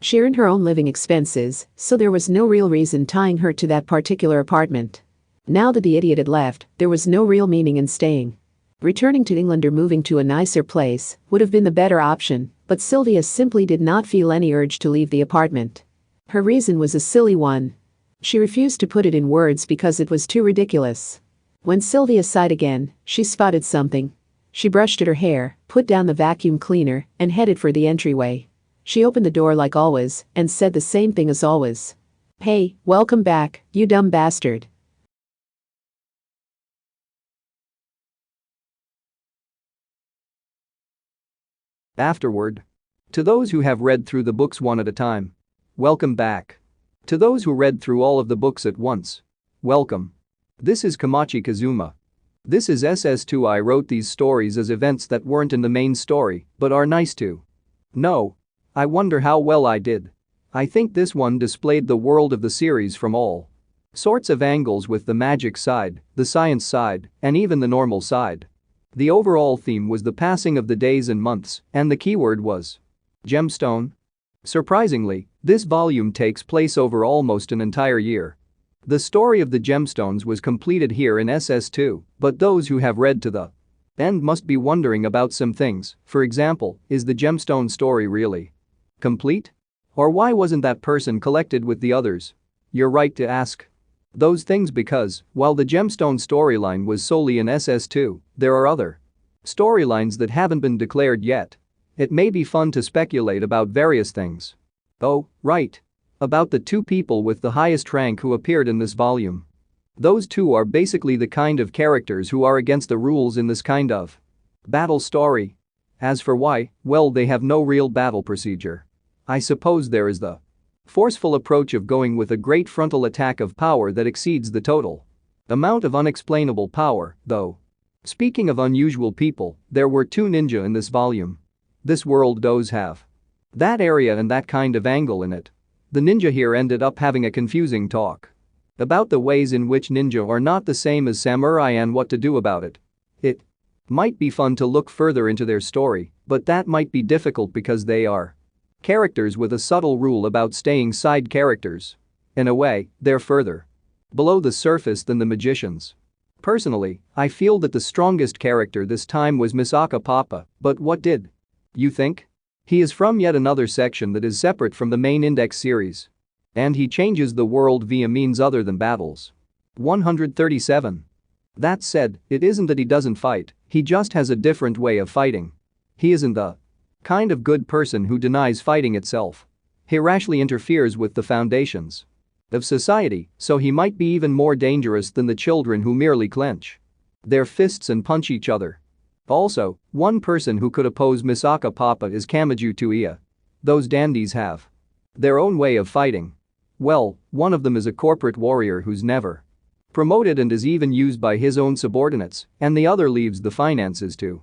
She earned her own living expenses, so there was no real reason tying her to that particular apartment. Now that the idiot had left, there was no real meaning in staying. Returning to England or moving to a nicer place would have been the better option, but Sylvia simply did not feel any urge to leave the apartment. Her reason was a silly one. She refused to put it in words because it was too ridiculous. When Sylvia sighed again, she spotted something. She brushed at her hair, put down the vacuum cleaner, and headed for the entryway. She opened the door like always, and said the same thing as always. Hey, welcome back, you dumb bastard. Afterward. To those who have read through the books one at a time. Welcome back. To those who read through all of the books at once. Welcome. This is Komachi Kazuma. This is SS2. I wrote these stories as events that weren't in the main story, but are nice to know. I wonder how well I did. I think this one displayed the world of the series from all sorts of angles, with the magic side, the science side, and even the normal side. The overall theme was the passing of the days and months, and the keyword was gemstone. Surprisingly, this volume takes place over almost an entire year. The story of the gemstones was completed here in SS2, but those who have read to the end must be wondering about some things. For example, is the gemstone story really complete? Or why wasn't that person collected with the others? You're right to ask those things because, while the gemstone storyline was solely in SS2, there are other storylines that haven't been declared yet. It may be fun to speculate about various things. Oh, right. About the two people with the highest rank who appeared in this volume. Those two are basically the kind of characters who are against the rules in this kind of battle story. As for why, well, they have no real battle procedure. I suppose there is the forceful approach of going with a great frontal attack of power that exceeds the total Amount of unexplainable power, though. Speaking of unusual people, there were 2 ninja in this volume. This world does have that area and that kind of angle in it. The ninja here ended up having a confusing talk about the ways in which ninja are not the same as samurai and what to do about it. It might be fun to look further into their story, but that might be difficult because they are characters with a subtle rule about staying side characters. In a way, they're further below the surface than the magicians. Personally, I feel that the strongest character this time was Misaka Papa, but what did you think? He is from yet another section that is separate from the main index series. And he changes the world via means other than battles. 137. That said, it isn't that he doesn't fight, he just has a different way of fighting. He isn't the kind of good person who denies fighting itself. He rashly interferes with the foundations of society, so he might be even more dangerous than the children who merely clench their fists and punch each other. Also, one person who could oppose Misaka Papa is Kamiju Tuiya. Those dandies have their own way of fighting. Well, one of them is a corporate warrior who's never promoted and is even used by his own subordinates, and the other leaves the finances to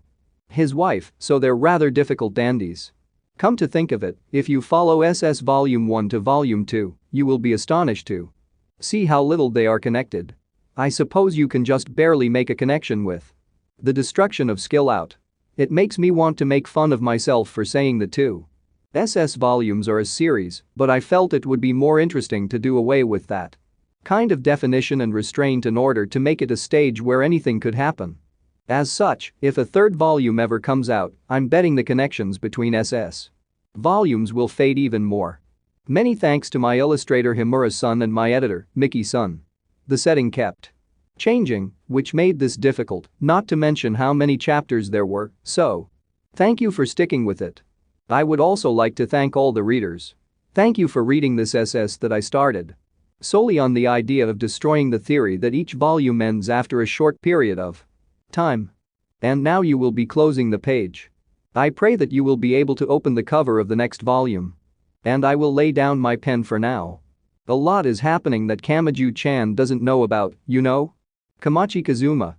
his wife, so they're rather difficult dandies. Come to think of it, if you follow SS Volume 1 to Volume 2, you will be astonished to see how little they are connected. I suppose you can just barely make a connection with the destruction of skill out. It makes me want to make fun of myself for saying the 2 SS volumes are a series, but I felt it would be more interesting to do away with that kind of definition and restraint in order to make it a stage where anything could happen. As such, if a 3rd volume ever comes out, I'm betting the connections between SS volumes will fade even more. Many thanks to my illustrator Himura-san and my editor, Mickey-san. The setting kept changing, which made this difficult, not to mention how many chapters there were, so thank you for sticking with it. I would also like to thank all the readers. Thank you for reading this SS that I started solely on the idea of destroying the theory that each volume ends after a short period of time. And now you will be closing the page. I pray that you will be able to open the cover of the next volume. And I will lay down my pen for now. A lot is happening that Kamiju-chan doesn't know about, you know? Kamachi Kazuma,